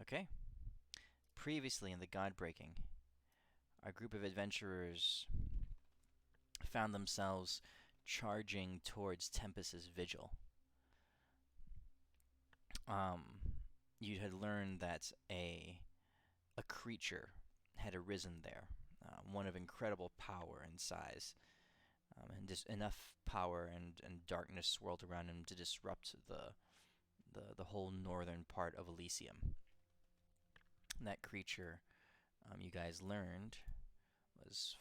Okay. Previously in the GodBreaking, a group of adventurers found themselves charging towards Tempest's vigil. You had learned that a creature had arisen there, one of incredible power and size, and just enough power and darkness swirled around him to disrupt the whole northern part of Elysium. And that creature, you guys learned, was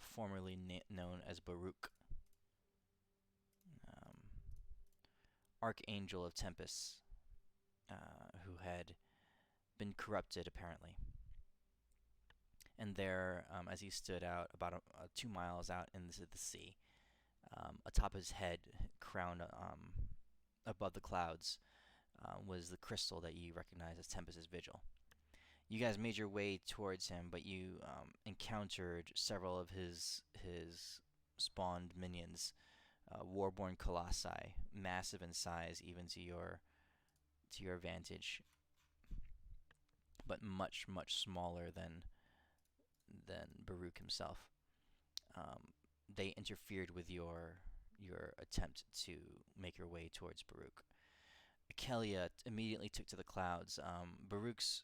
formerly known as Baruch, um, Archangel of Tempest, who had been corrupted apparently. And there, as he stood out about 2 miles out into the sea, atop his head, crowned above the clouds, was the crystal that you recognize as Tempest's Vigil. You guys made your way towards him, but you encountered several of his spawned minions, warborn colossi, massive in size, even to your vantage, but much smaller than Baruch himself. They interfered with your attempt to make your way towards Baruch. Akelia immediately took to the clouds. Baruch's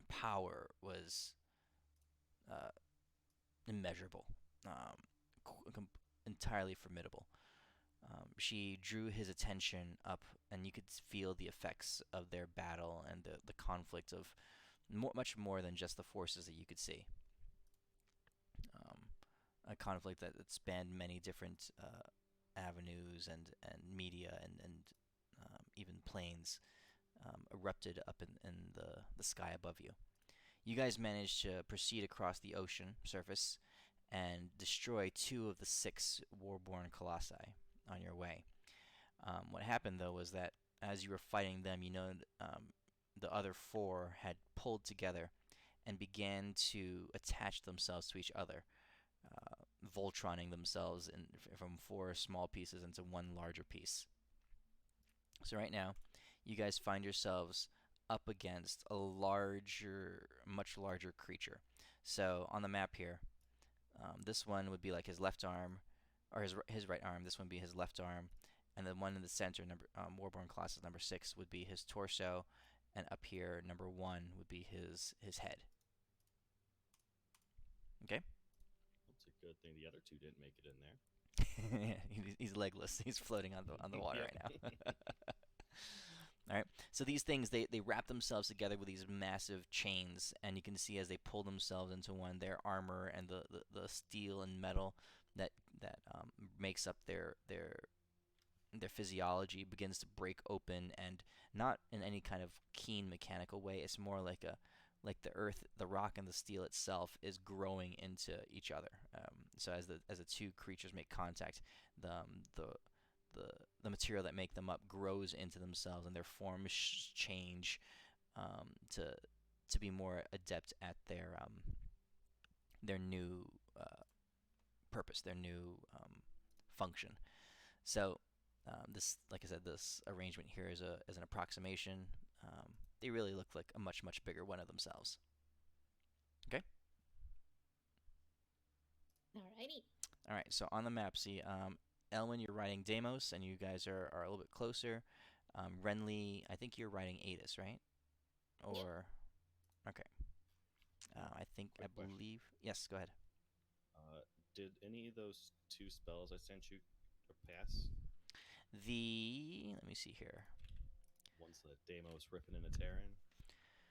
power was immeasurable, entirely formidable. She drew his attention up, and you could feel the effects of their battle and the conflict of much more than just the forces that you could see. A conflict that spanned many different avenues and media and even planes erupted up in the sky above you. You guys managed to proceed across the ocean surface and destroy 2 of the 6 warborn colossi on your way. What happened, though, was that as you were fighting them, the other 4 had pulled together and began to attach themselves to each other, Voltroning themselves from 4 small pieces into one larger piece. So right now, you guys find yourselves up against a much larger creature. So on the map here, this one would be like his left arm, or his right arm. This one would be his left arm, and the one in the center, Warborn Colossus number 6, would be his torso, and up here, number 1 would be his head. Okay. It's a good thing the other 2 didn't make it in there. He's legless. He's floating on the water Yep. right now. All right. So these things they wrap themselves together with these massive chains, and you can see as they pull themselves into one, their armor and the steel and metal that makes up their physiology begins to break open, and not in any kind of keen mechanical way. It's more like the earth, the rock, and the steel itself is growing into each other. So as the 2 creatures make contact, the material that make them up grows into themselves, and their forms change to be more adept at their new purpose, their new function. So this, like I said, this arrangement here is an approximation. They really look like a much bigger one of themselves. Okay. Alrighty. All right. So on the map, see, Elwin, you're riding Deimos, and you guys are a little bit closer. Renly, I think you're riding Adis, right? Or okay. I Quick question. believe. Yes. Go ahead. Did any of those 2 spells I sent you pass? Let me see here. One's the Deimos ripping and a tearing.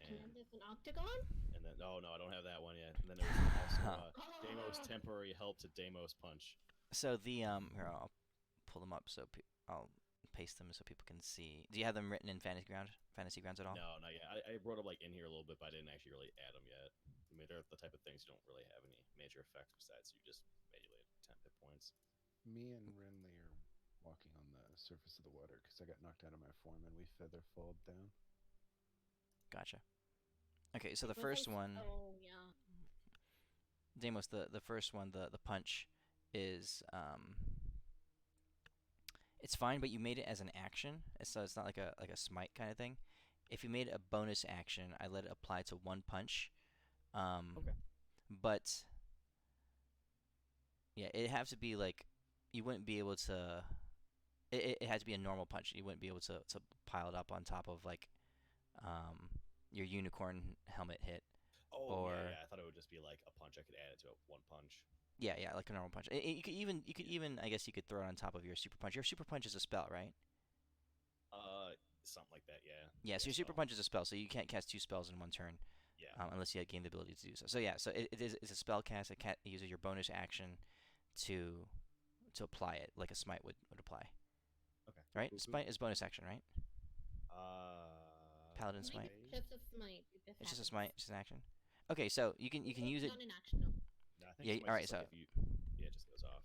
And if an octagon? And then, oh no, I don't have that one yet. And then there was also Deimos temporary help to Deimos punch. So here I'll pull them up I'll paste them so people can see. Do you have them written in Fantasy Grounds at all? No, not yet. I wrote them like in here a little bit, but I didn't actually really add them yet. I mean, they're the type of things you don't really have any major effects besides you just melee 10 hit points. Me and Renly are walking on the surface of the water because I got knocked out of my form and we feather fold down. Gotcha. Okay, so the first one. Oh yeah. Deimos, the first one, the punch is it's fine, but you made it as an action, so it's not like a smite kind of thing. if you made a bonus action, I let it apply to one punch. Okay. But yeah, it has to be like you wouldn't be able to. It has to be a normal punch. You wouldn't be able to pile it up on top of like your unicorn helmet hit. Oh Or yeah. I thought it would just be like a punch. I could add it to a one punch. yeah, like a normal punch. You could even I guess you could throw it on top of your super punch. Your super punch is a spell, right? Something like that. Yeah. Yeah, so your super punch is a spell, so you can't cast two spells in one turn. Yeah. Unless you gain the ability to do so. So yeah, so it's a spell cast. It uses your bonus action to apply it, like a smite would apply. Okay. Right? Cool. Smite is bonus action, right? Paladin Smite. smite. Just a smite. It's just a smite, just an action. Okay, so you can use it. On an action. No. No, I think Yeah. smite's All right. just So like if you, yeah, it just goes off.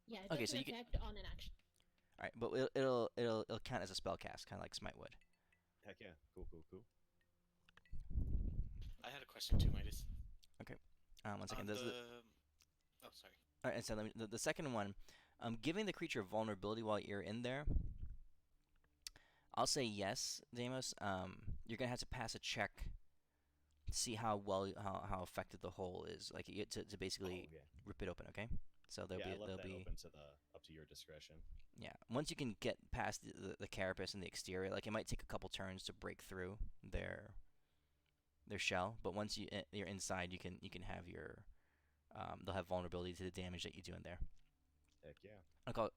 Yeah. It Okay, doesn't so you can. affect on an action. All right, but it'll count as a spell cast, kind of like smite would. Heck yeah. Cool. I had a question too, Midas. One second. Oh, sorry. All right, and so the second one, giving the creature vulnerability while you're in there. I'll say yes, Deimos. You're gonna have to pass a check to see how effective the hole is. Like you get to basically Oh, yeah. rip it open. Okay. So I left that open to up to your discretion. Yeah. Once you can get past the carapace and the exterior, like it might take a couple turns to break through their shell, but once you're inside, you can have your they'll have vulnerability to the damage that you do in there. Heck yeah.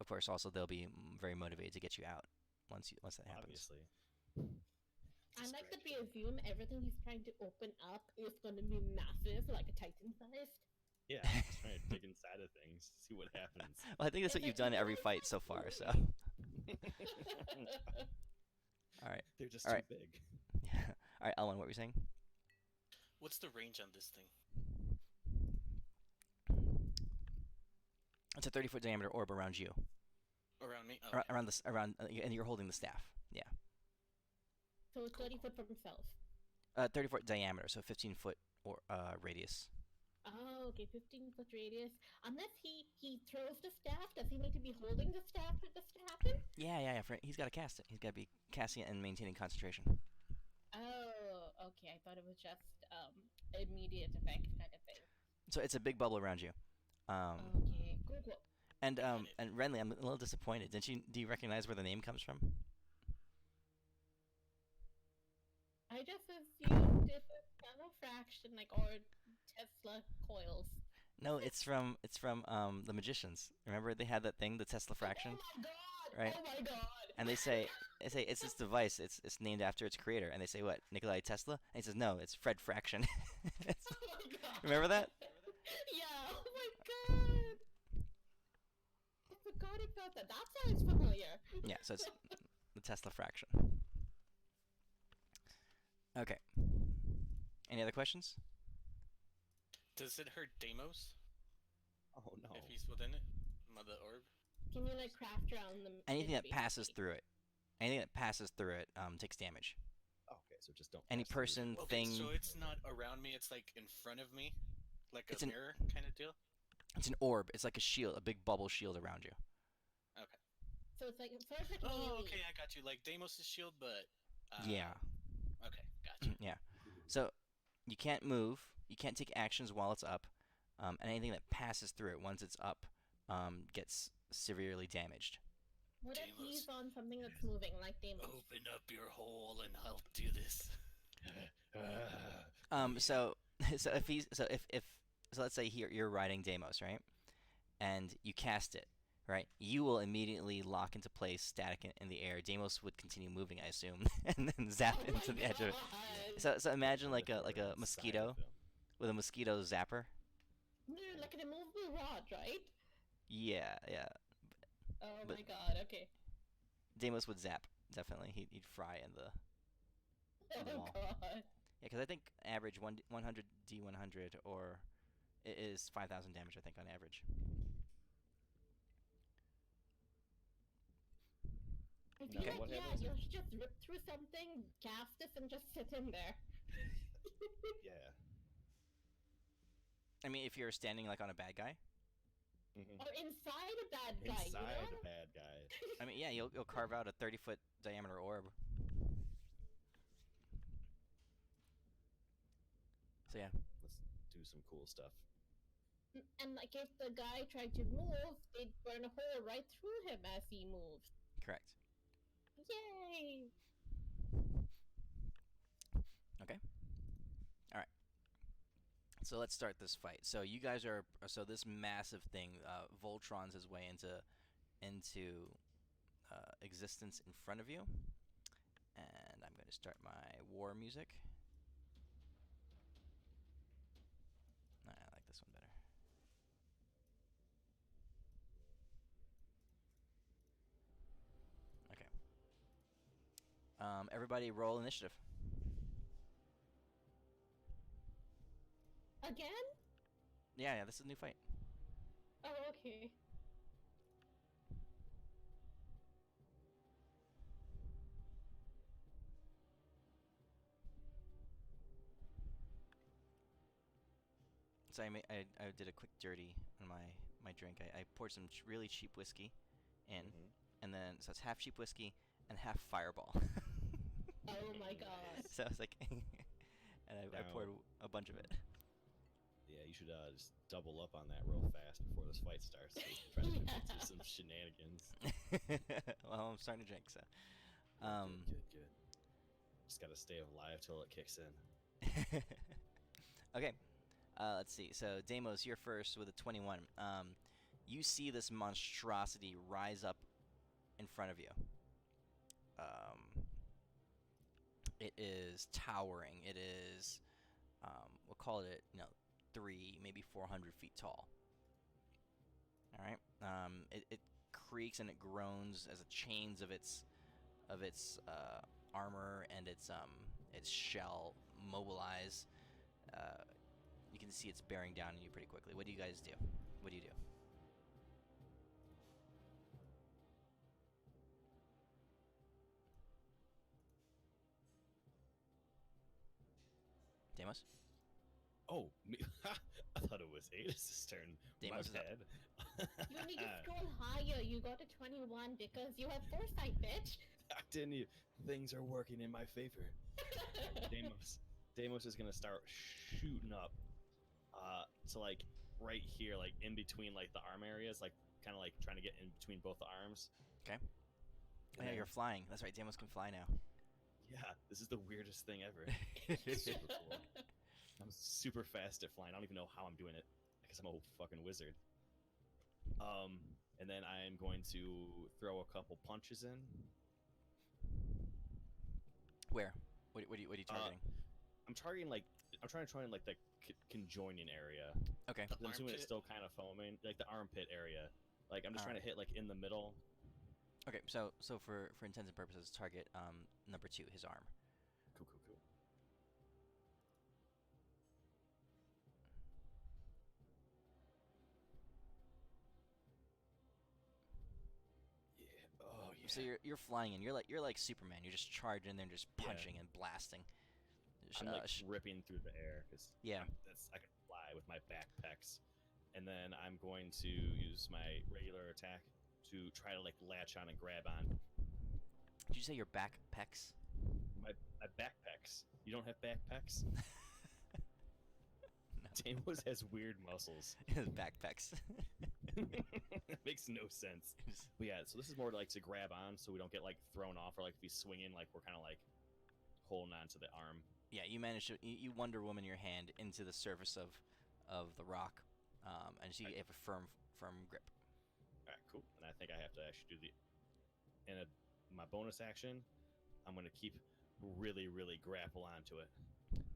Of course, also they'll be very motivated to get you out once that happens. Obviously. I like that we assume everything he's trying to open up is going to be massive, like a titan sized. Yeah, I'm just trying to dig inside of things, see what happens. Well, I think that's what you've done every fight so far. So. All right. They're just All too right. big. All right, Elwin, what were you saying? What's the range on this thing? It's a 30-foot diameter orb around you. Around me? Oh, Around and you're holding the staff. Yeah. So it's 30 foot from himself. 30-foot diameter, so 15-foot or radius. Oh, okay, 15-foot radius. Unless he throws the staff, does he need to be holding the staff for this to happen? Yeah. He's got to cast it. He's got to be casting it and maintaining concentration. Oh, okay. I thought it was just immediate effect kind of thing. So it's a big bubble around you. Okay, cool. And Renly, I'm a little disappointed. Do you recognize where the name comes from? I just assumed it was fraction, like, or Tesla coils. No, it's from the Magicians. Remember they had that thing, the Tesla fraction? Oh my god! Right. Oh my god! And they say it's this device. It's named after its creator. And they say what? Nikolai Tesla? And he says no, it's Fred Fraction. Oh my god! Remember that? Yeah. Oh my god! I forgot about that. That sounds familiar. Yeah. So it's the Tesla fraction. Okay. Any other questions? Does it hurt Deimos Oh no. if he's within it? The orb? Can you like craft around them? Anything that passes through it. Anything that passes through it takes damage. Okay, so just don't. Any pass through person, it. Okay, thing. so it's not around me, it's like in front of me? Like It's a an- mirror kind of deal? It's an orb. It's like a shield, a big bubble shield around you. Okay. So it's like first like Oh, melee. okay, I got you. Like Deimos' shield, but... Yeah. Okay, gotcha. Yeah. So you can't move. You can't take actions while it's up. And anything that passes through it once it's up gets severely damaged. What if Deimos. he's on something that's moving, like Deimos? Open up your hole and I'll do this. So let's say here you're riding Deimos, right? And you cast it, right? You will immediately lock into place, static in the air. Deimos would continue moving, I assume, and then zap Oh into my the edge of it. God. So imagine like If a you were inside mosquito of him. with a mosquito zapper. No, like an immovable rod, right? Yeah. Oh But- my god, okay. Deimos would zap, definitely. He'd fry in the. Oh wall. god. Yeah, because I think average 100 D100 or it is 5,000 damage. I think on average. I feel Okay. like, What yeah, happens you if- should just rip through something, cast this, and just sit in there. Yeah. I mean, if you're standing like on a bad guy, Mhm. Or inside a bad guy, Inside you know? the bad guy. I mean, yeah, you'll carve out a 30-foot diameter orb. So yeah. Let's do some cool stuff. And like if the guy tried to move, they'd burn a hole right through him as he moves. Correct. Yay! Okay. All right. So let's start this fight. So you guys are this massive thing Voltron's his way into existence in front of you, and I'm going to start my war music. I like this one better. Okay. Everybody roll initiative. Again? Yeah, this is a new fight. Oh, okay. So I did a quick dirty on my drink. I poured some really cheap whiskey in, and then so it's half cheap whiskey and half Fireball. Oh my god. So I was like, and I poured a bunch of it. Yeah, you should just double up on that real fast before this fight starts. So try to get into some shenanigans. Well, I'm starting to drink, so. Good. Just gotta stay alive till it kicks in. Okay. Let's see. So Deimos, you're first with a 21. You see this monstrosity rise up in front of you. It is towering. It is, we'll call it, 3, maybe 400 feet tall. All right. It creaks and it groans as the chains of its armor and its shell mobilize. You can see it's bearing down on you pretty quickly. What do you guys do? What do you do? Deimos? Oh, me. I thought it was Adis' turn. Deimos is My up. bad. You need to scroll higher. You got a 21 because you have foresight, bitch. I didn't even. Things are working in my favor. Deimos is gonna start shooting up to like right here, like in between like the arm areas, like kind of like trying to get in between both the arms. Okay. And Yeah, you're flying. That's right. Deimos can fly now. Yeah, this is the weirdest thing ever. It's super cool. I'm super fast at flying. I don't even know how I'm doing it because I'm a fucking wizard. And then I am going to throw a couple punches in. Where? What are you targeting? I'm trying like the conjoining area. Okay. The I'm assuming armpit? it's still kind of foaming, like the armpit area. Like I'm just trying to hit like in the middle. Okay. So for intents and purposes, target number 2, his arm. Cool. Yeah. Oh yeah. So you're flying in. You're like Superman. You're just charging in there and just punching and blasting. I'm like ripping through the air because Yeah. I can fly with my back pecs, and then I'm going to use my regular attack to try to like latch on and grab on. Did you say your back pecs? My backpacks. You don't have backpacks? No. Deimos has weird muscles. His backpacks. It makes no sense. But yeah, so this is more like to grab on so we don't get like thrown off or like be swinging like we're kind of like holding on to the arm. Yeah, you managed to you Wonder Woman your hand into the surface of the rock, and so you have a firm grip. All right, cool. And I think I have to actually do my bonus action. I'm gonna keep really grapple onto it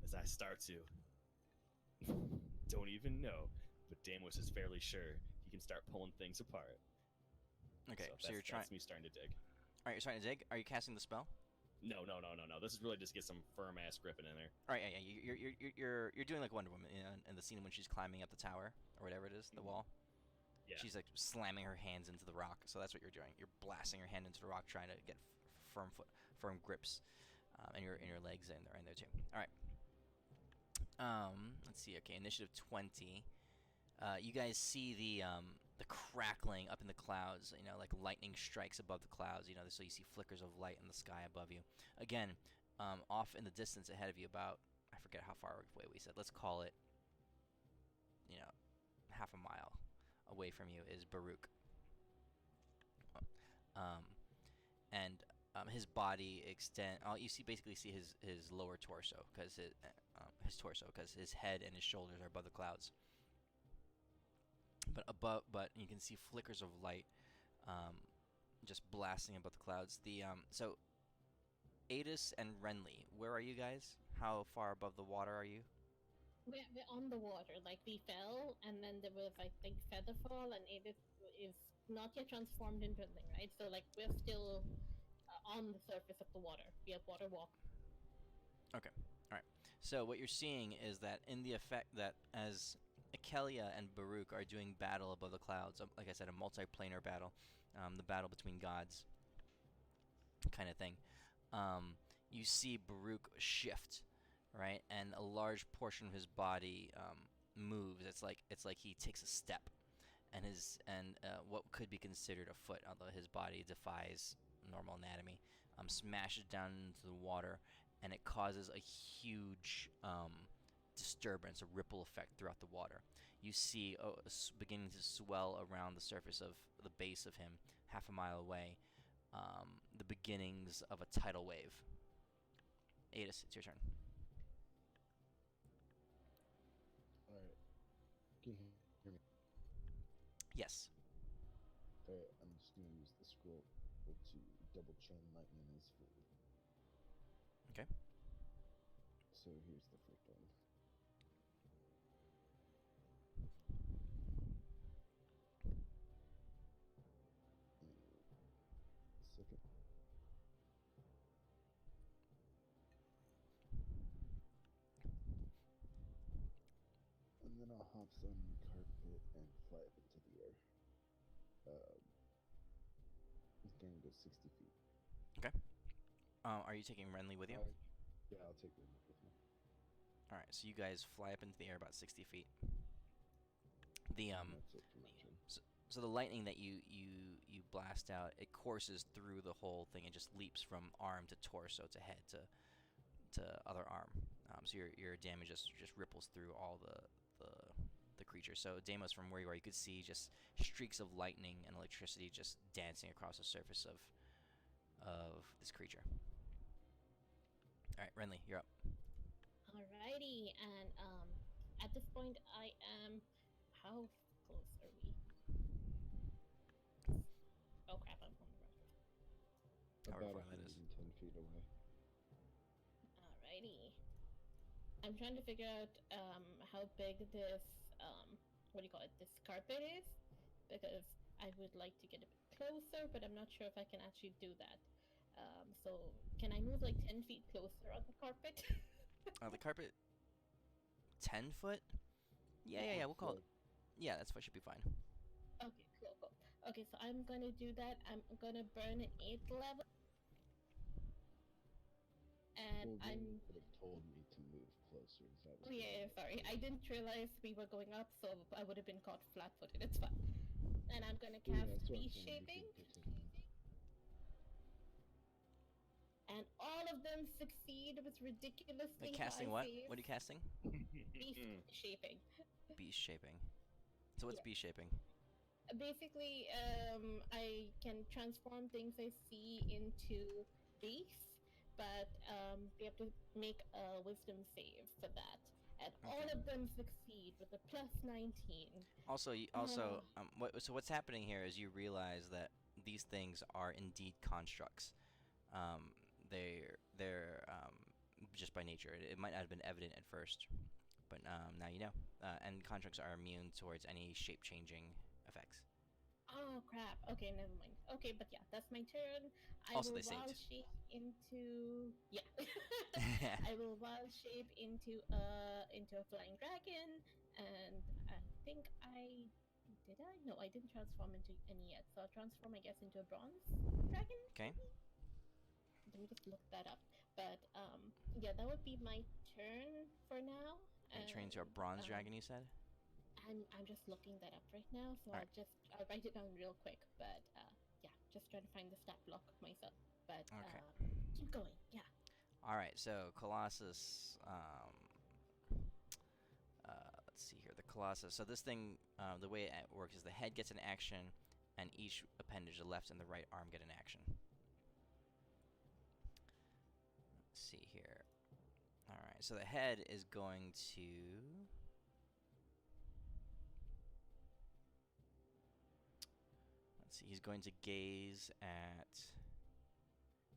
as I start to. Don't even know, but Deimos is fairly sure he can start pulling things apart. Okay, so you're trying. That's me starting to dig. All right, you're starting to dig. Are you casting the spell? No. This is really just get some firm ass gripping in there. All right, yeah. You're doing like Wonder Woman, in the scene when she's climbing up the tower or whatever it is, the wall. Yeah. She's like slamming her hands into the rock. So that's what you're doing. You're blasting your hand into the rock, trying to get firm grips, and your legs in there too. All right. Let's see. Okay, initiative 20. You guys see the crackling up in the clouds. Like lightning strikes above the clouds. So you see flickers of light in the sky above you. Again, off in the distance ahead of you, about I forget how far away we said. Let's call it, half a mile away from you is Baruch. Um, and his body extend. You basically see his lower torso because his head and his shoulders are above the clouds. But you can see flickers of light, just blasting above the clouds. So Adis and Renly, where are you guys? How far above the water are you? We're on the water. Like, we fell, and then there was, I think, Featherfall, and it is not yet transformed into anything, right? So, like, we're still on the surface of the water. We have water walk. Okay. All right. So what you're seeing is that in the effect that as Akelia and Baruch are doing battle above the clouds, like I said, a multiplanar battle, the battle between gods kind of thing, you see Baruch shift, right? And a large portion of his body moves. It's like he takes a step, and what could be considered a foot, although his body defies normal anatomy, smashes down into the water, and it causes a huge disturbance, a ripple effect throughout the water. You see beginning to swell around the surface of the base of him, half a mile away, the beginnings of a tidal wave. Adis, it's your turn. Alright. Can you hear me? Yes. Alright, I'm just gonna use the scroll to double chain lightning as food. Okay. So here's the first one. Second. And then I'll hop on the carpet and fly up into the air. It's gonna go 60 feet. Okay. Are you taking Renly with you? Yeah, I'll take it with me. All right. So you guys fly up into the air about 60 feet. The And that's it for my turn. So the lightning that you blast out, it courses through the whole thing and just leaps from arm to torso to head to other arm. So your damage just ripples through all the creature. So Deimos, from where you are, you could see just streaks of lightning and electricity just dancing across the surface of this creature. All right, Renly, you're up. Alrighty, and at this point, I am. How close are we? Oh crap! I'm on the wrong foot. However About far that is. 110 feet away. Alrighty. I'm trying to figure out how big this what do you call it? This carpet is, because I would like to get a bit closer, but I'm not sure if I can actually do that. So can I move like 10 feet closer on the carpet? The carpet, 10 foot. Yeah. We'll call it. Yeah, that's what should be fine. Okay, cool. Okay, so I'm gonna do that. I'm gonna burn an 8th level. And Well, I'm. you could have told me to move closer. That was Oh yeah, sorry. I didn't realize we were going up, so I would have been caught flat-footed. It's fine. And I'm gonna cast that's what I'm beast saying, you shaping, could take mine. and all of them succeed with ridiculously Wait, casting high what? saves. What are you casting? Beast shaping. Beast shaping. So what's Yeah. beast shaping? Basically, I can transform things I see into beasts, but they have to make a wisdom save for that. And all Okay. of them succeed with a plus 19. Also, what's happening here is you realize that these things are indeed constructs. They're just by nature. It might not have been evident at first, but now you know. And constructs are immune towards any shape-changing effects. Oh crap. Okay, never mind. Okay, but yeah, that's my turn. I Also, will they saved. wild shape into I will wild shape into a flying dragon, and I think I did I? No, I didn't transform into any yet. So I'll transform, I guess, into a bronze dragon. Okay. Let me just look that up. But yeah, that would be my turn for now. And train to a bronze dragon, you said? I'm just looking that up right now, so Alright. I'll write it down real quick. But yeah, just trying to find the stat block myself. But Okay. keep going. Yeah. All right. So Colossus, let's see here. The Colossus. So this thing, the way it works is the head gets an action, and each appendage, the left and the right arm, get an action. Let's see here. All right. So the head is going to. Let's see. He's going to gaze at.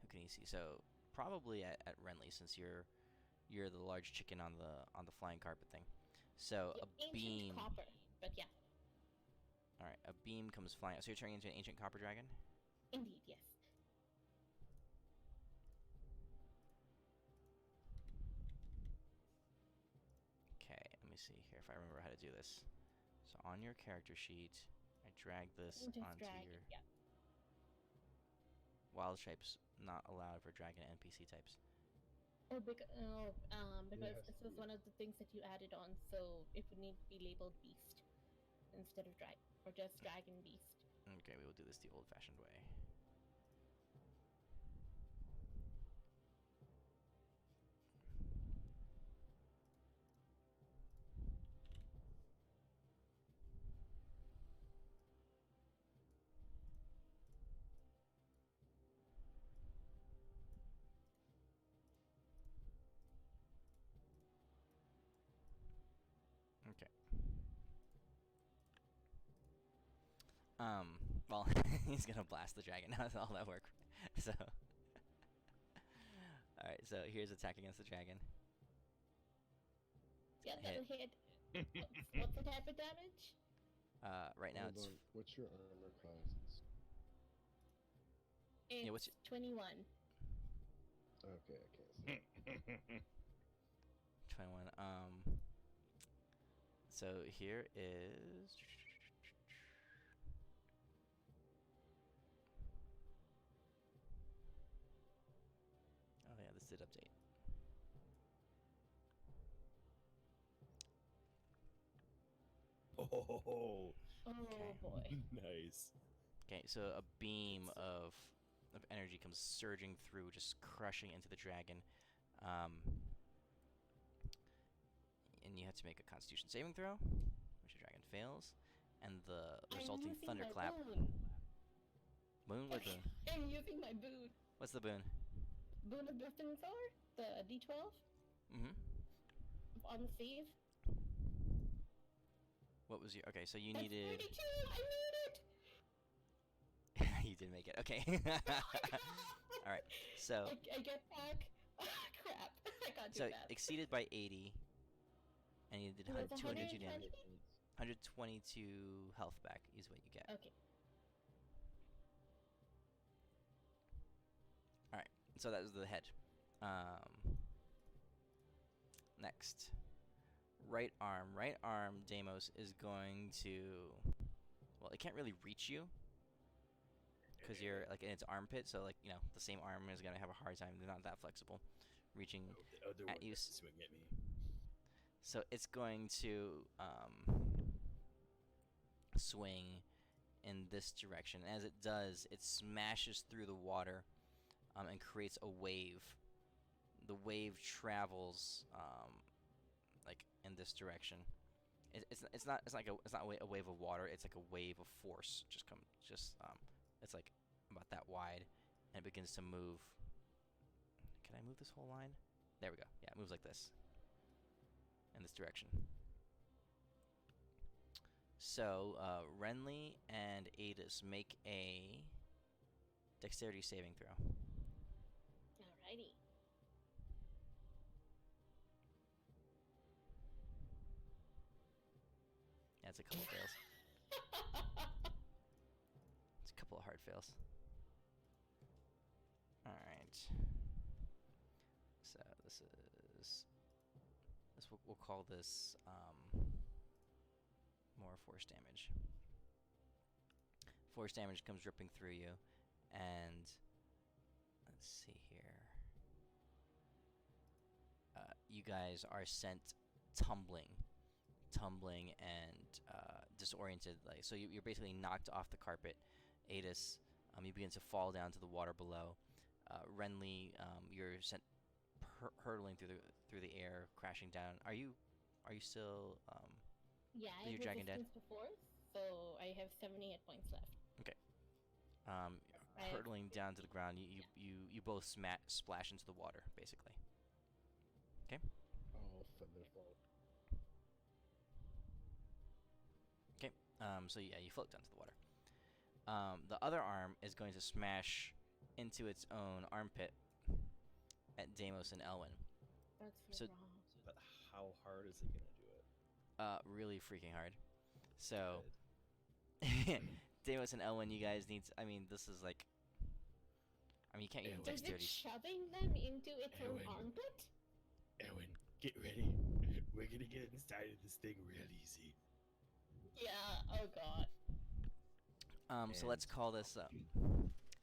Who can he see? So probably at Renly, since you're the large chicken on the flying carpet thing. So Yeah, a ancient beam. copper, but yeah, All right, a beam comes flying. So you're turning into an ancient copper dragon. indeed, yes. Okay, let me see here if I remember how to do this. So on your character sheet, I drag this Just onto drag your it, yeah. wild types not allowed for dragon NPC types. Because has this to was be. one of the things that you added on, so it would need to be labeled beast instead of drag, or just dragon beast. Okay, we will do this the old-fashioned way. Okay. Well, he's gonna blast the dragon. How's all that work? So, all right. So here's attack against the dragon. Yeah, Hit. that'll hit. What's the type of damage? Right now it's Hold on. What's your armor classes? It's Yeah, what's your- 21. Okay, I can't see. 21. So here is. Oh yeah, this did update. Oh, Oh Okay. boy. nice. Okay, so a beam of energy comes surging through, just crushing into the dragon. And you have to make a Constitution saving throw, which the dragon fails, and the resulting I'm using thunderclap. my boon. Boon? What boon? I'm using my boon. What's the boon? Boon of Drifting Thor, the D12 Mm-hmm. on the save. What was your? Okay, so you That's needed. 32. I made it. You did make it. Okay. All right. So I get back. Crap. I can't do so that. exceeded by 80, and you did It was 202 damage. 120? 122 health back is what you get. Okay. All right. So that was the head. Next. Right arm. Right arm, Deimos, is going to. Well, it can't really reach you because you're like in its armpit. So like the same arm is gonna have a hard time. They're not that flexible, reaching They're at you. swing at me. So it's going to swing in this direction. As it does, it smashes through the water and creates a wave. The wave travels like in this direction. It's not a wave of water. It's like a wave of force. It's like about that wide, and it begins to move. Can I move this whole line? There we go. Yeah, it moves like this. In this direction. So Renly and Adis make a dexterity saving throw. Alrighty. Yeah, it's a couple fails. It's a couple of hard fails. Alright. So we'll call this more force damage. Force damage comes ripping through you, and let's see here. You guys are sent tumbling and disoriented. Like so, you're basically knocked off the carpet. Adis, you begin to fall down to the water below. Renly, you're sent hurtling through the air, crashing down. Are you still Yeah, I Your have dragon dead? resistance before, so I have 70 hit points left. I- Hurtling down to the ground, you both splash into the water, basically. Oh, feather fall. Okay. So yeah, you float down to the water. The other arm is going to smash into its own armpit at Deimos and Elwyn. That's So- wrong. But how hard is it gonna do it? Really freaking hard. So, Good. Deimos and Elwyn, you guys need. I mean, this is like. I mean, you can't even Is it dexterity. shoving them into its own Eowyn. armpit? Eowyn, get ready. We're gonna get inside of this thing real easy. Yeah, oh god. So let's And- call this.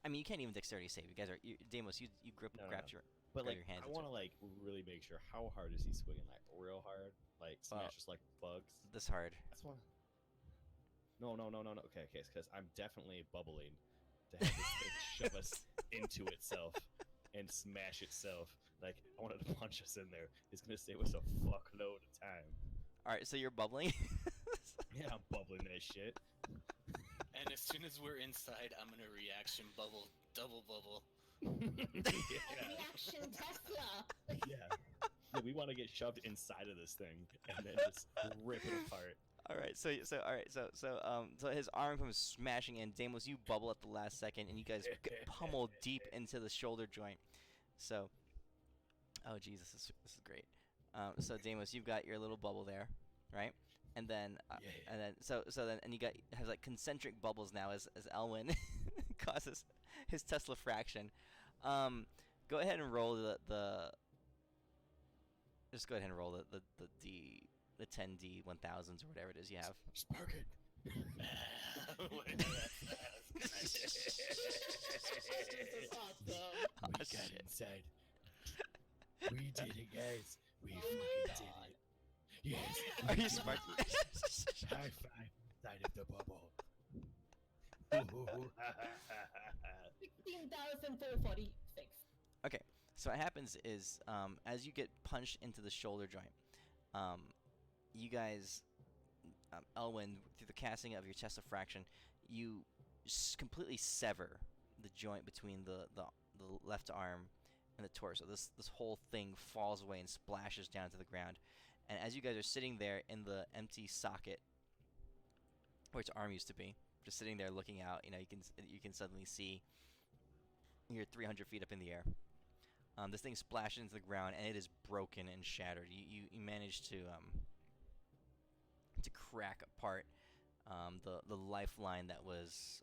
I mean, you can't even dexterity save. You guys are. Deimos, you No, no, grabbed no. your. But grab like, your hands I into want to like really make sure how hard is he swinging? Like real hard, like Well, smash us like bugs. this hard. That's one. No. Okay, because I'm definitely bubbling to have this thing shove us into itself and smash itself. Like I wanted to punch us in there. It's gonna save us a fuckload of time. All right, so you're bubbling. Yeah, I'm bubbling that shit. And as soon as we're inside, I'm gonna reaction bubble, double bubble. Yeah, Reaction Tesla! yeah. We want to get shoved inside of this thing and then just rip it apart. All right, so his arm comes smashing in. Deimos, you bubble at the last second, and you guys get pummeled deep into the shoulder joint. So, oh Jesus, this is great. So Deimos, you've got your little bubble there, right? And then, and you has like concentric bubbles now as Elwyn causes his Tesla fraction. Go ahead and roll just go ahead and roll the 10D 1000s or whatever it is you have. Spark it. This is awesome. We got inside. We did it, guys. We Oh fucking my did God. it. Yes. Are you sparking? High five inside of the bubble. 16,446. Okay, so what happens is, as you get punched into the shoulder joint, you guys, Elwyn, through the casting of your Tesla fraction, you completely sever the joint between the left arm and the torso. This whole thing falls away and splashes down to the ground. And as you guys are sitting there in the empty socket where its arm used to be, just sitting there looking out, you can suddenly see you're 300 feet up in the air. This thing splashes into the ground and it is broken and shattered. You manage to crack apart the lifeline that was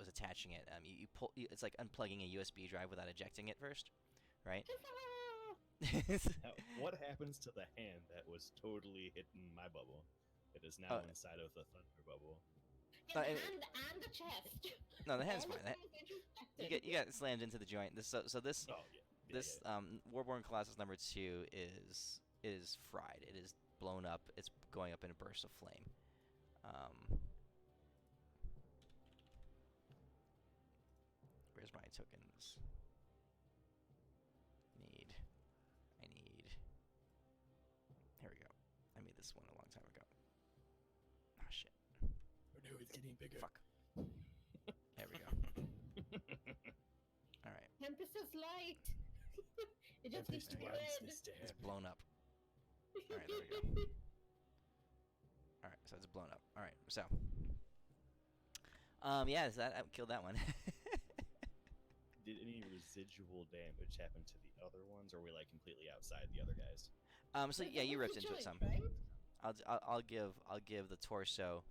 attaching it. You pull. It's like unplugging a USB drive without ejecting it first, right? Now, what happens to the hand that was totally hitting my bubble? It is now Oh. inside of the thunder bubble. Yeah, and- and the chest. No, the hand's All fine. of That, them infected. you got slammed into the joint. This this Oh yeah. this Warborn Colossus number 2 is fried. It is blown up. It's going up in a burst of flame. Where's my tokens? I need. Here we go. I made this one a long time ago. Ah, shit. Oh no, it's getting bigger. Fuck. There we go. All right. Tempest is light. It just Every needs to be wants red. this to It's happen. blown up. Alright, there we go. Alright, so it's blown up. Alright, so. Yeah, so I killed that one. Did any residual damage happen to the other ones, or were we like completely outside the other guys? So yeah, you ripped into it some. Right? I'll give the torso.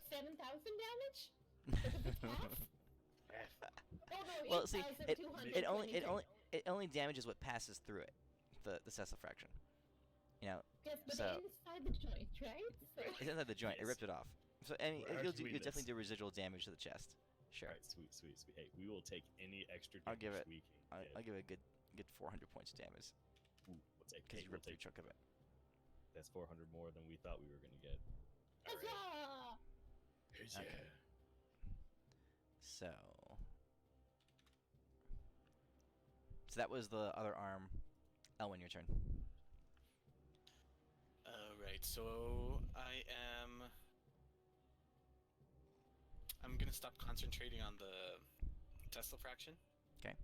7,000 damage? Because it's half? Oh no, Well, see, it 8,226. only damages what passes through it, the Tesla fraction. You know, Yes, but so- inside the joint, right? So it's inside the joint. It Yes. ripped it off. So I mean, We're you'll actually definitely this. do residual damage to the chest. Sure. Alright, sweet. Hey, we will take any extra damage I'll give it- we can get. I'll give it a good 400 points of damage Ooh, we'll take, because hey, you we'll ripped a take chunk of it. That's 400 more than we thought we were gonna get. Alright. Huzzah! Okay. So that was the other arm. Elwyn, your turn. right, so I'm gonna stop concentrating on the Tesla fraction. Okay.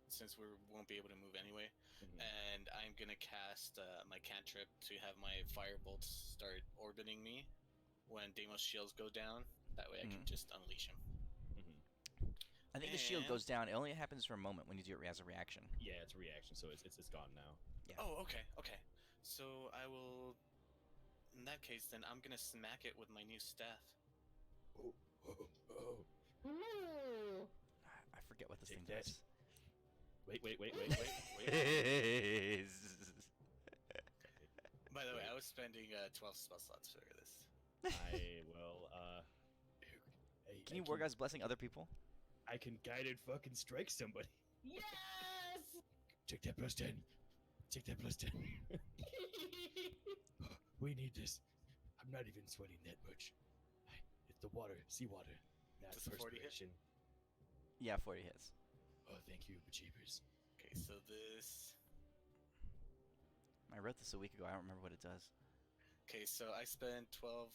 Since we won't be able to move anyway, Mhm. and I'm gonna cast my cantrip to have my firebolts start orbiting me when Deimos' shields go down. That way I can just unleash him. Mhm. I think the shield And- goes down. It only happens for a moment when you do it as a reaction. Yeah, it's a reaction, so it's gone now. Oh, okay. So I will. In that case, then I'm gonna smack it with my new staff. Oh. Ooh. I forget what this Take thing that. does. Wait. By the way, Wait. I was spending 12 spell slots for this. I will. Hey, Can you war God's blessing other people? I can guided fucking strike somebody. Yes! Take that +10. Take that +10. We need this. I'm not even sweating that much. It's the water, seawater, not Does a 40 hit? perspiration. Yeah, 40 hits. Oh, thank you, bejeebers. Okay, so this. I wrote this a week ago. I don't remember what it does. Okay, so I spend 12,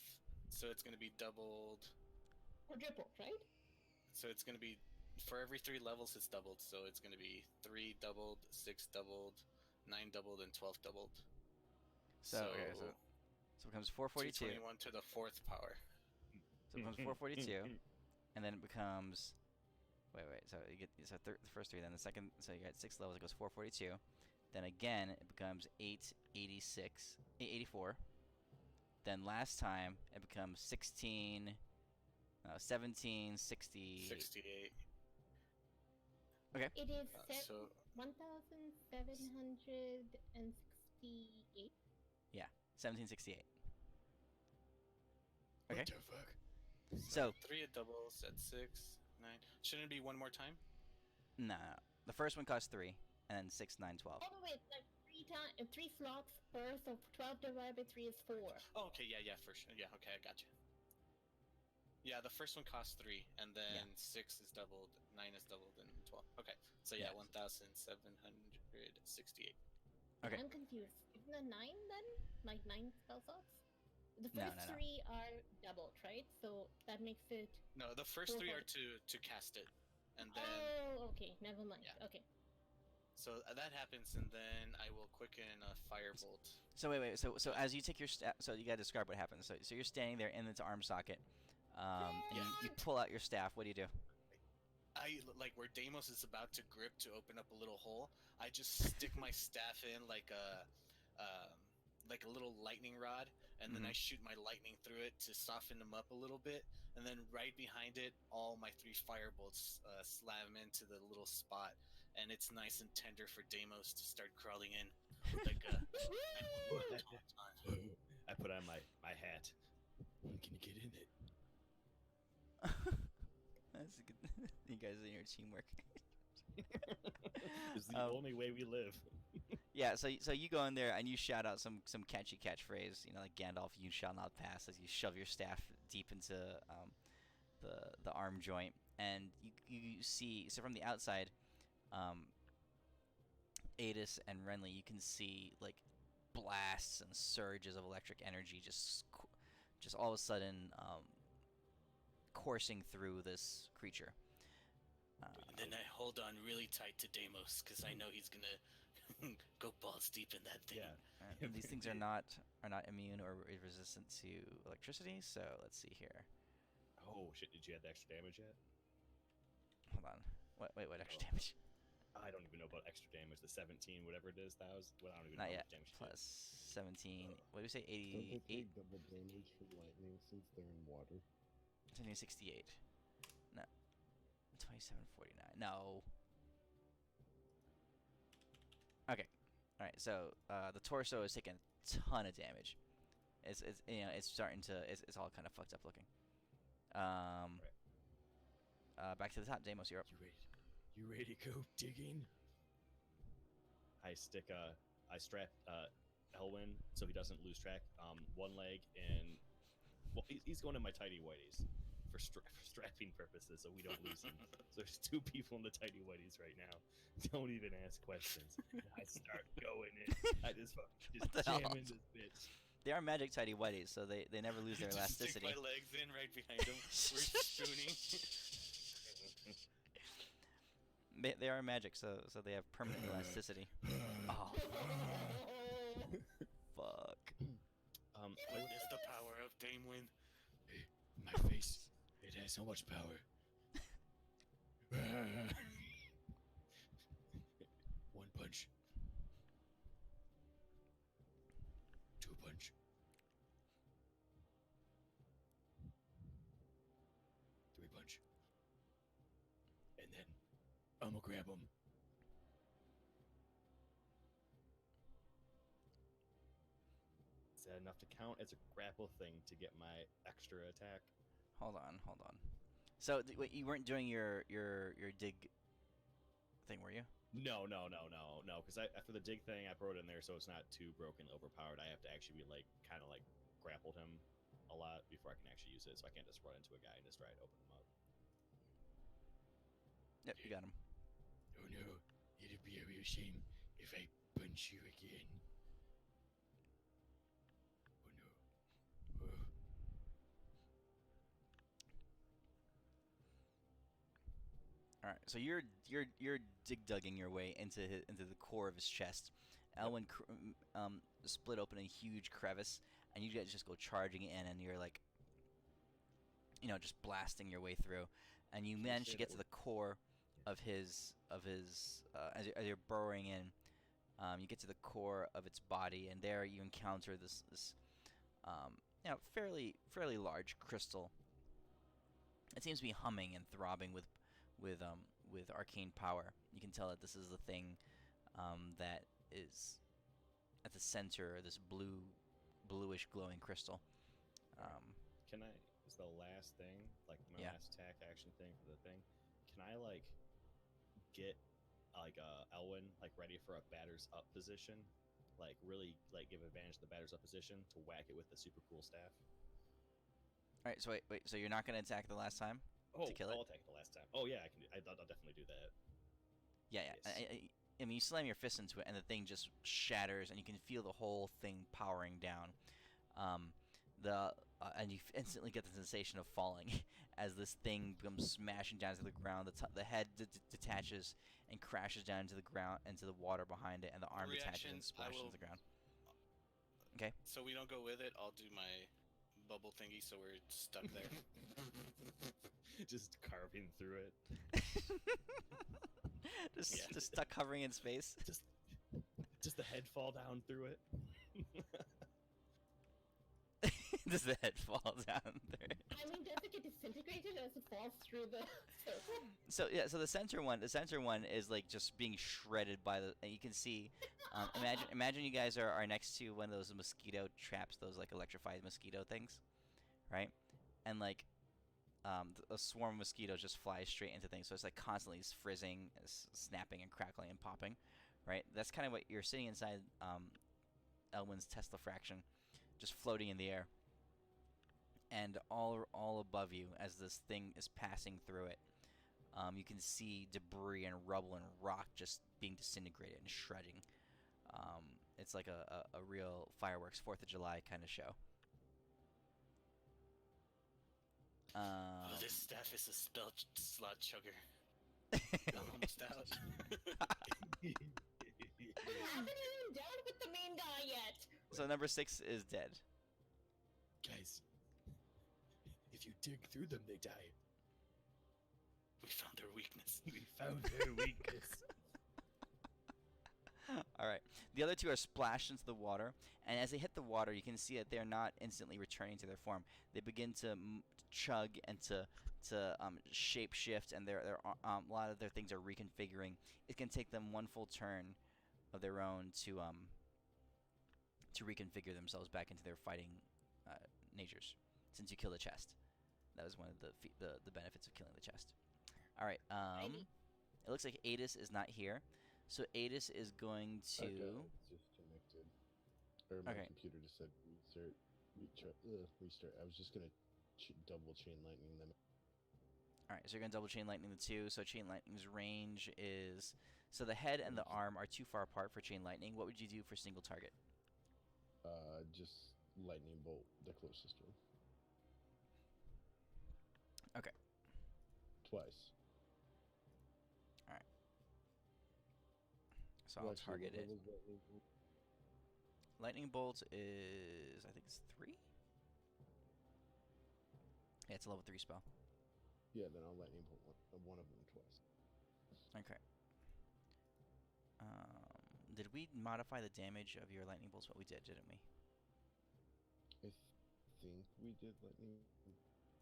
so it's gonna be doubled. Quadruple, right? So it's gonna be for every 3 levels, it's doubled. So it's gonna be 3 doubled, 6 doubled, 9 doubled, and 12 doubled. So it becomes 442. 221 to the 4th power. So it becomes 442, and then it becomes. Wait. So you get the first 3, then the second. So you got 6 levels. It goes 442. Then again, it becomes 886, 884. Then last time it becomes 1760. 68. Okay. It is So 1,768. 1768. What Okay. the fuck? So 3 doubles at 6, 9. Shouldn't it be one more time? no. The first one costs 3, and then 6, 9, 12. Oh wait, like 3 slots per, so 12 divided by 3 is 4. Oh, okay, yeah, for sure. Yeah, okay, I got you. Yeah, the first one costs 3, and then 6 is doubled, 9 is doubled, and 12. Okay, so yeah, Yeah. 1,768. Okay. I'm confused. Isn't that 9 then? Like 9 spell slots? The No, first no. 3 are doubled, right? So that makes it. No, the first 3 are Okay. to cast it, and then Oh, okay. Never mind. Yeah. Okay. so that happens, and then I will quicken a firebolt. So wait. So as you take your staff, so you gotta describe what happens. So you're standing there in its arm socket, and you pull out your staff. What do you do? I like where Deimos is about to grip to open up a little hole. I just stick my staff in like a little lightning rod, and then I shoot my lightning through it to soften them up a little bit. And then right behind it, all my 3 firebolts slam into the little spot, and it's nice and tender for Deimos to start crawling in. Like I put on my hat. Can you get in it? That's a good. You guys are your teamwork. It's the only way we live. Yeah. So you go in there and you shout out some catchy catchphrase. You know, like Gandalf, "You shall not pass," as you shove your staff deep into the arm joint, and you see. So from the outside, Adis and Renly, you can see like blasts and surges of electric energy just all of a sudden coursing through this creature. and then I hold on really tight to Deimos because I know he's gonna go balls deep in that thing. Yeah. And these things are not immune or resistant to electricity. So let's see here. Oh shit! Did you add the extra damage yet? Hold on. Wait, what extra Oh. damage? I don't even know about extra damage. The 17, whatever it is, I don't even Not know yet. how much damage it Plus did. 17. What do we say? Don't they 88. take double damage from lightning since they're in water? 1768. No. 2749. No. Okay. All right. So the torso is taking a ton of damage. It's it's starting to it's all kind of fucked up looking. Back to the top. Deimos, you're up. You ready to go digging? I strap Elwyn so he doesn't lose track. One leg and well, he's going in my tidy whities for strapping purposes, so we don't lose him. So there's 2 people in the tidy whities right now. Don't even ask questions. And I start going in. I just What the hell? jam in this bitch. They are magic tidy whities, so they never lose their Just stick elasticity. my legs in right behind him. We're spooning. They are magic, so they have permanent elasticity. Oh, fuck. Witness the power of Damewin. My face, it has so much power. 1 punch. 2 punch. 3 punch. And then I'm gonna grab him. Is that enough to count as a grapple thing to get my extra attack? Hold on. So wait, you weren't doing your dig thing, were you? No, because after the dig thing, I brought it in there so it's not too broken, overpowered. I have to actually be like, kind of like grappled him a lot before I can actually use it, so I can't just run into a guy and just try and open him up. Yep, you got him. Oh no, it'd be a real shame if I punch you again. Oh no. Oh. All right, so you're dig-dugging your way into the core of his chest. Elwyn split open a huge crevice, and you guys just go charging in, and you're like, just blasting your way through, and you manage to get to the core of his as you're burrowing in. You get to the core of its body, and there you encounter this fairly large crystal. It seems to be humming and throbbing with arcane power. You can tell that this is the thing that is at the center of this bluish glowing crystal. Can I, is the last thing, like my Yeah. last attack action thing for the thing, can I like get like Elwyn like ready for a batters up position? Like really like give advantage to the batters up position to whack it with the super cool staff? All right, so wait, so you're not going to attack the last time? Oh, To kill it? I'll attack it the last time. Oh yeah, I can. I'll definitely do that. Yeah. Yes. I mean, you slam your fist into it, and the thing just shatters, and you can feel the whole thing powering down. And you instantly get the sensation of falling as this thing comes smashing down to the ground. The head detaches and crashes down into the ground, into the water behind it, and the arm detaches and splashes into the ground. Okay. So we don't go with it. I'll do my bubble thingy, so we're stuck there. Just carving through it. just Yeah. stuck hovering in space. Just the head fall down through it. Does the head fall down there? I mean, does it get disintegrated as it falls through the circle? So the center one is like just being shredded by the. And you can see, imagine you guys are next to one of those mosquito traps, those like electrified mosquito things, right? And like, a swarm of mosquitoes just flies straight into things, so it's like constantly frizzing, snapping, and crackling and popping, right? That's kind of what you're sitting inside Elwyn's Tesla fraction, just floating in the air. And all above you, as this thing is passing through it, you can see debris and rubble and rock just being disintegrated and shredding. It's like a real fireworks 4th of July kind of show. This staff is a spell slot chugger. I'm almost out. We haven't even dealt with the main guy yet. So number 6 is dead. Guys, if you dig through them, they die. We found their weakness. We found their weakness. All right. The other 2 are splashed into the water, and as they hit the water, you can see that they're not instantly returning to their form. They begin to chug and to shape shift, and a lot of their things are reconfiguring. It can take them one full turn of their own to reconfigure themselves back into their fighting natures. Since you kill the chest, that was one of the benefits of killing the chest. All right. It looks like Adis is not here. So Adis is going to. Okay, it's just connected. Or my Okay. computer just said restart. I was just gonna double chain lightning them. All right, so you're gonna double chain lightning the two. So chain lightning's range is so the head and the arm are too far apart for chain lightning. What would you do for single target? Just lightning bolt the closest one. Okay. Twice. So Well, I'll actually, target what it. was lightning bolt? Lightning bolt is I think it's 3. Yeah, it's a level 3 spell. Yeah, then I'll lightning bolt one of them twice. Okay. Did we modify the damage of your lightning bolts? What we did, didn't we? I think we did lightning.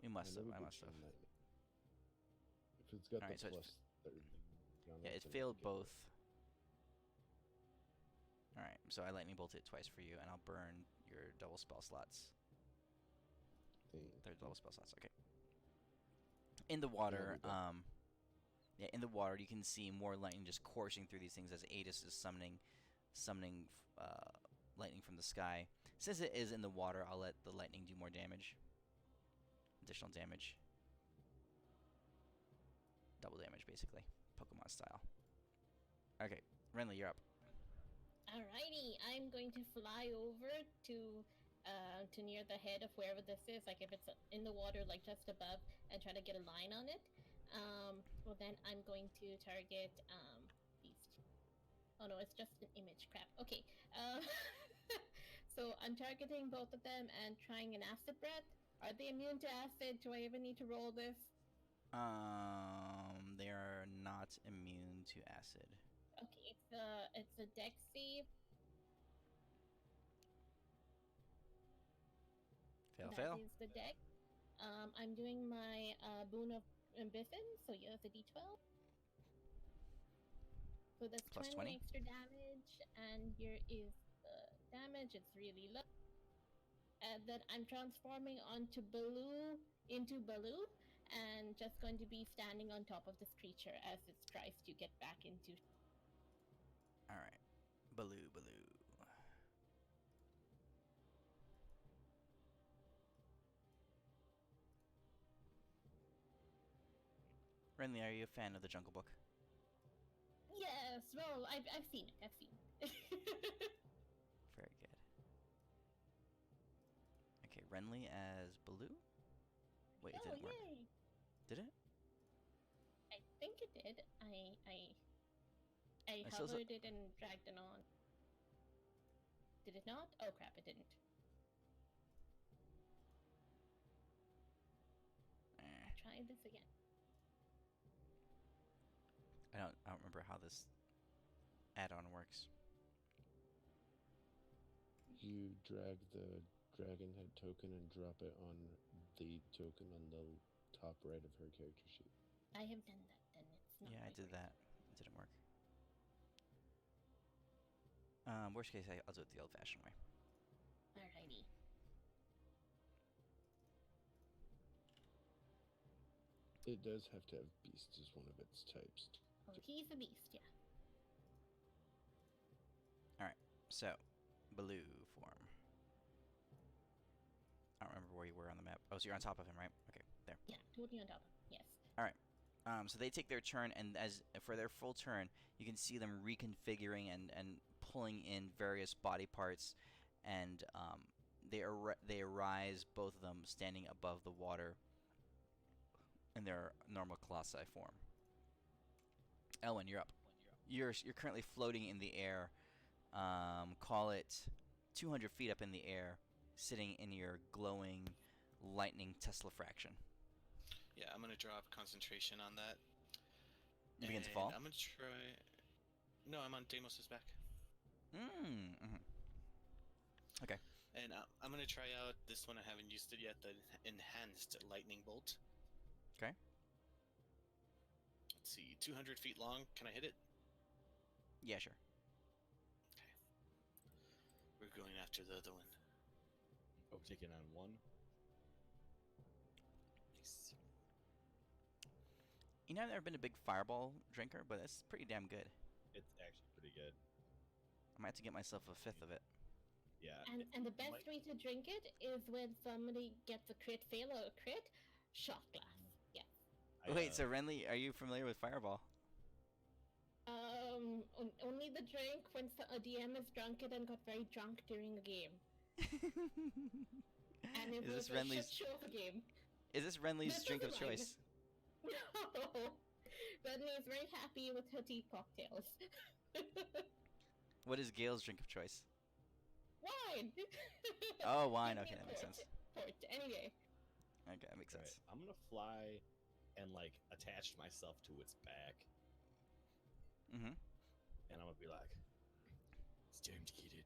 We must have. know we I did must have. chain lightning. If it's got Alright, so the it plus third thing on Yeah, it, it then failed we get both. Alright, so I lightning bolt it twice for you, and I'll burn your double spell slots. Third level spell slots. Okay. In the water, we done. yeah, in the water, you can see more lightning just coursing through these things as Adis is summoning lightning from the sky. Since it is in the water, I'll let the lightning do more damage. Additional damage. Double damage, basically. Pokemon style. Okay, Renly, you're up. Alrighty, I'm going to fly over to near the head of wherever this is, like if it's in the water, like just above, and try to get a line on it. Well then I'm going to target these two. Oh no, it's just an image. Crap. Okay. So I'm targeting both of them and trying an acid breath. Are they immune to acid? Do I even need to roll this? They are not immune to acid. Okay, it's a dex save. Fail. That is the dex. I'm doing my boon of ambition, so you have the d12. So that's Plus 20 20. extra damage, and here is the damage. It's really low. And then I'm transforming into Baloo, and just going to be standing on top of this creature as it tries to get back into. Alright. Baloo. Renly, are you a fan of the Jungle Book? Yes, well, I've seen it. Very good. Okay, Renly as Baloo? Wait, it Oh, didn't work. yay! Did it? I think it did. I still hovered it and dragged it on. Did it not? Oh crap, it didn't. Try this again. I don't remember how this add-on works. You drag the dragon head token and drop it on the token on the top right of her character sheet. I have done that, then it's not. Yeah, I did that. It didn't work. Worst case, I'll do it the old-fashioned way. Alrighty. It does have to have beast as one of its types. Oh, he's a beast, yeah. So, Baloo form. I don't remember where you were on the map. Oh, so you're on top of him, right? Okay, there. Yeah, totally on top of him, yes. So they take their turn, and as for their full turn, you can see them reconfiguring and pulling in various body parts, and they arise, both of them standing above the water in their normal colossi form. Elwyn, you're up. You're currently floating in the air. Call it 200 feet up in the air, sitting in your glowing lightning Tesla fraction. Yeah, I'm gonna drop concentration on that. You begin to fall? I'm gonna try. No, I'm on Deimos' back. Okay. And I'm gonna try out this one. I haven't used it yet. The enhanced lightning bolt. Okay. Let's see, 200 feet long. Can I hit it? Yeah, sure. We're going after the other one. Oh, taking on one. Nice. You know, I've never been a big fireball drinker, but it's pretty damn good. It's actually pretty good. I might have to get myself a fifth of it. Yeah. And the best Mike- way to drink it is when somebody gets a crit fail or a crit, shot glass. Yes. Wait, so Renly, are you familiar with Fireball? Only the drink when a DM has drunk it and got very drunk during a game. And it Is was this a Renly's? shit show of a game. Is this Renly's This drink of isn't mine. choice? No! Bentley is very happy with her tea cocktails. What is Gale's drink of choice? Wine! Oh, wine. Give me Okay, a that makes port. sense. Port, anyway. Okay, that makes Right. sense. I'm gonna fly and like attach myself to its back, Mm-hmm. and I'm gonna be like, "It's time to get it."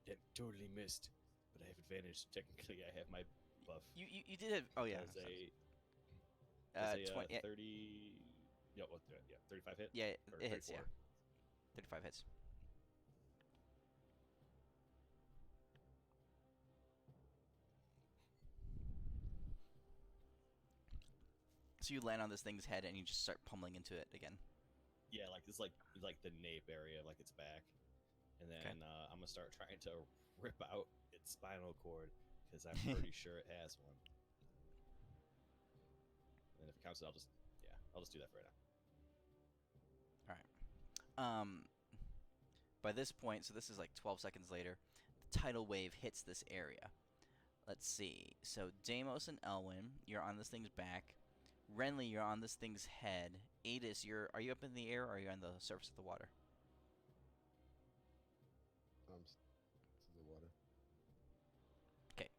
That totally missed, but I have advantage. Technically, I have my buff. You did have. Oh yeah. Does a 20. Yeah, 30. Yeah, what? Yeah, 35 hit. yeah, Or it hits. 34. Yeah, 35 hits. So you land on this thing's head and you just start pummeling into it again. Yeah, like it's like the nape area of like its back, and then I'm gonna start trying to rip out its spinal cord because I'm pretty sure it has one. And if it counts, I'll just do that for right now. By this point, so this is like 12 seconds later, the tidal wave hits this area. Let's see. So Deimos and Elwyn, you're on this thing's back. Renly, you're on this thing's head. Adis, are you up in the air or are you on the surface of the water? To the water.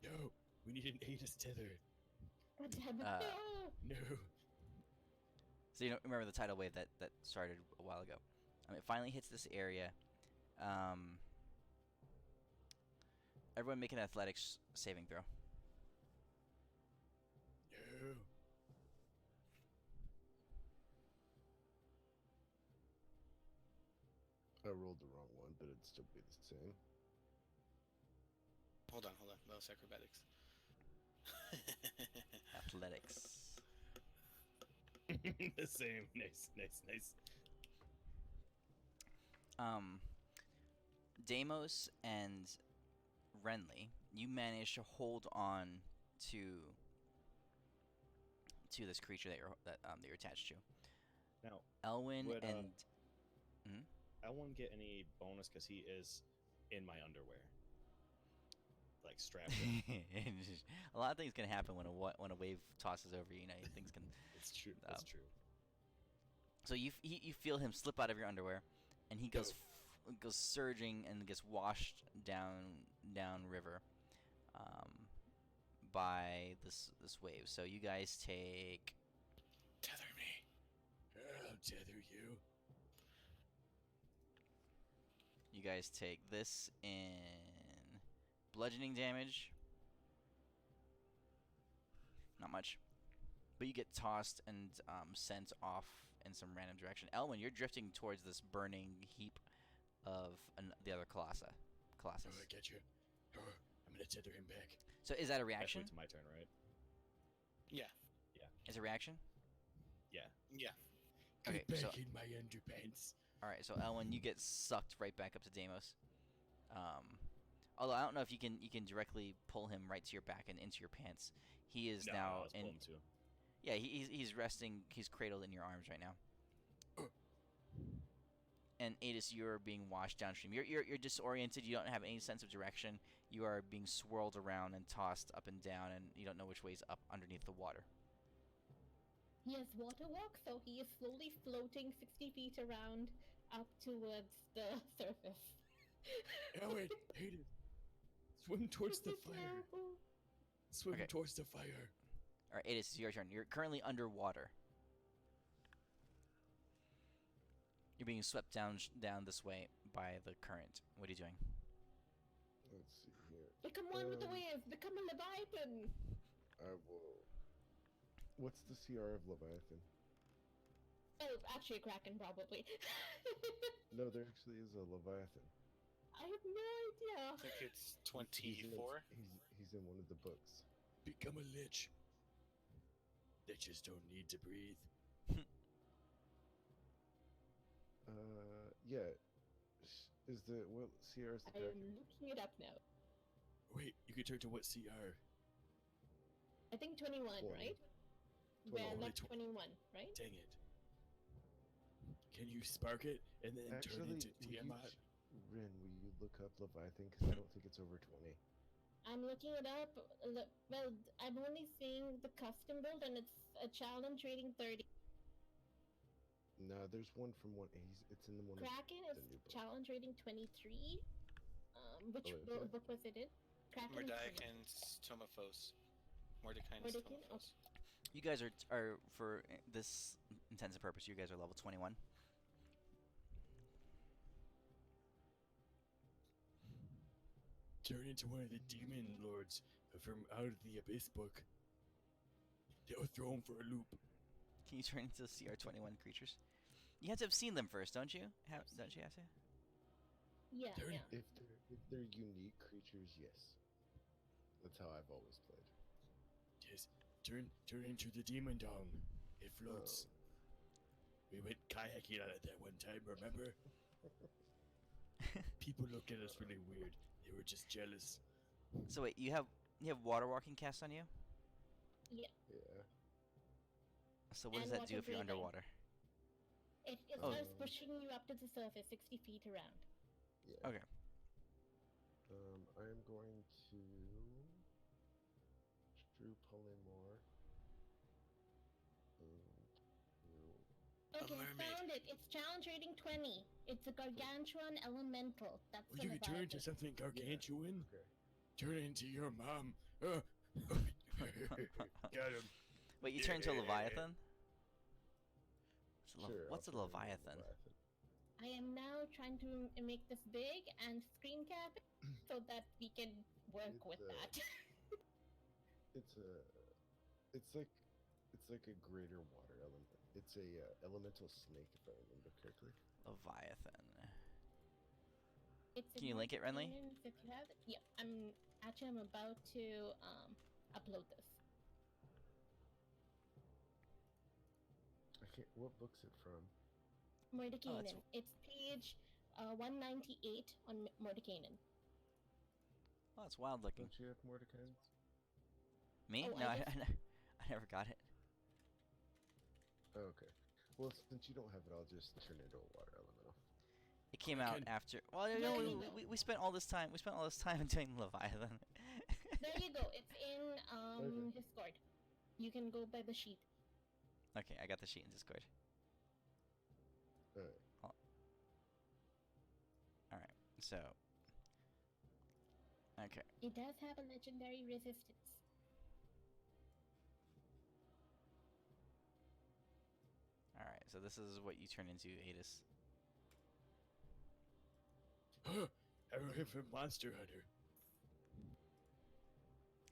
No, we need an Aegis tether. God damn it. Uh, No! No. So you don't remember the tidal wave that started a while ago. It finally hits this area. Everyone make an athletics saving throw. No. I rolled the wrong one, but it'd still be the same. Hold on. That was acrobatics. Athletics. The same. Nice. Deimos and Renly, you manage to hold on to this creature that you're attached to. Now, Elwyn would, and I won't get any bonus because he is in my underwear, like strapped in. a lot of things can happen when a wave tosses over you. You know, things can. It's true. That's true. So you feel him slip out of your underwear, and he goes goes surging and gets washed down river, by this wave. So you guys take. Tether me. I'll tether you. You guys take this in bludgeoning damage. Not much. But you get tossed and sent off in some random direction. Elwyn, you're drifting towards this burning heap of the other Colossus. Oh, I get you. Oh, I'm gonna tether him back. So is that a reaction? Actually, it's my turn, right? Yeah. Is it a reaction? Yeah. Okay, Get so back in my underpants. alright, so Elwyn, you get sucked right back up to Deimos. Although I don't know if you can directly pull him right to your back and into your pants. He is No, now I was pulling too. Yeah, he's resting. He's cradled in your arms right now. And Adis, you're being washed downstream. You're disoriented. You don't have any sense of direction. You are being swirled around and tossed up and down, and you don't know which way's up underneath the water. He has water walk, so he is slowly floating 60 feet around up towards the surface. Oh wait, Hayden. Swim towards the This is fire. terrible. Swim Okay. towards the fire. All right, Adis, it's your turn. You're currently underwater. You're being swept down this way by the current. What are you doing? Let's see here. Become one with the wave. Become a Leviathan. I will. What's the CR of Leviathan? Oh, actually, a Kraken, probably. No, there actually is a Leviathan. I have no idea. I think it's He's in 24. He's in one of the books. Become a lich. Liches don't need to breathe. Yeah. Is the what CR is the I am character? looking it up now. Wait, you can turn to what CR? I think 21, 20. right? 21. We're Only left 21, right? Dang it. Can you spark it and then turn Actually, into Tiamat? Rin, will you look up Leviathan? Because I don't think it's over 20. I'm looking it up. Well, I'm only seeing the custom build, and it's a challenge rating 30. No, there's one from one. It's in the one. Kraken is the new book. challenge rating 23. Which Oh, is it? book was it in? Kraken is 20. Mordaic and Tomophos. Mordecai and Mordecai? Tomophos. You guys are for this intents and purpose. You guys are level 21. Turn into one of the demon lords from out of the Abyss book. They'll throw him for a loop. Can you turn into CR21 creatures? You have to have seen them first, don't you? Don't you have to? Yeah, Turn- yeah. If they're unique creatures, yes. That's how I've always played. Yes, turn into the demon dong. It floats. We went kayaking on it that one time, remember? People looked at us really weird. They were just jealous. So wait, you have water walking cast on you? Yeah. Yeah. So what does And that do if you're water breathing. underwater? It Oh. starts pushing you up to the surface, 60 feet around. Yeah. Okay. I'm going to Drew Polymore. Okay, I mermaid. found it. It's challenge rating 20. It's a gargantuan elemental. That's Well, the you can turn into Leviathan. something gargantuan. Okay. Turn into your mom. Got him. Wait, you turn into a leviathan? Sure, What's a I'll turn into leviathan? I am now trying to make this big and screen cap it so that we can work It's, with that. It's like a greater water element. It's a elemental snake, if I remember correctly. Leviathan. It's Can you link it, Renly? If you have it. Yeah, I'm about to upload this. I can't. What book's it from? Mordekainen. It's page 198 on Mordekainen. Oh, it's wild looking. Don't you have Mordecai's? Me? Oh, No, I I, just- I never got it. Oh, okay. Well, since you don't have it, I'll just turn it into a water elemental. It came out Kraken. after. Well, no, There we, you go. we spent all this time. We spent all this time doing Leviathan. There you go. It's in Okay. Discord. You can go by the sheet. Okay, I got the sheet in Discord. Alright. All right, so. Okay. It does have a legendary resistance. All right. So this is what you turn into, Adis. I remember from Monster Hunter.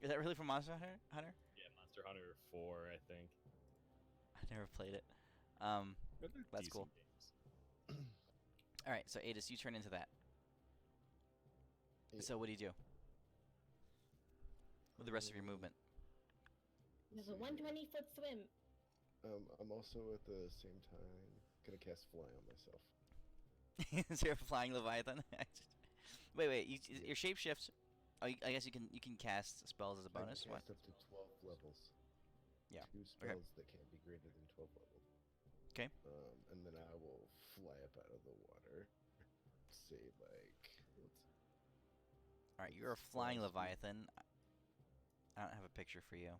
Is that really from Monster Hunter? Yeah, Monster Hunter 4, I think. I never played it. But they're That's decent cool. games. All right. So Adis, you turn into that. Yeah. So what do you do with the rest of your movement? There's a 120-foot swim. I'm also at the same time gonna cast Fly on myself. Is there a flying Leviathan? wait. Your shapeshift. Oh, I guess you can cast spells as a bonus. I What? can cast up to 12 levels. Yeah, 2 spells that can't be greater than 12 levels. 'Kay. And then I will fly up out of the water. Say like. All right, you're a flying Leviathan. I don't have a picture for you.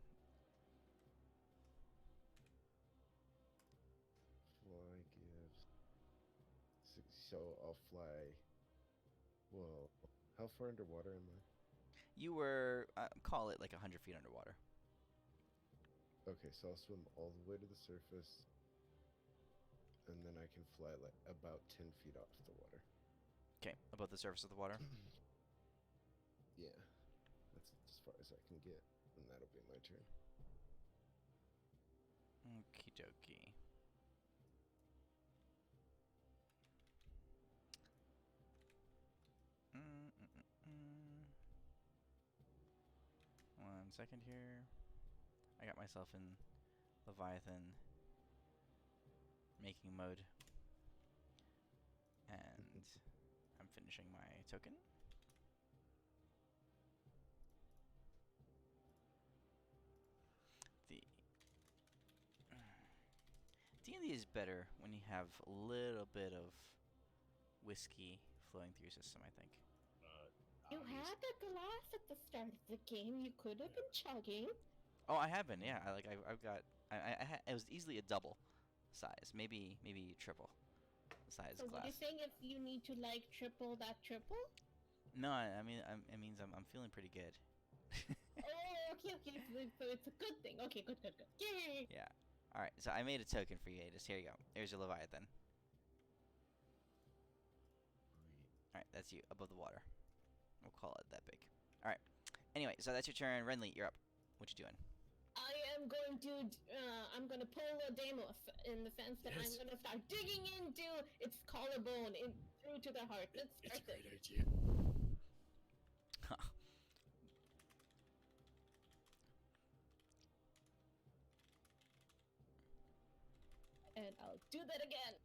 Fly gives. So I'll fly. Well, how far underwater am I? You were call it like 100 feet underwater. Okay, so I'll swim all the way to the surface, and then I can fly like about 10 feet off the water. Okay, above the surface of the water. Yeah, that's as far as I can get, and that'll be my turn. Okie dokie. One second here. I got myself in Leviathan making mode. And I'm finishing my token. The D&D is better when you have a little bit of whiskey flowing through your system, I think. You had a glass at the start of the game. You could have been chugging. Oh, I have been. Yeah, I've got. It was easily a double size, maybe triple the size So what glass. are you saying? If you need to like triple that triple? No, I mean it means I'm feeling pretty good. Oh, okay. So it's a good thing. Okay, good. Yay! Yeah. All right. So I made a token for you, Adis. Here you go. There's your Leviathan. All right, that's you above the water. We'll call it that big. All right. Anyway, so that's your turn. Renly, you're up. What you doing? I am going to. I'm going to pull a Deimos in the sense that I'm Yes. going to start digging into its collarbone through to the heart. Let's It's a start great this. idea. And I'll do that again.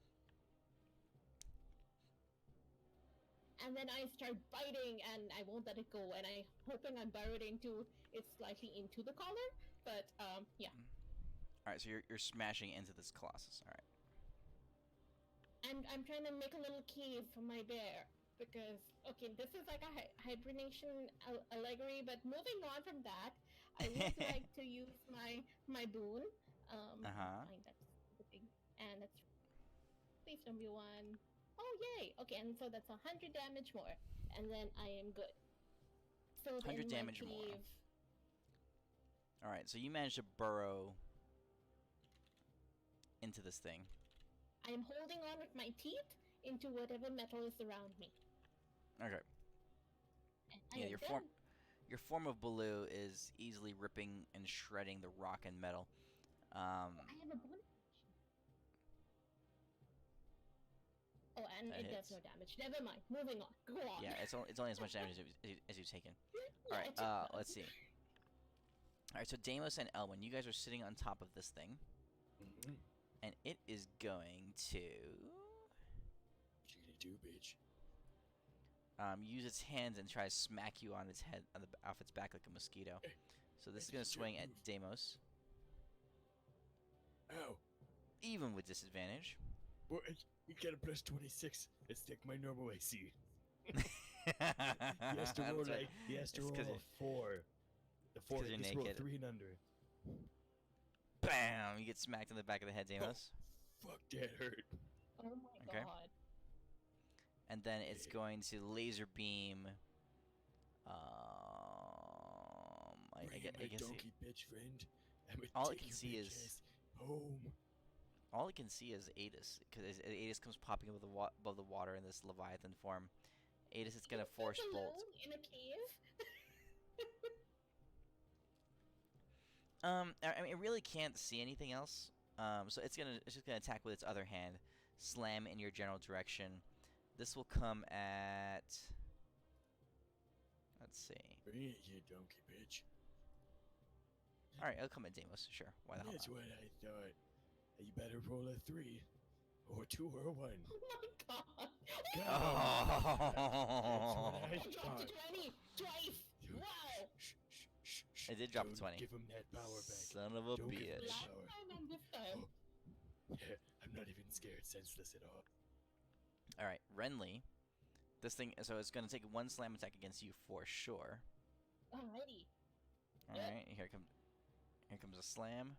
And then I start biting, and I won't let it go. And I'm hoping I'm burrowed into it slightly into the collar. But yeah. All right. So you're smashing into this colossus. All right. I'm trying to make a little cave for my bear because this is like a hibernation allegory. But moving on from that, I would like to use my boon. Fine, that's the thing, and that's please don't be one. Oh yay! Okay, and so that's 100 damage more, and then I am good. So 100 then damage my more. cave, All right. So you managed to burrow into this thing. I am holding on with my teeth into whatever metal is around me. Okay. And Yeah, I am your done. form of Baloo is easily ripping and shredding the rock and metal. I have a bonus. Oh, and That it hits. does no damage. Never mind. Moving on. Go on. Yeah, it's only as much damage as you've taken. Yeah, All right. it's fine. Let's see. All right. So Deimos and Elwyn, you guys are sitting on top of this thing, Mm-hmm. and it is going to What you gonna do, bitch? use its hands and try to smack you on its head off its back like a mosquito. So this is gonna swing at Deimos, Ow! even with disadvantage. Well, you get a plus 26. Let's take my normal AC. He has to roll That's right. like he has to It's 'cause roll a 4. The 4 'cause you're he's rolled naked. 3 and under. Bam! You get smacked in the back of the head, Deimos. Fuck, that hurt. Oh my Okay. god. And then it's going to laser beam. I Bring guess my it- donkey bitch friend. I'm gonna all I take can your see bitch is- ass home. all I can see is Adis, because Adis comes popping above above the water in this Leviathan form. Adis is gonna Is this force bolt. alone in a cave? I mean, it really can't see anything else. So it's just gonna attack with its other hand, slam in your general direction. This will come at. Let's see. Bring it, you donkey bitch. All right, it'll come at Deimos. Sure, why the hell That's not? what I thought. You better roll a 3, or 2, or 1. Oh my god. Oh. That's what I I dropped thought. to 20 twice. Wow. Shh. It did drop to Don't 20. Give him that power back. Son of a Don't give him bitch. Last power. time and this time. Yeah, I'm not even scared, senseless at all. All right, Renly. This thing, so it's gonna take one slam attack against you for sure. Alrighty. All right, here comes a slam.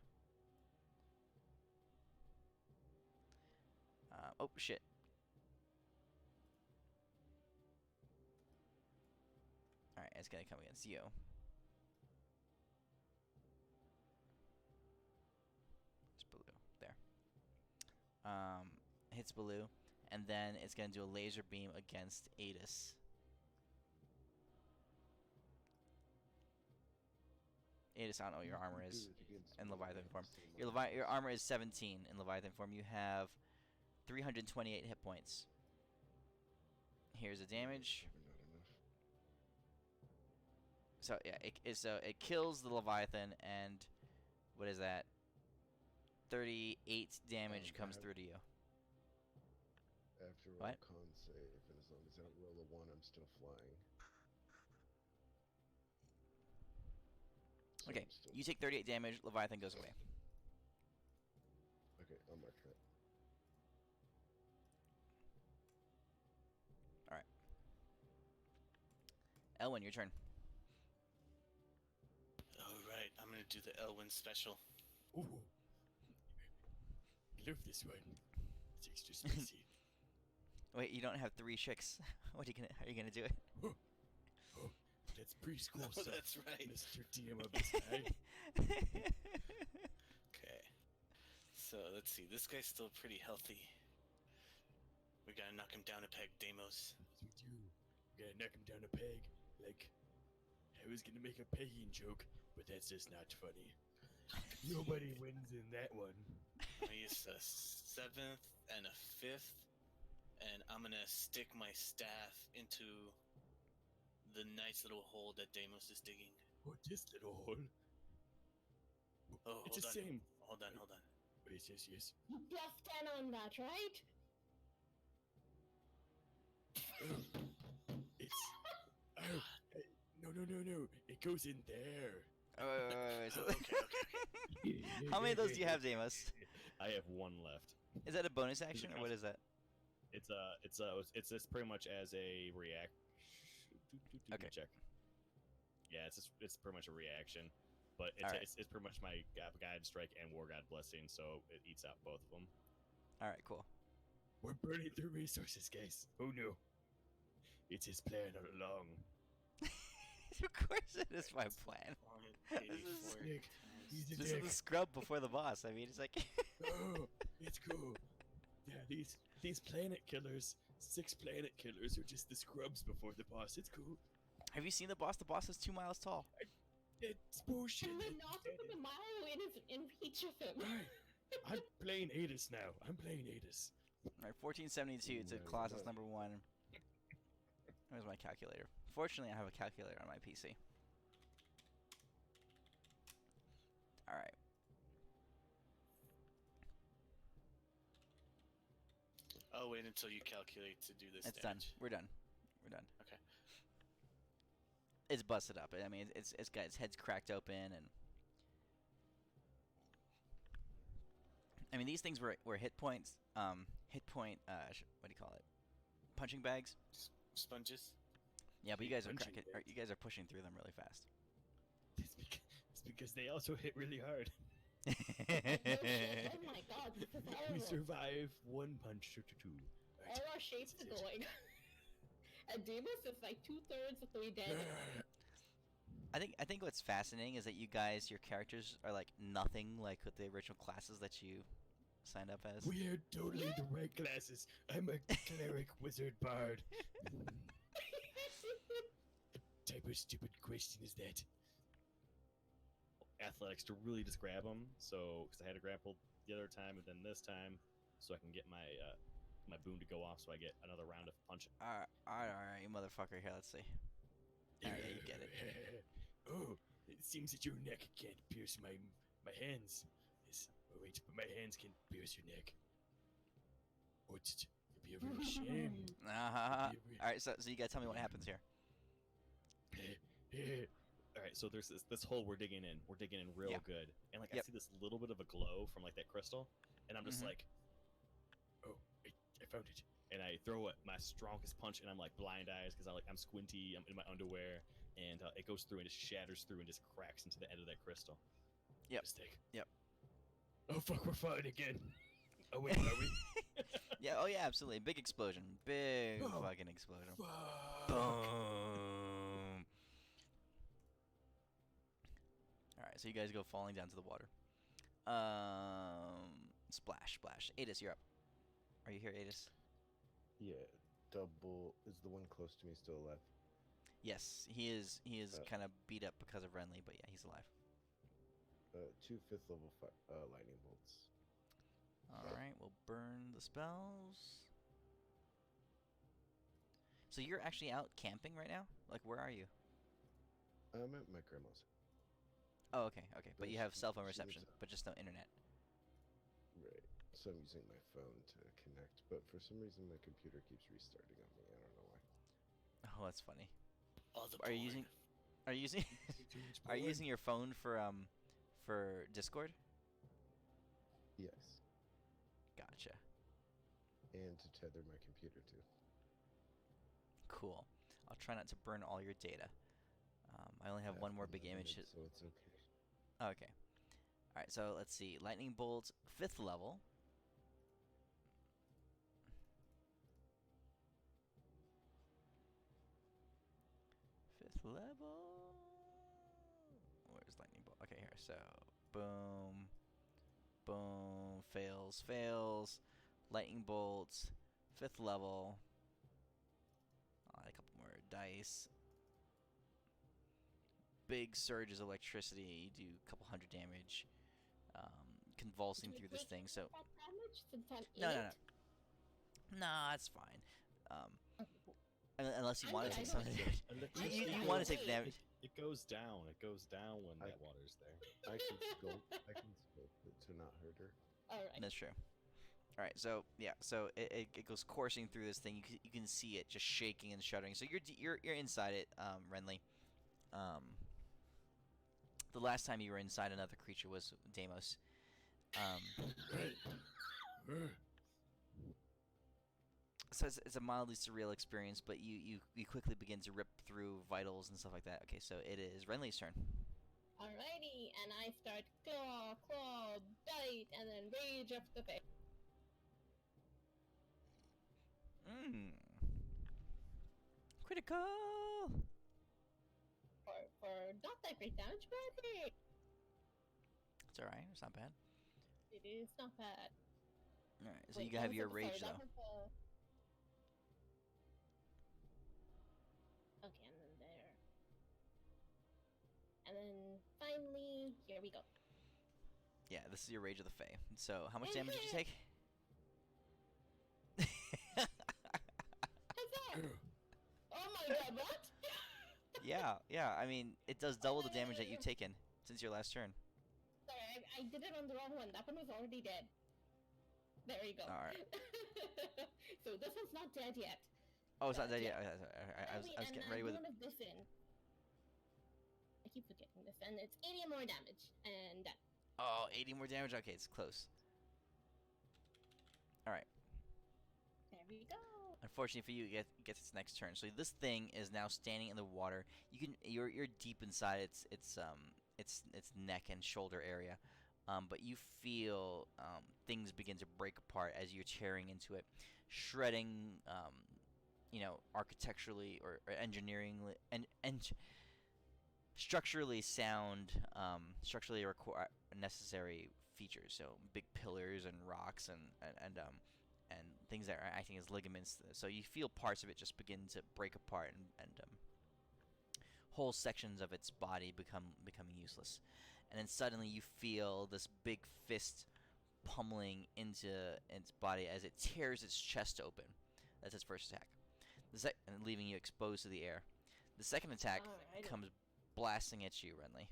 Oh shit. All right, it's gonna come against you. It's Baloo there. Hits Baloo, and then it's gonna do a laser beam against Adis. Adis, I don't know what your armor is in Leviathan form. Your armor is 17 in Leviathan form. You have 328 hit points. Here's the damage. So yeah, it kills the Leviathan, and what is that? 38 damage comes through to you. I have to roll What? a con save, and as long as I don't roll a 1, I'm still flying. So Okay, I'm still... you take 38 damage. Leviathan goes away. Okay, I'll mark that. All right. Elwyn, your turn. All right, I'm gonna do the Elwyn special. Ooh. Love this one. It's extra spicy. Wait, you don't have 3 chicks. What are you gonna? How are you gonna do it? Oh, that's preschool No, stuff. that's right. Mr. DM of this guy. Okay. So let's see. This guy's still pretty healthy. We gotta knock him down a peg, Deimos. That's what you. We gotta knock him down a peg. Like, I was gonna make a pegging joke, but that's just not funny. Nobody wins in that one. I use a 7th and a 5th, and I'm gonna stick my staff into the nice little hole that Deimos is digging. Oh, this little hole. Oh, It's hold the on. same. Hold on, hold on. Yes, yes, yes. You plus 10 on that, right? It's. Oh, no, no, no, no. It goes in there. Wait. So Okay. how many of those do you have, Deimos? I have 1 left. Is that a bonus action or what is that? It's just pretty much as a react. Okay. Check. Yeah, it's pretty much a reaction, but Alright. it's pretty much my guide strike and war god blessing, so it eats out both of them. All right, cool. We're burning through resources, guys. Oh no, it's his plan all along. Of course, it is my plan. 84 Nick, times- he's a This is dick. the scrub before the boss. I mean, it's like. Oh, it's cool. Yeah, these planet killers, 6 planet killers, are just the scrubs before the boss. It's cool. Have you seen the boss? The boss is 2 miles tall. It's bullshit. Can we not put a mile in reach of him? Right. I'm playing Adis now. I'm playing Adis. All right, 1472 to No, Colossus no. number 1. Where's my calculator? Fortunately, I have a calculator on my PC. All right. I'll wait until you calculate to do this It's done. damage. We're done. We're done. Okay. It's busted up. I mean, it's got its head's cracked open, and I mean these things were hit points. Hit point. What do you call it? Punching bags. Sponges? Yeah, but you guys are Punching cracking. bags. You guys are pushing through them really fast. It's because they also hit really hard. No shit. Oh my god, this is We horrible. survive 1 punch to 2. All our shapes are That's it. going. And Deimos is like 2/3 of 3 dead. I think what's fascinating is that you guys, your characters are like nothing like with the original classes that you signed up as. We are totally the right classes. I'm a cleric, wizard, bard. What type of stupid question is that? Athletics to really just grab them. So, because I had to grapple the other time and then this time, so I can get my my boon to go off, so I get another round of punching. All right, you motherfucker. Here, let's see. Alright, yeah, you get it. Oh, it seems that your neck can't pierce my hands. Yes. Oh wait, but my hands can pierce your neck. Oh, it'd be a real shame. All right, so you gotta tell me what happens here. All right, so there's this hole we're digging in. We're digging in real Yeah. good, and like Yep. I see this little bit of a glow from like that crystal, and I'm just Mhm. like, oh, I found it. And I throw it my strongest punch, and I'm like blind eyes because I'm squinty. I'm in my underwear, and it goes through and just shatters through and just cracks into the end of that crystal. Yep. Mistake. Yep. Oh fuck, we're fighting again. Oh wait, are we? Yeah. Oh yeah, absolutely. Big explosion. Big Oh. fucking explosion. Fuck. Boom. All right, so you guys go falling down to the water. Splash, splash. Adis, you're up. Are you here, Adis? Yeah, double. Is the one close to me still alive? Yes, he is. He is Uh. kind of beat up because of Renly, but yeah, he's alive. 2 5th level lightning bolts. All right, we'll burn the spells. So you're actually out camping right now? Like, where are you? I'm at my grandma's. Oh, okay, okay. But But you have she- cell phone she lives reception, out. but just no internet. Right. So I'm using my phone to connect, but for some reason my computer keeps restarting on me. I don't know why. Oh, that's funny. Oh, the Are you porn. using? Are you using? Are you using your phone for Discord? Yes, Gotcha. and to tether my computer to. Cool. I'll try not to burn all your data. I only have I've one more been big image. limited, so it's okay. Okay. All right. So let's see. Lightning bolt, 5th level. Fifth level. Where's lightning bolt? Okay, here. So boom, boom. Fails, fails. Lightning bolts, 5th level. I'll add a couple more dice. Big surges of electricity. You do a couple hundred damage. Convulsing Do I through this take thing. So that damage since I'm no, in no, it? no. Nah, it's fine. Okay, cool. Unless you I want mean, to I take some of don't- the damage. You want to take the damage. It goes down. It goes down when I- that water's there. I can scope. I can scope it to not hurt her. All right. That's true. All right, so yeah, so it goes coursing through this thing. You can see it just shaking and shuddering. So you're inside it, Renly. The last time you were inside another creature was Deimos. So it's a mildly surreal experience, but you quickly begin to rip through vitals and stuff like that. Okay, so it is Renly's turn. Alrighty, and I start claw, bite, and then rage up the face. Critical. For not that great damage, but hey, It's all right. It's not bad. it is not bad. All right, so Wait, you can that have was your at the- sorry, rage that though. was, Okay, and then there. And then finally, here we go. Yeah, this is your rage of the Fae. So how much damage did you take? Huzzah! Oh my god, what? Yeah. I mean, it does double the damage that you've taken since your last turn. Sorry, I did it on the wrong one. That one was already dead. There you go. Alright. So this one's not dead yet. Oh, it's not dead Yeah. yet. I was getting ready with it. One of this in. I keep forgetting this, and it's 80 more damage, and done. Oh, 80 more damage. Okay, it's close. All right. There we go. Unfortunately for you, it gets its next turn. So this thing is now standing in the water. You're deep inside its neck and shoulder area, but you feel things begin to break apart as you're tearing into it, shredding. Architecturally or engineeringly and structurally sound, structurally necessary features. So big pillars and rocks and things that are acting as ligaments. So you feel parts of it just begin to break apart and whole sections of its body becoming useless. And then suddenly you feel this big fist pummeling into its body as it tears its chest open. That's its first attack. And leaving you exposed to the air. The second attack Alrighty. comes blasting at you, Renly.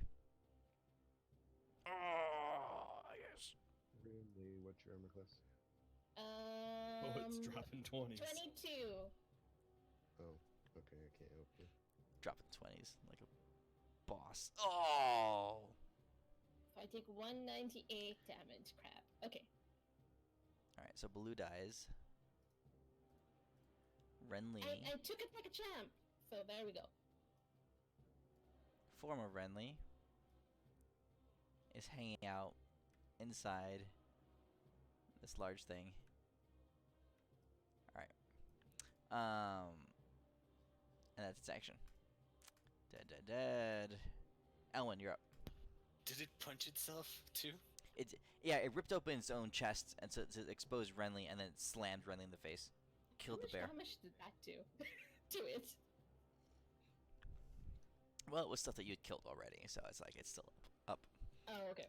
Oh, yes. Really? What's your armor class? Oh, it's dropping 20s. 22. Oh, okay. I can't help you. Dropping 20s like a boss. Oh! So I take 198 damage. Crap. Okay. Alright, so Baloo dies. Renly, I took it like a champ. So there we go. form of Renly, is hanging out inside this large thing. Alright. And that's its action. Dead. Elwyn, you're up. Did it punch itself too? It ripped open its own chest and to expose Renly, and then it slammed Renly in the face. Killed the bear. How much did that do to it? Well, it was stuff that you had killed already, so it's like it's still up. Oh, okay.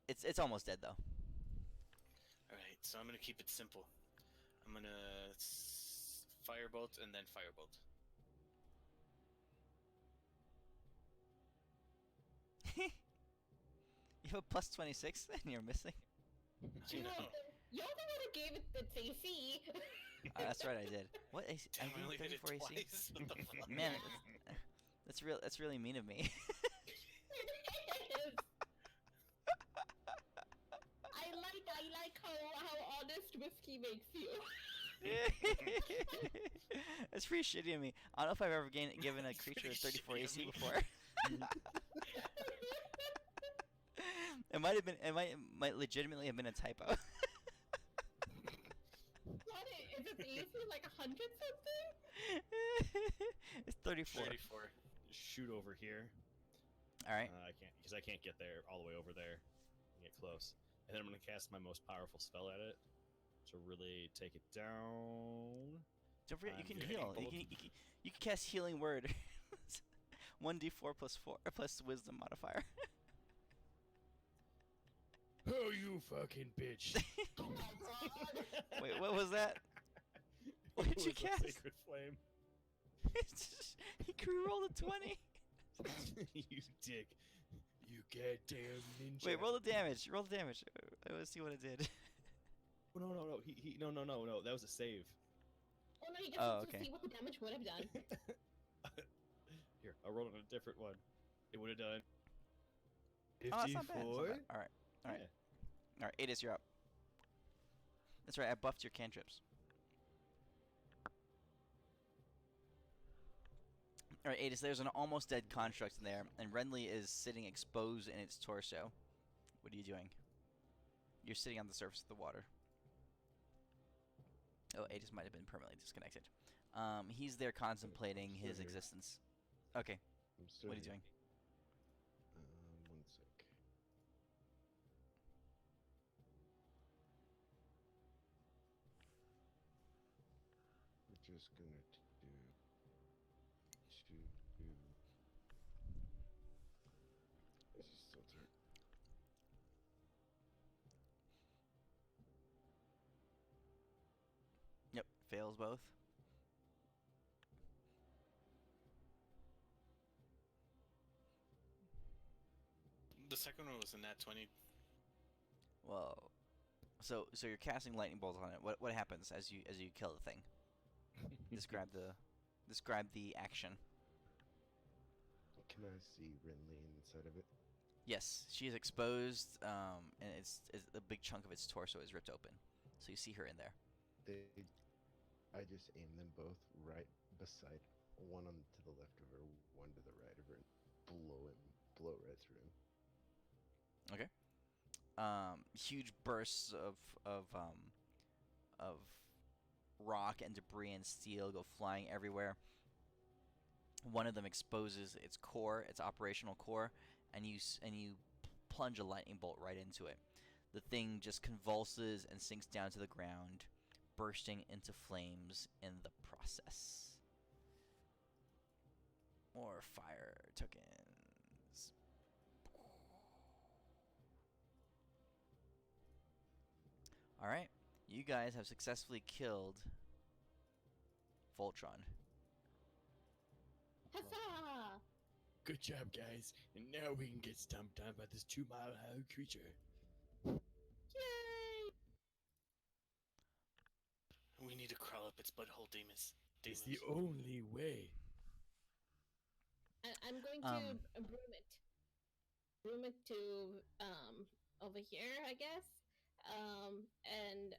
It's almost dead though. Alright, so I'm gonna keep it simple. I'm gonna firebolt and then firebolt. You have a plus 26 and you're missing. I Do you know know. what? You're the one who gave it its AC. That's right, I did. What AC? Damn, I I only gave hit it 34 AC? twice. What the fuck? Man, that's real. That's really mean of me. It is. I like how honest whiskey makes you. That's pretty shitty of me. I don't know if I've ever given a It's creature a pretty 34 shitty of AC me. before. It might have been. It might legitimately have been a typo. What is it? AC like 100 something? It's 34. 34. Shoot over here. All right. I can't because I can't get there all the way over there and get close. And then I'm gonna cast my most powerful spell at it to really take it down. Don't forget, you I'm can getting heal. both. You can cast Healing Word. 1d4 plus 4 plus Wisdom modifier. Oh, you fucking bitch! Oh my god. Wait, what was that? What did It you was a cast? Sacred flame. He re-rolled a 20. You dick. You goddamn ninja. Wait, roll the damage. Roll the damage. I want to see what it did. Oh, no. No. That was a save. Oh no, you get Oh, to okay. see what the damage would have done. Here, I rolled on a different one. It would have done. Oh, that's not bad. That's not 54? bad. All right. All right. Yeah. All right. Adis, you're up. That's right. I buffed your cantrips. All right, Adis. There's an almost dead construct in there, and Renly is sitting exposed in its torso. What are you doing? You're sitting on the surface of the water. Oh, Adis might have been permanently disconnected. He's there contemplating still his here. existence. Okay. I'm still What are you here. doing? 1 sec. We're just gonna do two. This is still turn. Yep. Fails both. The second one was a nat 20. Well, so you're casting lightning bolts on it. What happens as you kill the thing? Describe the action. Can I see Renly inside of it? Yes, she is exposed, and it's a big chunk of its torso is ripped open, so you see her in there. I just aim them both right beside, one on to the left of her, one to the right of her, and blow right through him. Okay. Huge bursts of rock and debris and steel go flying everywhere. One of them exposes its core, its operational core, and you plunge a lightning bolt right into it. The thing just convulses and sinks down to the ground, bursting into flames in the process. More fire tokens. All right, you guys have successfully killed Voltron. Huzzah! Good job, guys. And now we can get stomped on by this 2-mile-high creature. Yay! We need to crawl up its butthole, Demas. It's the only way. I'm going to broom it to over here, I guess, and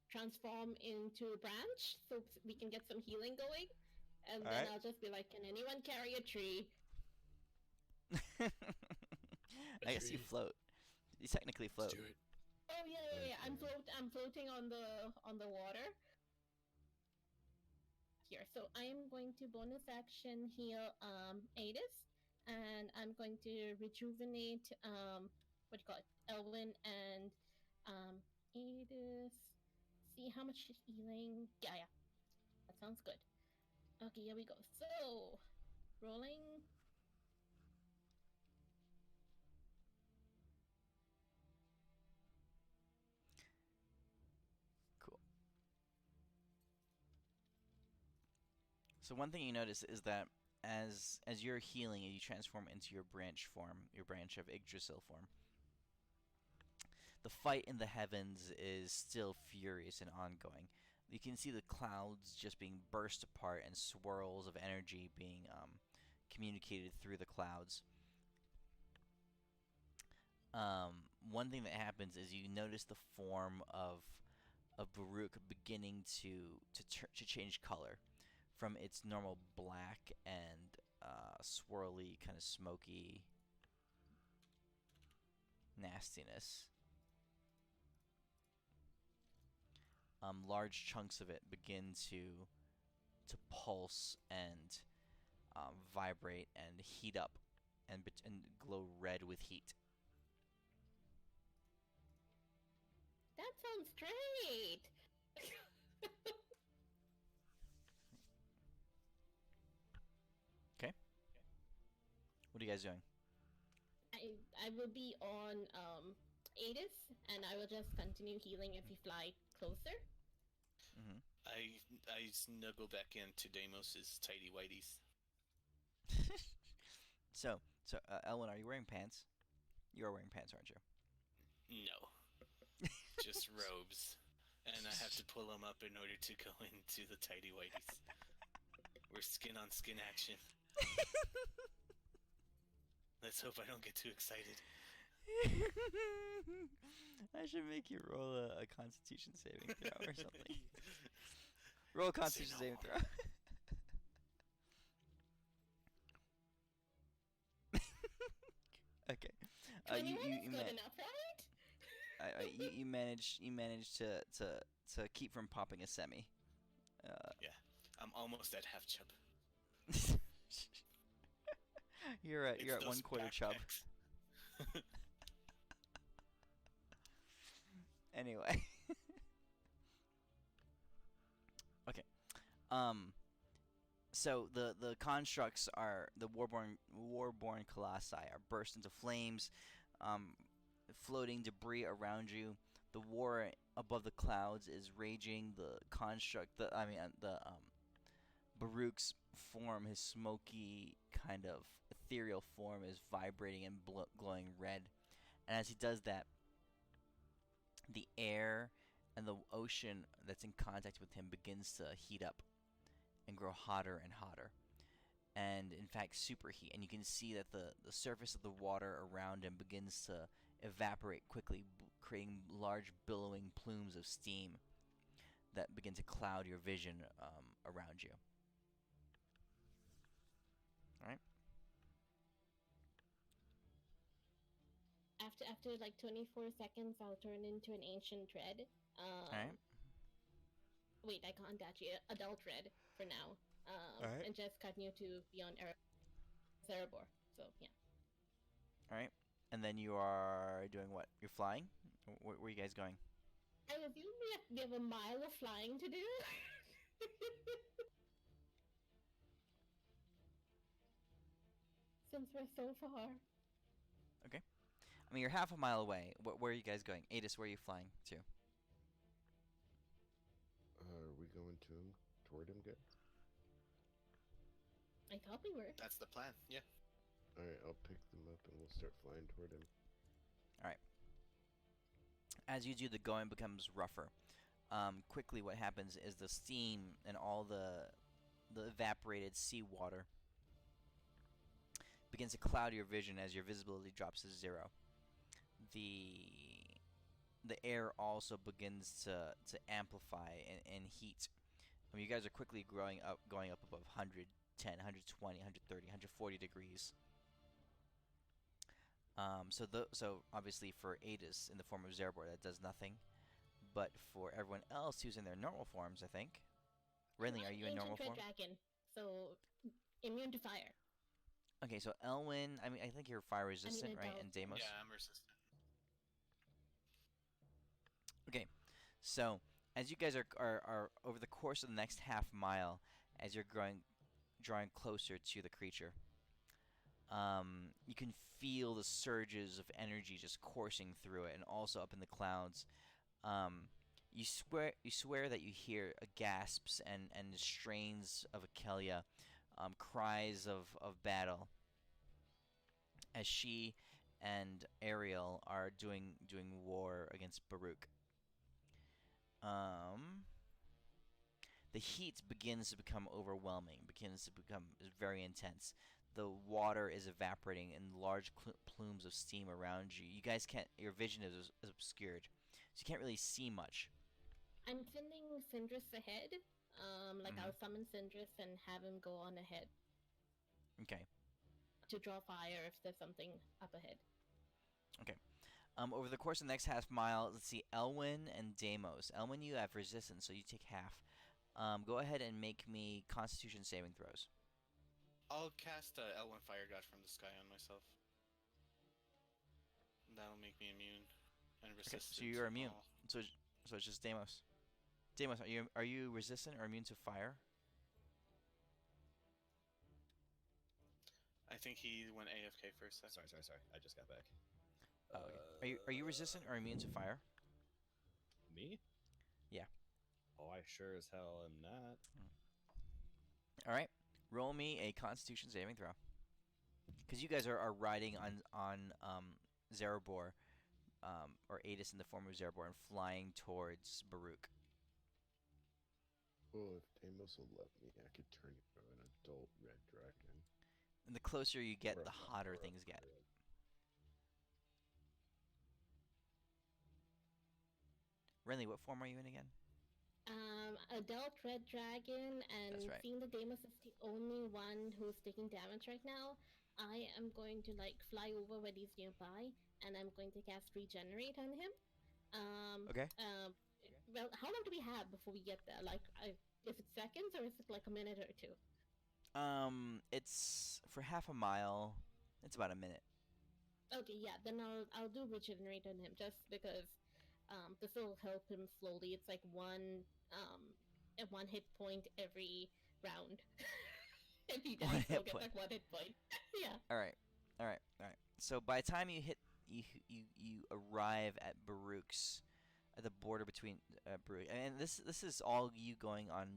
transform into a branch so we can get some healing going. And then Alright. I'll just be like, can anyone carry a tree? I guess you float. You technically float. Let's do it. Oh yeah. I'm floating on the water. Here, so I'm going to bonus action heal Adis, and I'm going to rejuvenate what do you call it, Elwyn and Adis. See how much healing. Yeah, that sounds good. Okay, here we go. So rolling. Cool. So one thing you notice is that as you're healing, you transform into your branch form, your branch of Yggdrasil form. the fight in the heavens is still furious and ongoing. You can see the clouds just being burst apart and swirls of energy being communicated through the clouds. One thing that happens is you notice the form of Baruch beginning to change color from its normal black and swirly, kind of smoky nastiness. Large chunks of it begin to pulse and vibrate and heat up and glow red with heat. That sounds great. What are you guys doing? I will be on Adis, and I will just continue healing if you fly closer. Mm-hmm. I snuggle back into Deimos's tidy whities. So, Elwin, are you wearing pants? You are wearing pants, aren't you? No, just robes, and I have to pull them up in order to go into the tidy whities. We're skin on skin action. Let's hope I don't get too excited. I should make you roll a Constitution saving throw or something. Roll a Constitution saving throw. Okay. 21 You is good enough, right? you manage to keep from popping a semi. Yeah, I'm almost at half chub. You're at It's those 1/4 chub. backpacks. Anyway. Okay. So the constructs are the warborn colossi are burst into flames, floating debris around you. The war above the clouds is raging. The construct, the Baruch's form, his smoky kind of ethereal form, is vibrating and glowing red. And as he does that, the air and the ocean that's in contact with him begins to heat up and grow hotter and hotter, and in fact superheat. And you can see that the surface of the water around him begins to evaporate quickly, creating large billowing plumes of steam that begin to cloud your vision around you. Alright? After like 24 seconds, I'll turn into an ancient dread. Alright. Wait, I can't actually. Adult red for now. Alright. And just continue to be on Erebor. So yeah. Alright. And then you are doing what? You're flying? Where are you guys going? I assume we have a mile of flying to do. Since we're so far. Okay. I mean, you're half a mile away. Where are you guys going? Adis, where are you flying to? Are we going to him, toward him, guys? I thought we were. That's the plan. Yeah. Alright, I'll pick them up and we'll start flying toward him. As you do, the going becomes rougher. Quickly, what happens is the steam and all the evaporated seawater begins to cloud your vision as your visibility drops to 0. The air also begins to amplify and heat. I mean, you guys are quickly going up above 110, 120, 130, 140 degrees. So obviously for Adis in the form of Zerbor, that does nothing. But for everyone else who's in their normal forms, I think. Renly, are you in normal form? Dragon, so immune to fire. Okay, so Elwin, I think you're fire resistant, right? And Deimos? Yeah, I'm resistant. Okay, so as you guys are over the course of the next half mile, as you're drawing closer to the creature, you can feel the surges of energy just coursing through it, and also up in the clouds. You swear that you hear gasps and strains of Akelia, cries of battle, as she and Ariel are doing war against Baruch. The heat begins to become overwhelming, begins to become very intense. The water is evaporating in large plumes of steam around you. You guys can't. Your vision is obscured, so you can't really see much. I'm sending Syndrus ahead. Like Mhm. I'll summon Syndrus and have him go on ahead Okay. to draw fire if there's something up ahead. Okay. Over the course of the next half mile, let's see, Elwyn and Deimos. Elwyn, you have resistance, so you take half. Go ahead and make me Constitution saving throws. I'll cast Elwyn Fire God from the sky on myself. That'll make me immune and Okay, resistant. so you're immune. All. So it's just Deimos. Deimos, are you resistant or immune to fire? I think he went AFK for a second. Sorry. I just got back. Oh, okay. Are you resistant or immune to fire? Me? Yeah. Oh, I sure as hell am not. All right. Roll me a Constitution saving throw. Because you guys are riding on Zerebor, or Adis in the form of Zerebor, and flying towards Baruch. Well, if Deimos will let me, I could turn into an adult red dragon. And the closer you get, Or the a- hotter or a things get. red. Renly, what form are you in again? Adult red dragon, and That's right. seeing that Deimos is the only one who's taking damage right now, I am going to like fly over when he's nearby, and I'm going to cast regenerate on him. Okay. Well, how long do we have before we get there? Like, is it seconds or is it like a minute or two? It's for half a mile. It's about a minute. Okay, yeah, then I'll do regenerate on him just because this will help him slowly. It's like one hit point every round. If he One dies, he'll hit get point. like one hit point. Yeah. All right. So by the time you hit, you arrive at Baruch's, at the border between Baruch, and this is all you going on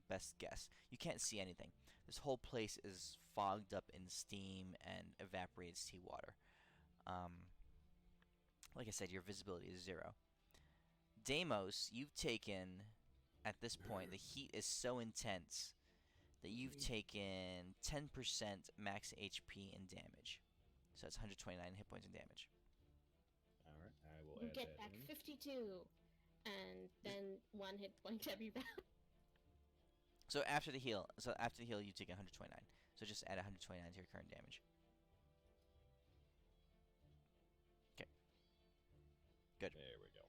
best guess. You can't see anything. This whole place is fogged up in steam and evaporated seawater. Like I said, your visibility is 0. Deimos, you've taken, at this point, the heat is so intense that you've taken 10% max HP and damage. So that's 129 hit points and damage. All right, I will You add get that back in. 52, and then one hit point every round. So after the heal, you take 129. So just add 129 to your current damage. Okay. Good. There we go.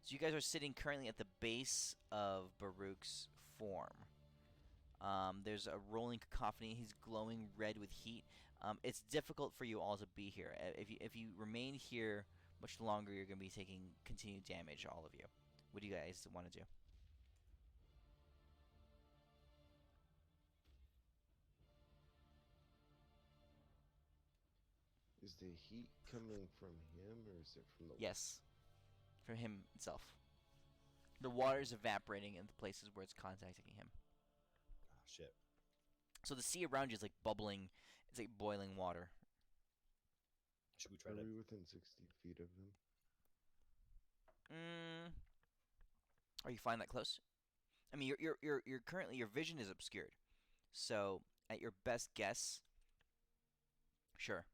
So you guys are sitting currently at the base of Baruch's form. There's a rolling cacophony. He's glowing red with heat. It's difficult for you all to be here. If you remain here much longer, you're going to be taking continued damage, all of you. What do you guys want to do? Is the heat coming from him, or is it from the... Yes, from him itself. The water is evaporating in the places where it's contacting him. Ah, shit. So the sea around you is like bubbling. It's like boiling water. Should we try Are to? we within 60 feet of him? Are you fine that close? I mean, you're currently, your vision is obscured. So at your best guess, sure.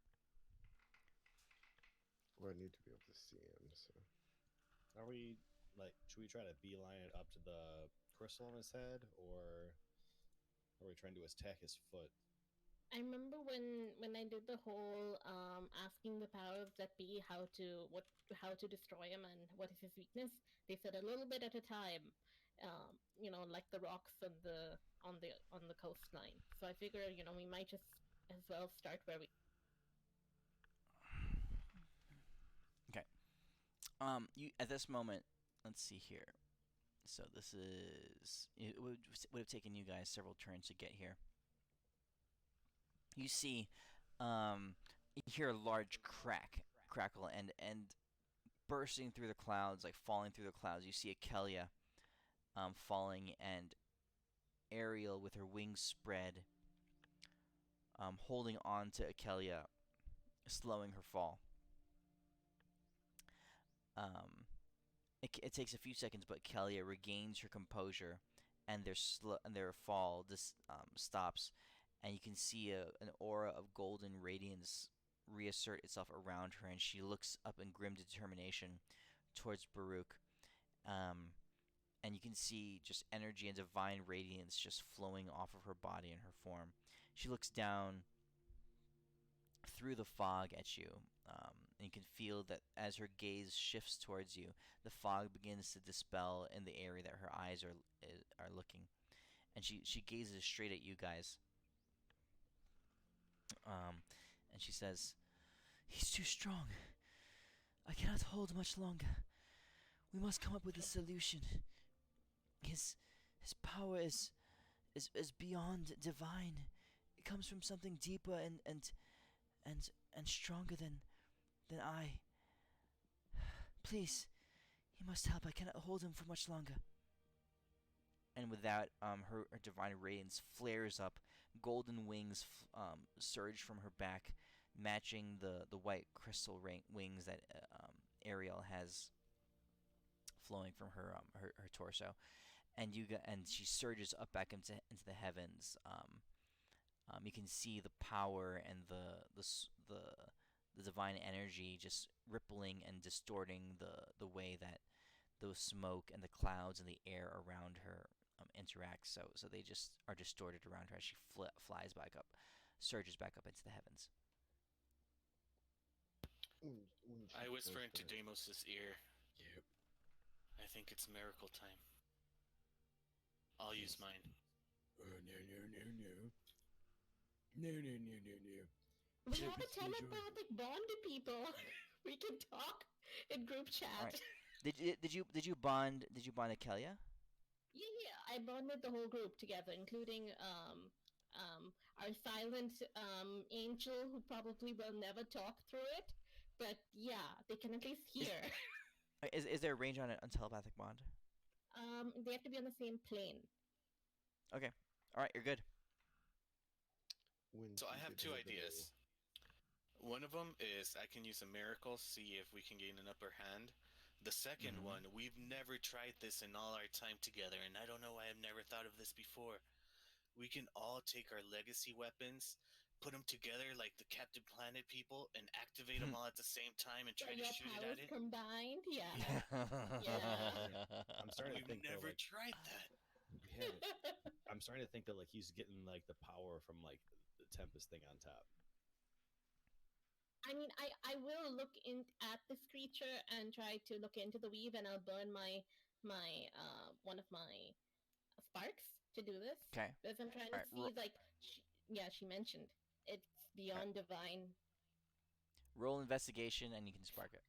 Well, I need to be able to see him, so... Are we like? Should we try to beeline it up to the crystal on his head, or are we trying to attack his foot? I remember when I did the whole asking the powers that be how to destroy him and what is his weakness. They said a little bit at a time, like the rocks on the coastline. So I figure we might just as well start where we. Okay. You at this moment, let's see here. So this is, it would have taken you guys several turns to get here. You see, you hear a large crackle, and bursting through the clouds, like falling through the clouds. You see Akelia, falling, and Ariel with her wings spread, holding on to Akelia, slowing her fall. Um, it takes a few seconds, but Kelia regains her composure, and their fall stops, and you can see an aura of golden radiance reassert itself around her, and she looks up in grim determination towards Baruch. Um, and you can see just energy and divine radiance just flowing off of her body and her form. She looks down through the fog at you, and you can feel that as her gaze shifts towards you, the fog begins to dispel in the area that her eyes are looking, and she gazes straight at you guys, um, and she says, "He's too strong. I cannot hold much longer. We must come up with a solution. His power is beyond divine. It comes from something deeper and stronger than I. Please, he must help. I cannot hold him for much longer." And with that, her divine radiance flares up. Golden wings surge from her back, matching the white crystal wings that Ariel has flowing from her torso. And she surges up back into the heavens. You can see the power and the divine energy just rippling and distorting the way that those smoke and the clouds and the air around her interact. So they just are distorted around her as she flies back up, surges back up into the heavens. When she I whisper does into that- Deimos' ear, Yep. I think it's miracle time. I'll use mine. Oh, no. No. We Yeah, have a but schedule. telepathic bond to people. We can talk in group chat. Alright. Did you bond Akelia? Yeah, I bonded the whole group together, including our silent angel, who probably will never talk through it. But yeah, they can at least hear. Is there a range on telepathic bond? They have to be on the same plane. Okay. All right, you're good. when So I she have did two her ideas. One of them is I can use a miracle, see if we can gain an upper hand. The second Mhm. one, we've never tried this in all our time together, and I don't know why I've never thought of this before. We can all take our legacy weapons, put them together like the Captain Planet people, and activate them all at the same time and So try to your shoot it powers at it. combined, yeah. I'm starting to We've think though, never like tried that. we haven't. I'm starting to think that like he's getting like the power from like the Tempest thing on top. I mean, I will look in at this creature and try to look into the weave, and I'll burn my one of my sparks to do this. Okay. Because I'm trying to Alright, see, like, she mentioned it's beyond divine. Roll investigation and you can spark it.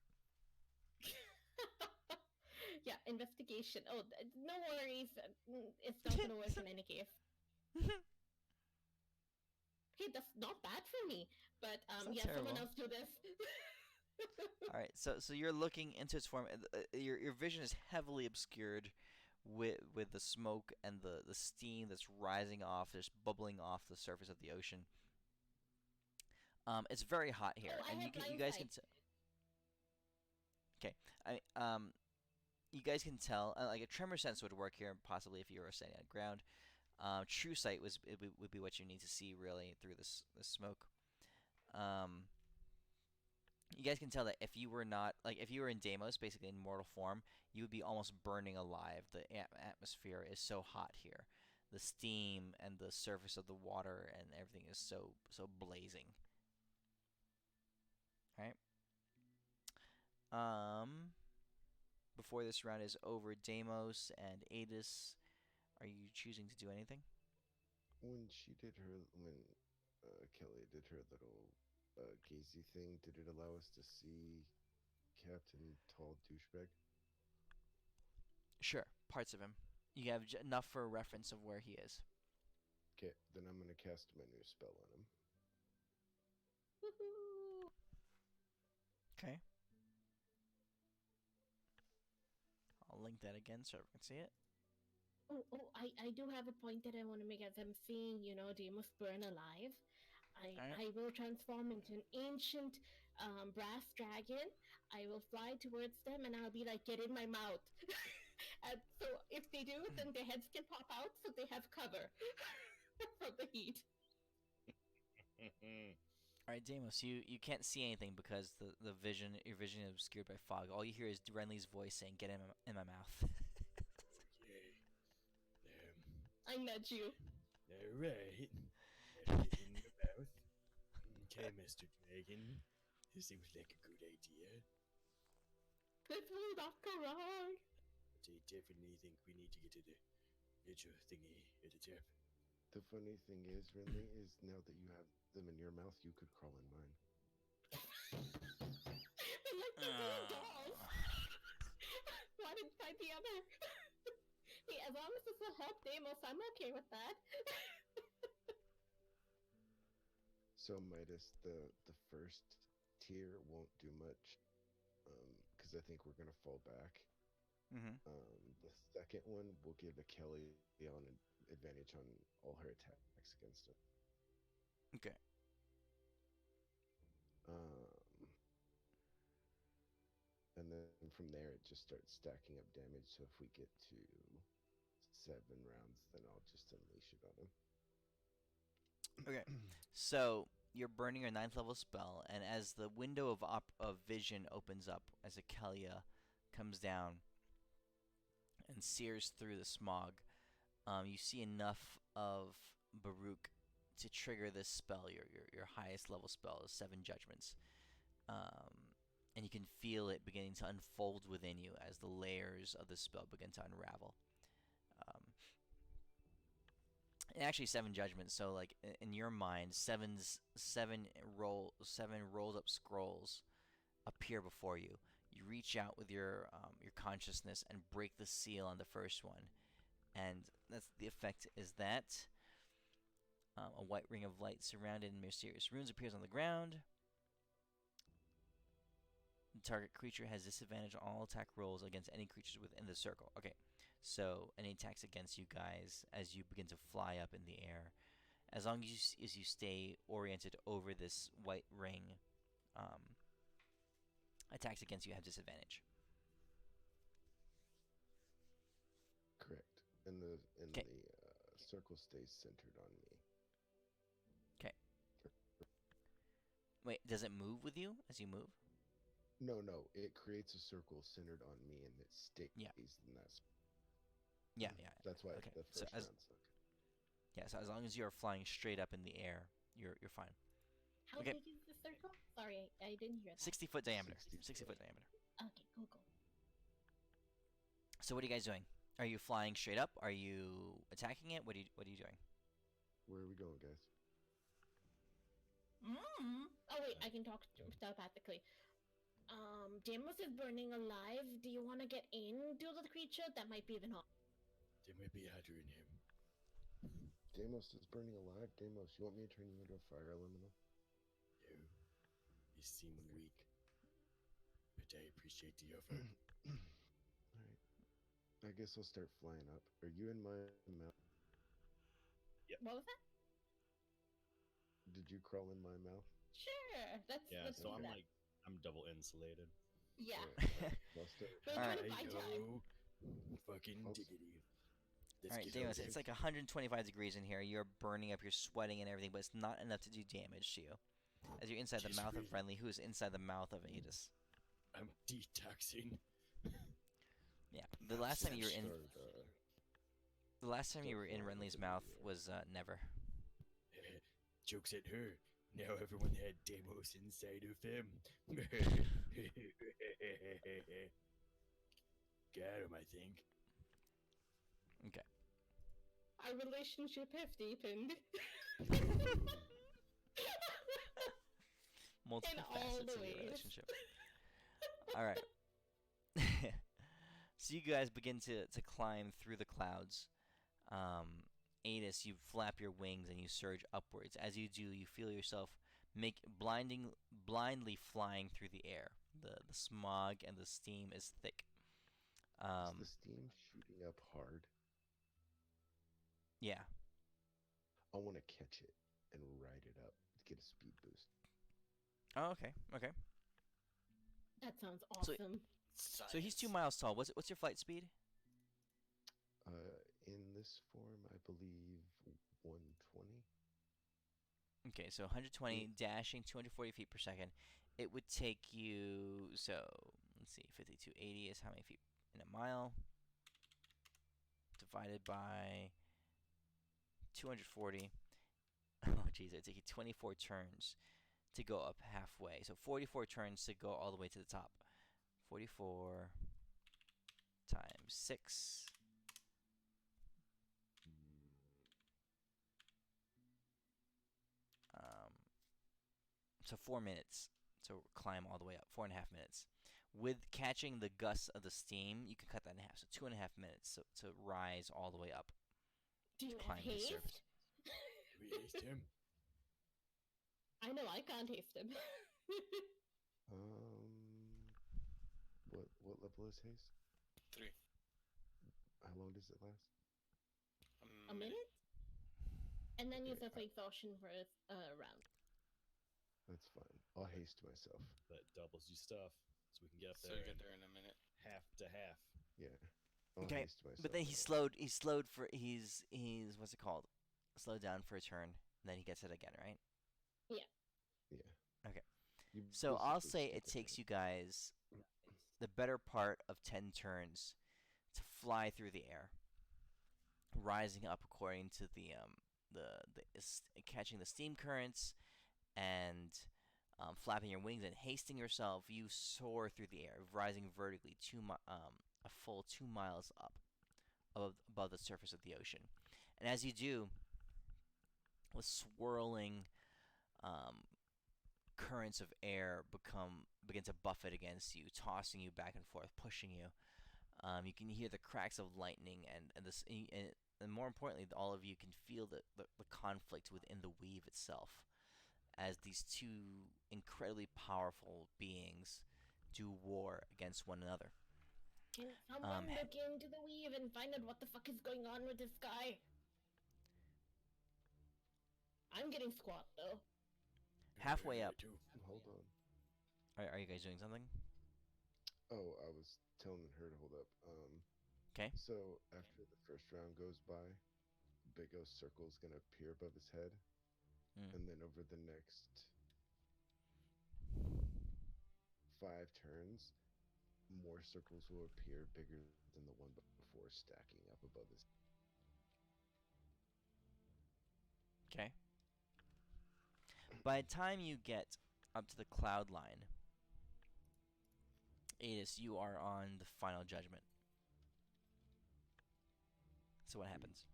Yeah, investigation. Oh, no worries. It's not gonna work in any case. Hey, that's not bad for me. But It's not yeah, someone terrible. else do this. All right. So you're looking into its form. Your vision is heavily obscured with the smoke and the steam that's rising off, just bubbling off the surface of the ocean. It's very hot here, Oh, I and have you blind guys sight. can. Okay. You guys can tell. Like a tremor sense would work here, possibly if you were standing on the ground. True sight would be what you need to see really through this smoke. Um, you guys can tell that if you were not like if you were in Deimos, basically in mortal form, you would be almost burning alive. The atmosphere is so hot here. The steam and the surface of the water and everything is so blazing. All right. Before this round is over, Deimos and Adis, are you choosing to do anything? when Kelly did her little gazy thing, did it allow us to see Captain Tall Douchebag? Sure, parts of him. You have enough for a reference of where he is. Okay, then I'm gonna cast my new spell on him. Woohoo! Okay. I'll link that again so everyone can see it. Oh, I do have a point that I want to make as I'm seeing, Deimos burn alive. Alright. I will transform into an ancient brass dragon. I will fly towards them, and I'll be like, "Get in my mouth." And so if they do, then their heads can pop out, so they have cover from the heat. Alright, Deimos, you can't see anything because your vision is obscured by fog. All you hear is Renly's voice saying, "Get in my mouth." Okay. I nudge you. Alright. Get in the mouth. Okay, Mr. Dragon. This seems like a good idea. This will not go wrong. I definitely think we need to get to the little thingy at the top. The funny thing is, Renly, is now that you have them in your mouth, you could crawl in mine. They're like the little dolls. One inside the other. Hey, as long as this will help Deimos, I'm okay with that. So Midas, the first tier won't do much, because I think we're gonna fall back. Mm-hmm. The second one will give a Kelly on an advantage on all her attacks against him. Okay. And then from there it just starts stacking up damage. So if we get to 7 rounds, then I'll just unleash it on him. Okay. So you're burning your 9th level spell, and as the window of vision opens up, as a Kelia comes down and sears through the smog, you see enough of Baruch to trigger this spell. Your highest level spell is 7 judgments, and you can feel it beginning to unfold within you as the layers of the spell begin to unravel. And actually 7 judgments. So like in your mind, seven rolled up scrolls appear before you. You reach out with your consciousness and break the seal on the first one, and that's the effect. Is that a white ring of light surrounded in mysterious runes appears on the ground. The target creature has disadvantage on all attack rolls against any creatures within the circle. Okay, so any attacks against you guys as you begin to fly up in the air, as long as you stay oriented over this white ring, attacks against you have disadvantage. Correct. And the Okay. circle stays centered on me. Okay. Wait, does it move with you as you move? No, it creates a circle centered on me, and it stays Yeah. in that. Yeah. That's why Okay. the So first as round sucked. yeah, so as long as you're flying straight up in the air, you're fine. How Okay. big is the circle? Sorry, I didn't hear that. 60-foot diameter. 60 60-foot diameter. Okay, go. So what are you guys doing? Are you flying straight up? Are you attacking it? What are you doing? Where are we going, guys? Oh wait, I can talk telepathically. Deimos is burning alive. Do you want to get into the creature? That might be even hot. There might be a hatter in him. Deimos is burning alive. Deimos, you want me to turn you into a fire elemental? No, you seem weak, but I appreciate the offer. Alright. I guess I'll start flying up. Are you in my mouth? What was that? Did you crawl in my mouth? Sure. Let's So do that. I'm double insulated. Yeah. I'll start. We're All gonna right. buy time. Fucking I'll- diggity. All right, Deimos, it's like 125 degrees in here. You're burning up, you're sweating and everything, but it's not enough to do damage to you. As you're inside the Just mouth of really- Friendly, who is inside the mouth of Adis. I'm detoxing. Yeah. The last time you were in Start, the last time you were in flying Renly's up into mouth the air. was never. Jokes at her. Now everyone had Deimos inside of them. Got him, I think. Okay. Our relationship has deepened. Multiple all facets the of your ways. relationship. All right. So you guys begin to climb through the clouds. Adis, you flap your wings and you surge upwards. As you do, you feel yourself blindly flying through the air. The smog and the steam is thick. Is the steam shooting up hard? Yeah. I want to catch it. and ride it up to get a speed boost. Oh, okay. Okay. That sounds So awesome. so he's 2 Science. miles tall. What's your flight speed? In this form, I believe 120. Okay, so 120 dashing 240 feet per second. It would take you, so let's see, 5280 is how many feet in a mile divided by 240. Oh, geez, it would take you 24 turns to go up halfway. So 44 turns to go all the way to the top. 44 times 6. Um, so 4 minutes to climb all the way up. 4.5 minutes. With catching the gusts of the steam, you can cut that in half. So 2.5 minutes to rise all the way up Do to you have climb the surface. haste? We aced him. I know I can't haste him. What level is haste? 3. How long does it last? A minute? And then you Okay, suffer exhaustion for a round. That's fine. I'll haste myself. That doubles you stuff, so we can get up So there. you get and there in a minute. half to half. Yeah. I'll Okay, haste myself. but then out. he's slowed for he's what's it called? Slowed down for a turn, and then he gets it again, right? Yeah. Okay. You So I'll basically say skip it takes ahead. you guys the better part of 10 turns to fly through the air, rising up according to catching the steam currents and flapping your wings and hasting yourself. You soar through the air, rising vertically a full 2 miles up above the surface of the ocean. And as you do, the swirling um, currents of air begin to buffet against you, tossing you back and forth, pushing you. You can hear the cracks of lightning, and more importantly, all of you can feel the conflict within the weave itself, as these two incredibly powerful beings do war against one another. Can someone look into the weave and find out what the fuck is going on with this guy? I'm getting squat though. Halfway up. Hold on. Are you guys doing something? Oh, I was telling her to hold up. Okay. So after the first round goes by, a big old circle is gonna appear above his head, and then over the next 5 turns, more circles will appear bigger than the one before, stacking up above his. Okay. By the time you get up to the cloud line, Adis, you are on the final judgment. So what happens?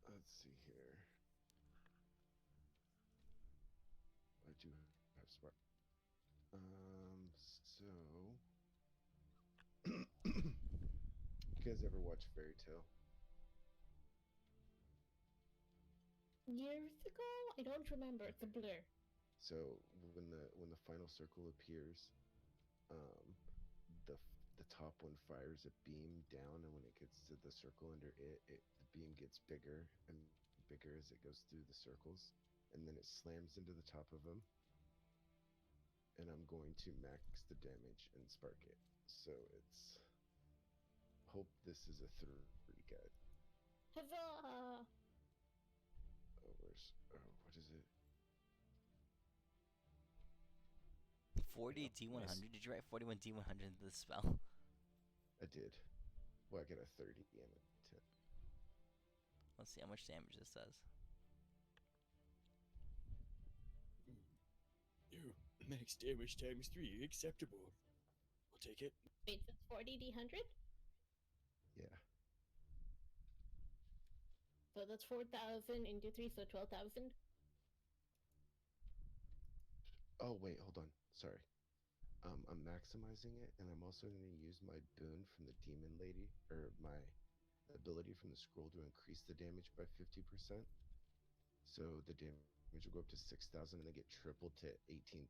Let's see here. I do have smart. So you guys ever watch Fairy Tale? Years ago? I don't remember. It's a blur. So when the final circle appears, the the top one fires a beam down, and when it gets to the circle under it, the beam gets bigger and bigger as it goes through the circles, and then it slams into the top of them. And I'm going to max the damage and spark it. So it's hope this is a 3 guide. Huzzah! What is it? 40 D100. Did you write 41 D100 into the spell? I did. Well, I get a 30 and a 10. Let's see how much damage this does. Max damage times 3, acceptable. We'll take it. Wait, that's 40 D100? Yeah. So that's 4,000 into 3, so 12,000? Oh, wait, hold on. Sorry. I'm maximizing it, and I'm also going to use my boon from the Demon Lady, or my ability from the scroll to increase the damage by 50%. So the damage will go up to 6,000, and then get tripled to 18,000.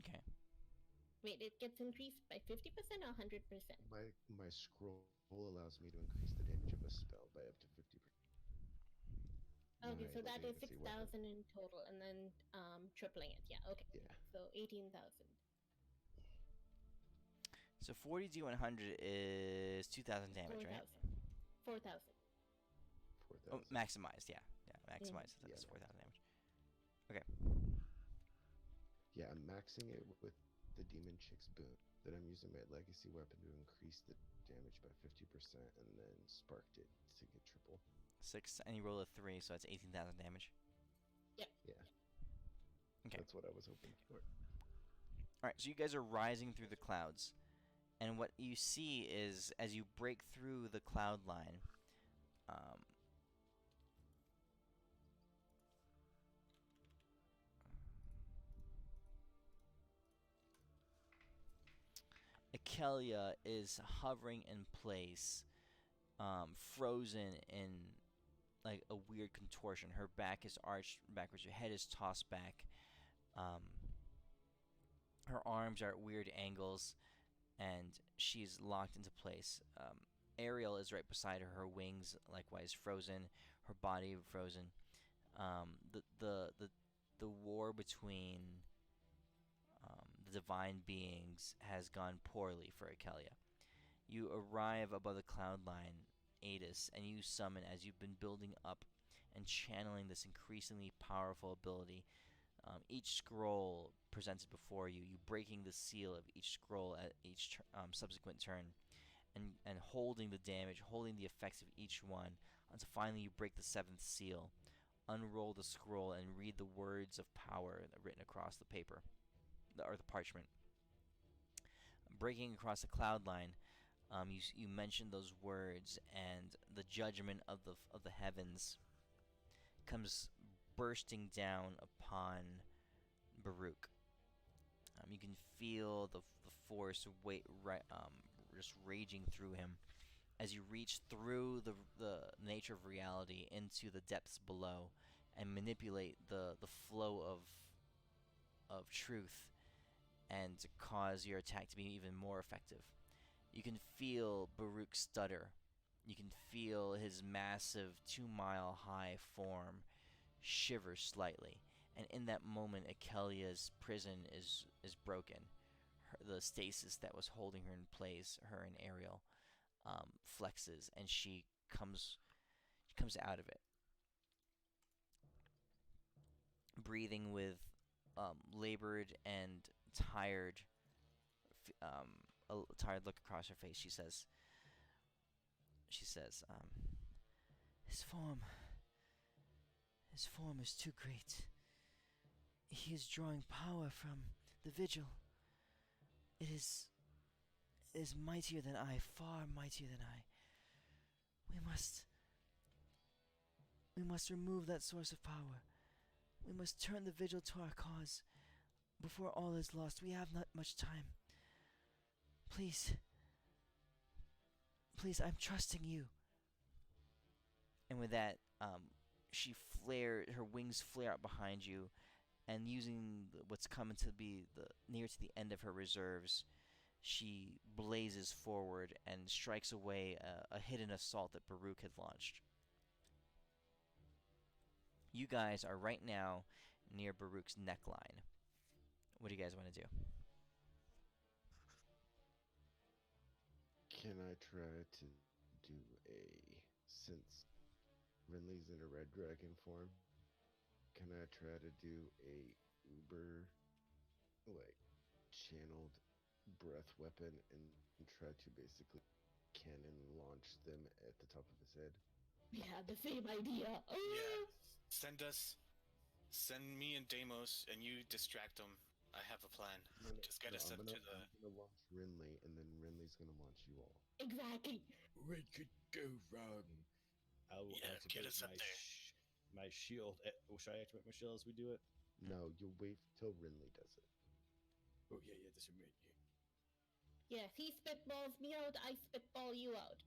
Okay. Wait, it gets increased by 50% or 100%? My scroll allows me to increase the damage of a spell by up to 50%. Okay, my so that is legacy weapon. 6,000 in total, and then tripling it. Yeah. Okay. Yeah. So 18,000. So 40d100 is 2,000 damage, right? 4,000. 4,000. Oh, maximized, yeah. Yeah, maximized. Yeah, That's 4,000 damage. Yeah, I'm maxing it with the Demon Chick's boon. Then I'm using my legacy weapon to increase the damage by 50%, and then sparked it to get triple. 6, and you roll a 3, so that's 18,000 damage. Yep. Yeah. Okay. That's what I was hoping for. Alright, so you guys are rising through the clouds. And what you see is, as you break through the cloud line, Akelia is hovering in place, frozen in like a weird contortion. Her back is arched backwards. Her head is tossed back. Um, her arms are at weird angles, and she's locked into place. Ariel is right beside her. Her wings likewise frozen. Her body frozen. The war between the divine beings has gone poorly for Akelia. You arrive above the cloud line, Adis, and you summon as you've been building up and channeling this increasingly powerful ability. Each scroll presented before you, you breaking the seal of each scroll at each subsequent turn, and holding the damage, holding the effects of each one, until finally you break the seventh seal, unroll the scroll, and read the words of power written across the paper, or the parchment. Breaking across the cloud line, you mentioned those words, and the judgment of the heavens comes bursting down upon Baruch. You can feel the force just raging through him as you reach through the nature of reality into the depths below, and manipulate the flow of truth, and to cause your attack to be even more effective. You can feel Baruch stutter. You can feel his massive 2-mile high form shiver slightly. And in that moment, Akelia's prison is broken. The stasis that was holding her in place, her and Ariel, flexes, and she comes out of it, breathing with labored and tired, a tired look across her face. She says, his form is too great. He is drawing power from the vigil. It is mightier than I, far mightier than I. We must remove that source of power. We must turn the vigil to our cause before all is lost. We have not much time. Please, I'm trusting you. And with that, her wings flare out behind you, and using what's coming to be near to the end of her reserves, she blazes forward and strikes away a hidden assault that Baruch had launched. You guys are right now near Baruch's neckline. What do you guys want to do? Can I try to do since Renly's in a red dragon form, can I try to do a uber, channeled breath weapon and try to basically cannon launch them at the top of his head? We had the same idea. Yeah. Send me and Deimos, and you distract them. I have a plan. Just get us up to the. I'm gonna launch Renly, and then Renly's gonna launch you all. Exactly. What could go wrong? I'll get us up there. My shield. Should I activate my shield as we do it? No, you'll wait till Renly does it. Oh yeah, this is right. Yeah, if he spitballs me out, I spitball you out.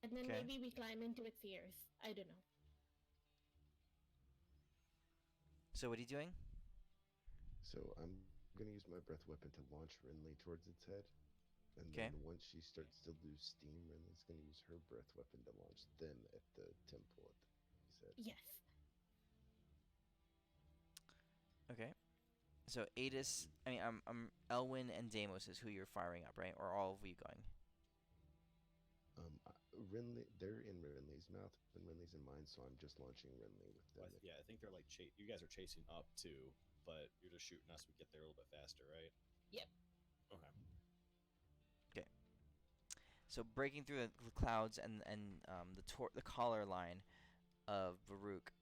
And then Okay. maybe we climb into its ears. I don't know. So what are you doing? So I'm gonna use my breath weapon to launch Renly towards its head. And Okay. then once she starts to lose steam, Renly's gonna use her breath weapon to launch them at the temple. said. Yes. Okay. So Adis, I mean, Elwyn and Deimos is who you're firing up, right? Or all of you going? Renly, they're in Renly's mouth and Renly's in mine, so I'm just launching Renly with them. Yeah, I think they're like you guys are chasing up too, but you're just shooting us. We get there a little bit faster, right? Yep. Okay. Okay. So breaking through the clouds and the collar line of Baruch,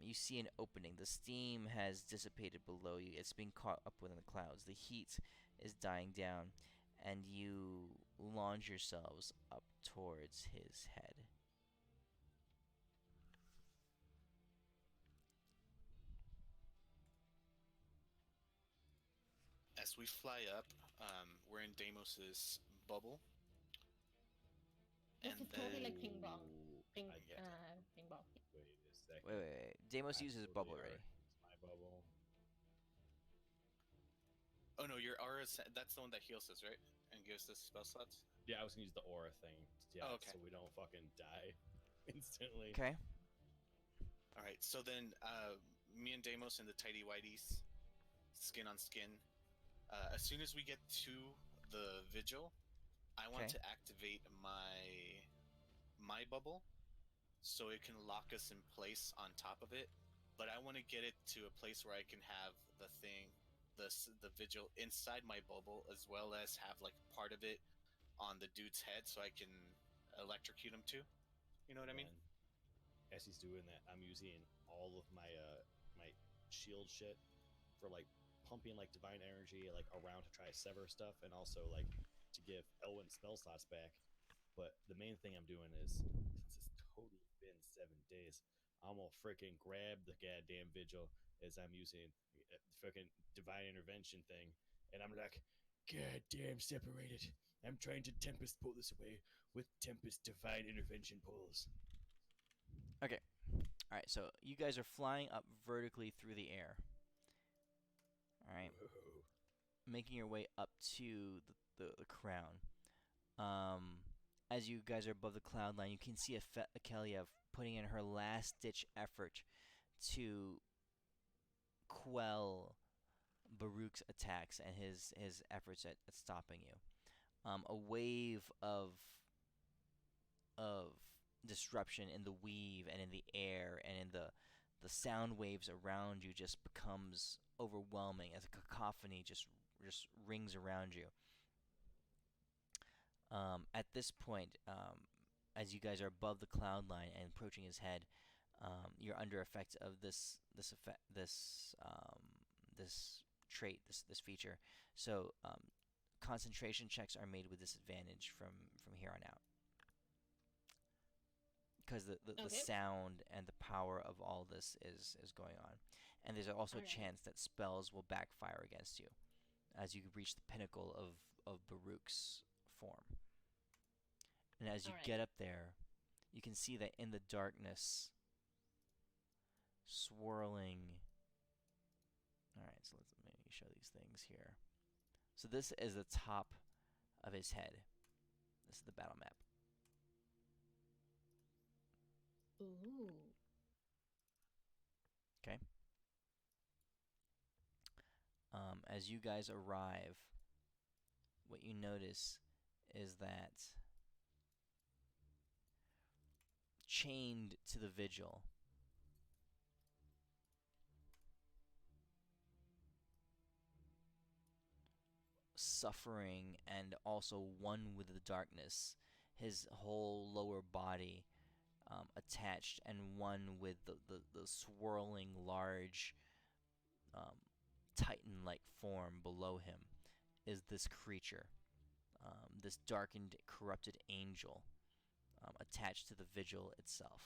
you see an opening. The steam has dissipated below you. It's being caught up within the clouds. The heat is dying down, and you launch yourselves up towards his head. As we fly up, we're in Deimos's bubble, This and is then totally like ping pong. Ping, I get ping pong. Wait a second. Wait. Deimos uses bubble Absolutely ray. are. It's my bubble. oh no, your aura. That's the one that heals us, right? And gives us spell slots. Yeah, I was gonna use the aura thing. Yeah, Oh, okay. so we don't fucking die instantly. Okay. All right. So then, me and Deimos in the tidy whities, skin on skin. As soon as we get to the vigil, I want Okay. to activate my bubble, so it can lock us in place on top of it. But I want to get it to a place where I can have the thing, the vigil inside my bubble, as well as have like part of it on the dude's head, so I can electrocute him too. You know what I mean? And as he's doing that, I'm using all of my shield shit for like pumping like divine energy like around to try to sever stuff, and also like to give Elwyn spell slots back. But the main thing I'm doing is, since it's totally been 7 days, I'm gonna freaking grab the goddamn vigil as I'm using the freaking divine intervention thing, and I'm like, goddamn separated. I'm trying to Tempest pull this away with Tempest divine intervention pulls. Okay. All right. So you guys are flying up vertically through the air. All right. Whoa. Making your way up to the crown. As you guys are above the cloud line, you can see Akelia putting in her last ditch effort to quell Baruch's attacks and his efforts at stopping you. A wave of disruption in the weave and in the air and in the sound waves around you just becomes overwhelming as a cacophony just rings around you. At this point, as you guys are above the cloud line and approaching his head, you're under effect of this trait, this feature. So concentration checks are made with disadvantage from here on out, because the sound and the power of all this is going on, and there's also a chance that spells will backfire against you as you reach the pinnacle of Baruch's form. And as you get up there, you can see that in the darkness, swirling. Alright, so let me show these things here. So this is the top of his head. This is the battle map. Ooh. Okay. As you guys arrive, what you notice is that chained to the vigil suffering and also one with the darkness, his whole lower body attached and one with the swirling large titan-like form below him is this creature, this darkened corrupted angel attached to the vigil itself.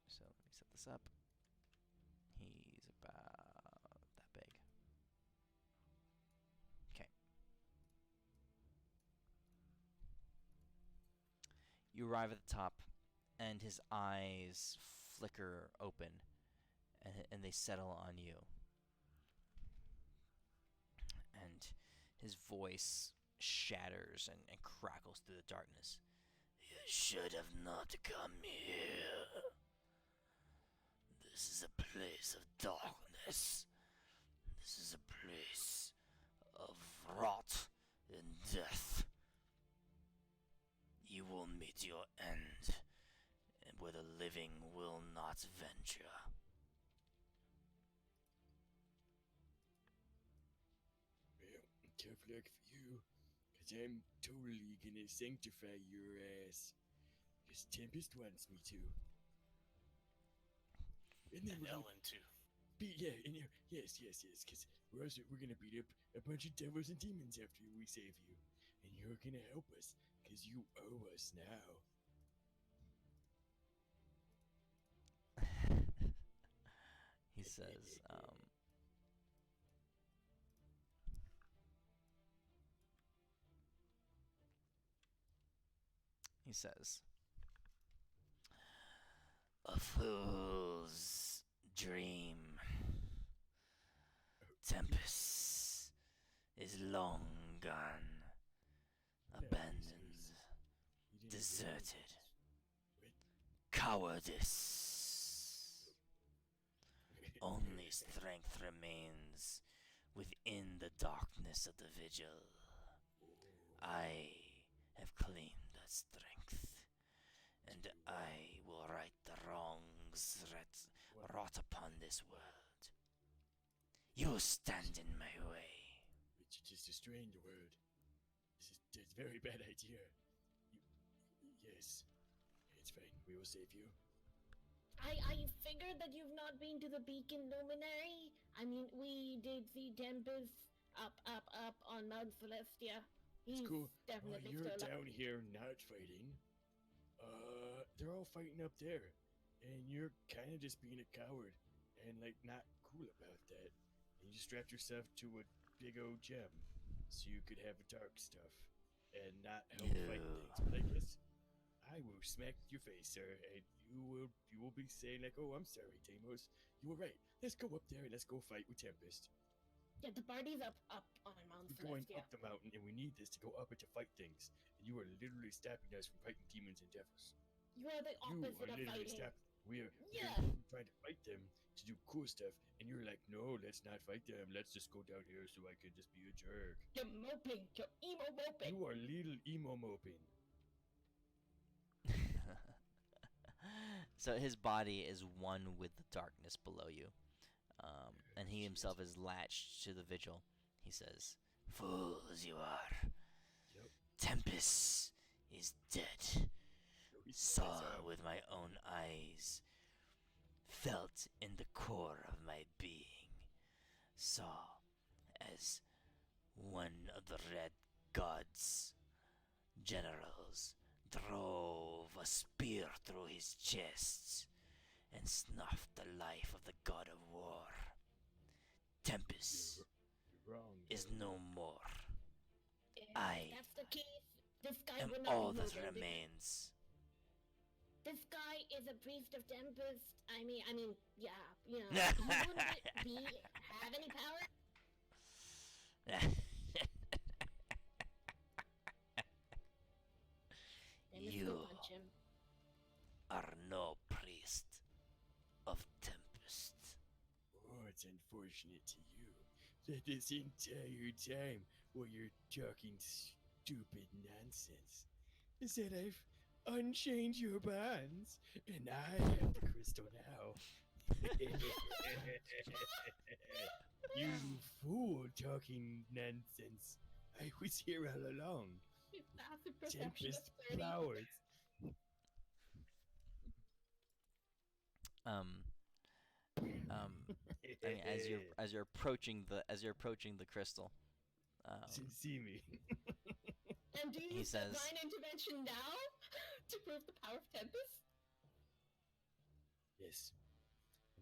So let me set this up. He's about that big. Okay. You arrive at the top, and his eyes flicker open, and they settle on you. And His voice shatters and crackles through the darkness. You should have not come here. This is a place of darkness. This is a place of rot and death. You will meet your end, and where the living will not venture. Well, tough luck for you, cause I'm totally gonna sanctify your ass. Cause Tempest wants me to. And then And we're gonna Ellen too. yes, cause we're gonna beat up a bunch of devils and demons after we save you. And you're gonna help us, cause you owe us now. He says, he says, a fool's dream. Tempest is long gone, abandoned, You didn't deserted. What? Cowardice. Only strength remains within the darkness of the vigil. I have claimed that strength, and I will right the wrongs wrought upon this world. You stand in my way. But you're just destroying the world. That's a very bad idea. Yes. It's fine. We will save you. I figured that you've not been to the Beacon Luminary. I mean, we did see Tempest up on Mount Celestia. It's He's cool. definitely You're still down here not fighting. They're all fighting up there. And you're kind of just being a coward. And, like, not cool about that. And you strapped yourself to a big old gem. So you could have dark stuff. And not help fight things. But I guess I will smack your face, sir. And you will be saying, like, oh, I'm sorry, Deimos. You were right. Let's go up there and let's go fight with Tempest. Yeah, the party's up on Mount We're going Celestia. up the mountain, and we need this to go up and to fight things. And you are literally stopping us from fighting demons and devils. You are the You opposite are of literally fighting. stopping. We're Yeah. trying to fight them to do cool stuff, and you're like, no, let's not fight them. Let's just go down here so I can just be a jerk. You're moping. You're emo moping. You are little emo moping. So his body is one with the darkness below you, and he himself is latched to the vigil. He says, "Fools you are. Yep. Tempest is dead. So he Saw says, with my own eyes. Felt in the core of my being. Saw as one of the Red God's generals drove a spear through his chest and snuffed the life of the god of war. Tempest you're wrong. is no more. If I that's the case, this guy am would not all be that moving. remains. This guy is a priest of Tempest. I mean, yeah, you know, he wouldn't have any power. Then let's You go punch him. are no priest of Tempest. Oh, it's unfortunate to you that this entire time while you're talking stupid nonsense is that I've unchained your bonds and I have the crystal now. You fool talking nonsense. I was here all along. That's a perception Tempest of 30. flowers. I mean, as you're approaching the crystal, See me. And do you He use says- divine intervention now to prove the power of Tempest? Yes.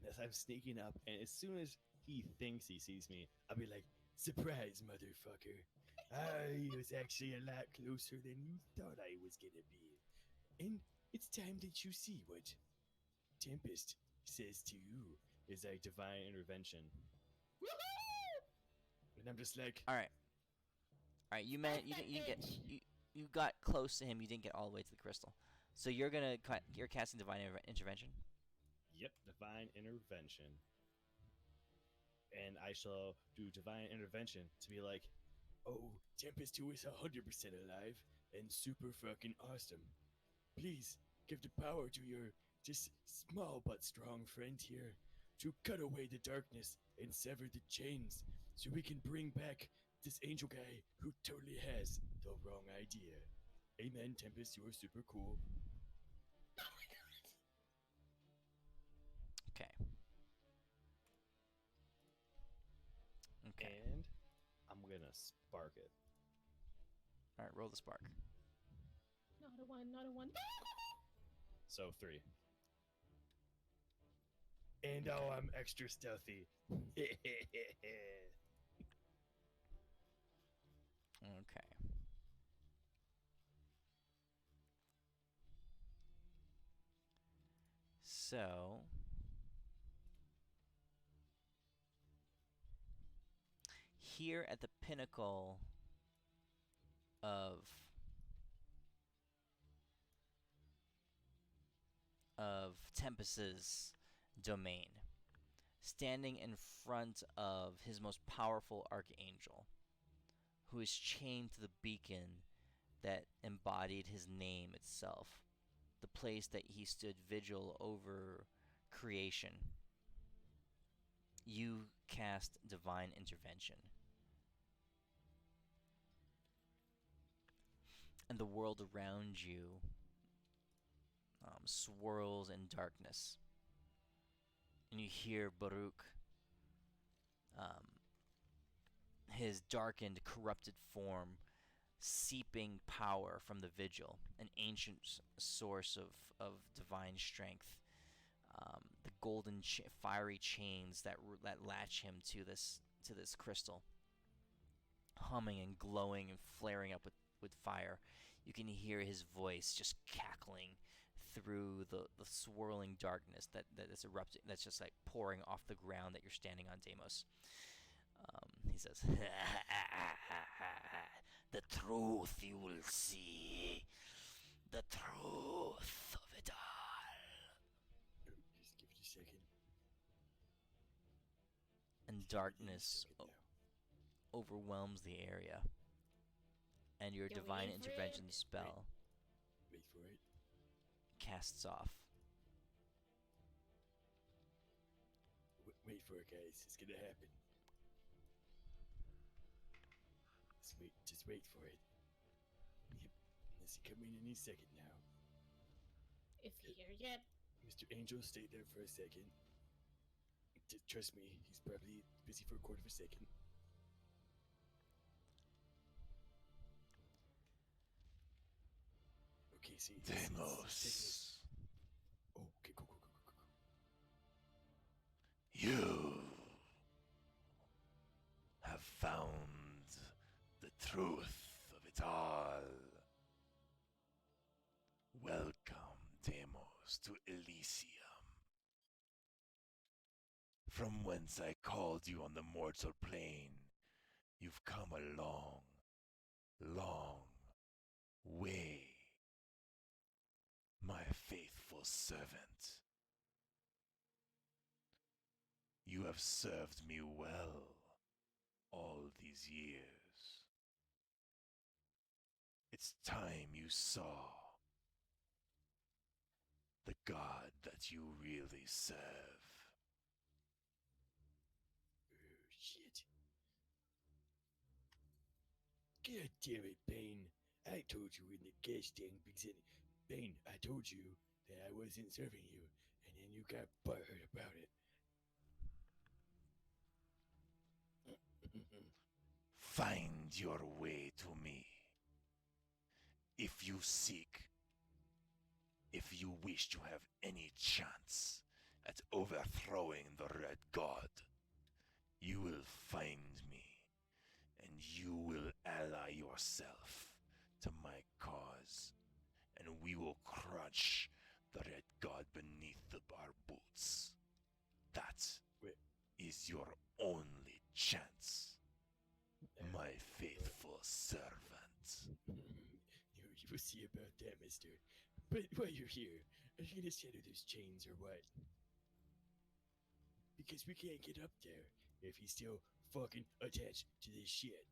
And as I'm sneaking up, and as soon as he thinks he sees me, I'll be like, surprise, motherfucker. I was actually a lot closer than you thought I was gonna be. And it's time that you see what Tempest says to you. is a divine intervention. Woohoo! And I'm just like, all right. All right, you didn't get you got close to him. You didn't get all the way to the crystal. So you're you're casting divine intervention. Yep, divine intervention. And I shall do divine intervention to be like, Oh, Tempest 2 is 100% alive and super fucking awesome. Please give the power to your just small but strong friend here to cut away the darkness and sever the chains so we can bring back this angel guy who totally has the wrong idea. Amen, Tempest, you are super cool. Okay. Okay. and I'm gonna spark it. All right, roll the spark. Not a one, not a one. So 3. And now I'm extra stealthy. Okay. So here at the pinnacle of Tempest's domain, standing in front of his most powerful archangel, who is chained to the beacon that embodied his name itself, the place that he stood vigil over creation. You cast divine intervention. And the world around you swirls in darkness. And you hear Baruch, his darkened, corrupted form, seeping power from the vigil, an ancient source of divine strength. The golden fiery chains that latch him to this crystal, humming and glowing and flaring up with fire. You can hear his voice just cackling through the swirling darkness that is erupting, that's just like pouring off the ground that you're standing on, Deimos. He says, "The truth you will see. The truth of it all." Just give it a second. And Just give me a darkness second now. overwhelms the area. And your Can we divine wait for intervention it? spell Wait for it. casts off. Wait for it, guys. It's gonna happen. Just wait for it. Yep. It's coming any second now. Is he here yet? Mr. Angel, stay there for a second. Trust me, he's probably busy for a quarter of a second. Okay, see. Deimos, Oh, okay, go. you have found the truth of it all. Welcome, Deimos, to Elysium, from whence I called you on the mortal plane. You've come a long, long way, my faithful servant. You have served me well all these years. It's time you saw the God that you really serve. Oh, shit. God damn it, Bane. I told you in the gas tank beginning. Bane, I told you that I wasn't serving you, and then you got butthurt about it. Find your way to me. If you wish to have any chance at overthrowing the Red God, you will find me, and you will ally yourself to my cause, and we will crush the Red God beneath our boots. That Wait. is your only chance, my faithful servant. You will see about that, mister. But while you're here, are you gonna shatter those chains or what? Because we can't get up there if he's still fucking attached to this shit.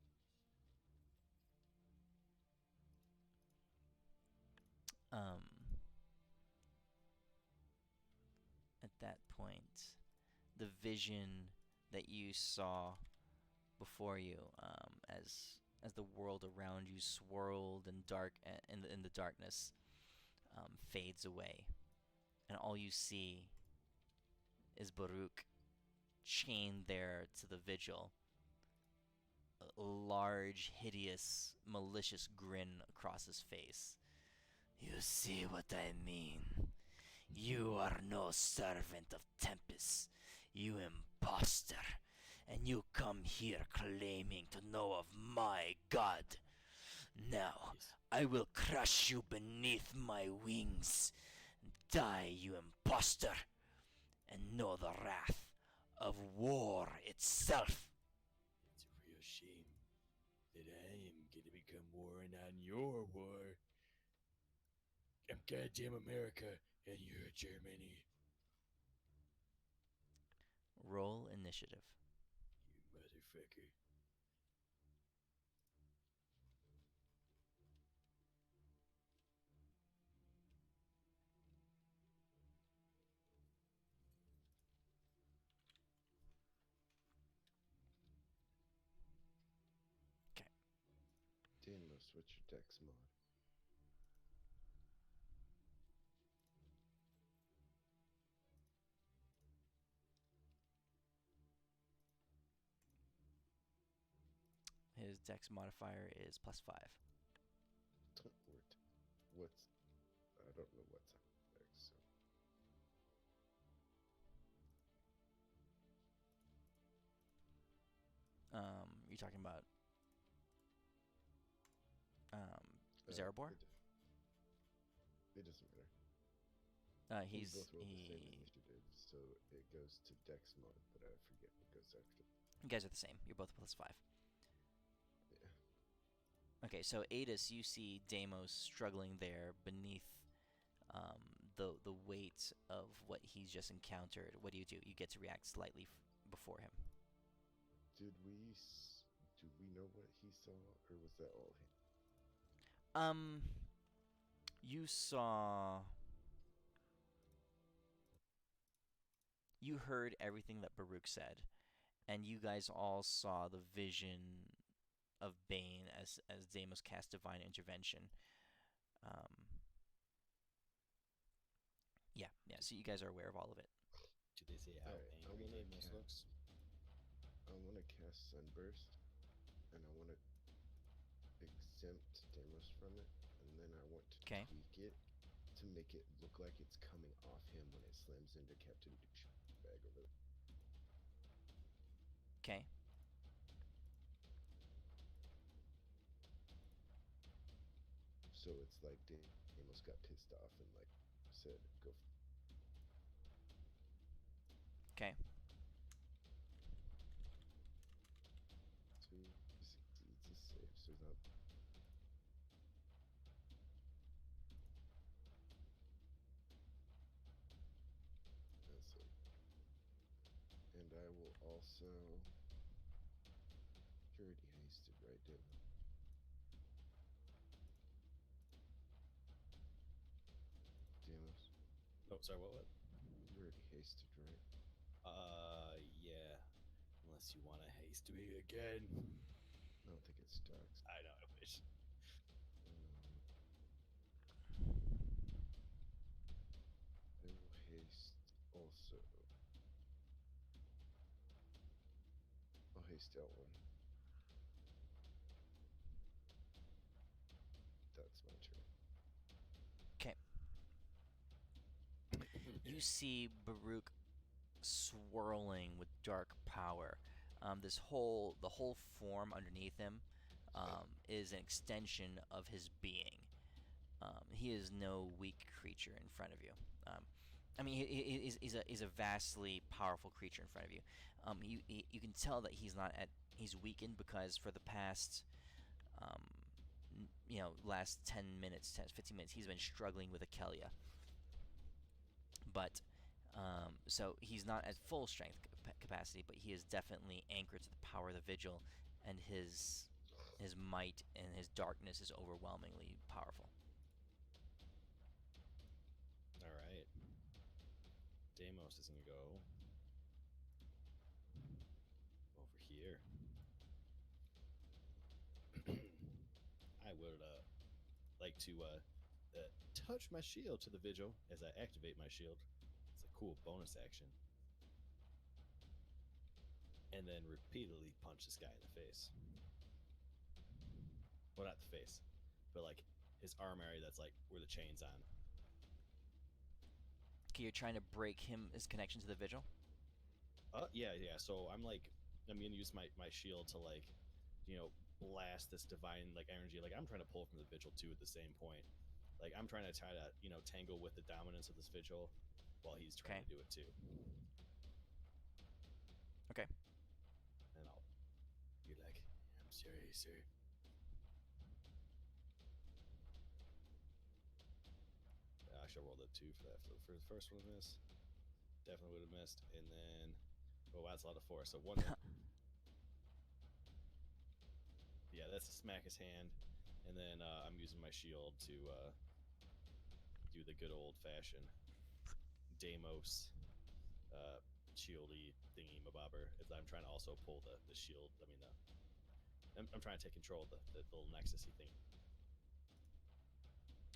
Um, at that point, the vision that you saw before you, as the world around you swirled and dark in the darkness, fades away, and all you see is Baruch chained there to the vigil, a large, hideous, malicious grin across his face. You see what I mean? You are no servant of Tempest, you impostor, and you come here claiming to know of my god. Now, Yes. I will crush you beneath my wings. Die, you impostor, and know the wrath of war itself. It's a real shame that I am gonna become warring on your war. I'm goddamn America and you're Germany, Roll initiative. you motherfucker. Deimos, what's your dex mod? His dex modifier is +5. What's I don't know what's on dex, so You're talking about uh, Zarabor? it doesn't matter. We He's both rolled the same he. initiative, so it goes to dex mod, but I forget what goes after. You guys are the same. You're both +5. Yeah. Okay, so Adis, you see Deimos struggling there beneath the weight of what he's just encountered. What do? You get to react slightly before him. Did we do we know what he saw, or was that all him? You saw. You heard everything that Baruch said, and you guys all saw the vision of Bane as Deimos cast divine intervention. Um, yeah. So you guys are aware of all of it. Do they say how Alright, angry Deimos looks? I want to cast Sunburst, and I want to exempt Deimos from it, and then I want to 'Kay. tweak it to make it look like it's coming off him when it slams into Captain Douchebag over there. Okay. So it's like Deimos got pissed off and like said, "Go." Okay. So he succeeds his save, so that. That's it. And I will also. You already hasted, right, David? Deimos, Oh, sorry, what? you already hasted, right? Yeah. Unless you want to haste me. Me again. I don't think it stacks. I know, I wish. I will haste also. I'll haste out one. That's my turn. Okay. You see Baruch swirling with dark power. The whole form underneath him is an extension of his being. He is no weak creature in front of you. I mean, he's a vastly powerful creature in front of you. You can tell that he's not at he's weakened because for the past last 10 minutes, 10, 15 minutes, he's been struggling with Akelia. But, so he's not at full strength capacity, but he is definitely anchored to the power of the vigil, and his might and his darkness is overwhelmingly powerful. All right. Deimos is gonna go over here. I would like to touch my shield to the vigil as I activate my shield. It's a cool bonus action. And then repeatedly punch this guy in the face. Well, not the face, but like his arm area that's like where the chain's on. Okay, you're trying to break his connection to the vigil? Yeah. So I'm gonna use my shield to like, blast this divine like energy. Like I'm trying to pull from the vigil too at the same point. Like I'm trying to tangle with the dominance of this vigil while he's trying to do it too. Okay. And I'll be like, I'm sorry, sir. I should roll the 2 for that. For the first one, miss. Definitely would have missed. And then, that's a lot of 4. So 1 hit. Yeah, that's to smack his hand. And then I'm using my shield to do the good old fashioned Deimos shieldy thingy mabobber. I'm trying to also pull the shield. I'm trying to take control of the little nexusy thing.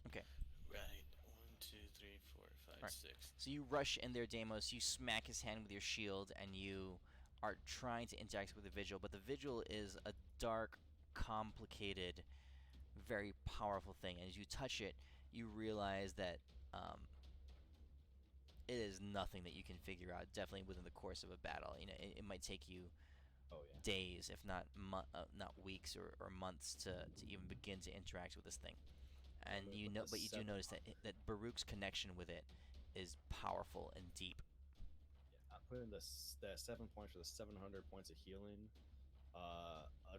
Okay. Right. 1, 2, 3, 4, 5, Right. 6. So you rush in there, Deimos. You smack his hand with your shield, and you are trying to interact with the vigil. But the vigil is a dark, complicated, very powerful thing. And as you touch it, you realize that it is nothing that you can figure out. Definitely within the course of a battle, it might take you days, if not not weeks or months, to even begin to interact with this thing. And you do notice that Baruch's connection with it is powerful and deep. Yeah, I put in the 7 points for the 700 points of healing.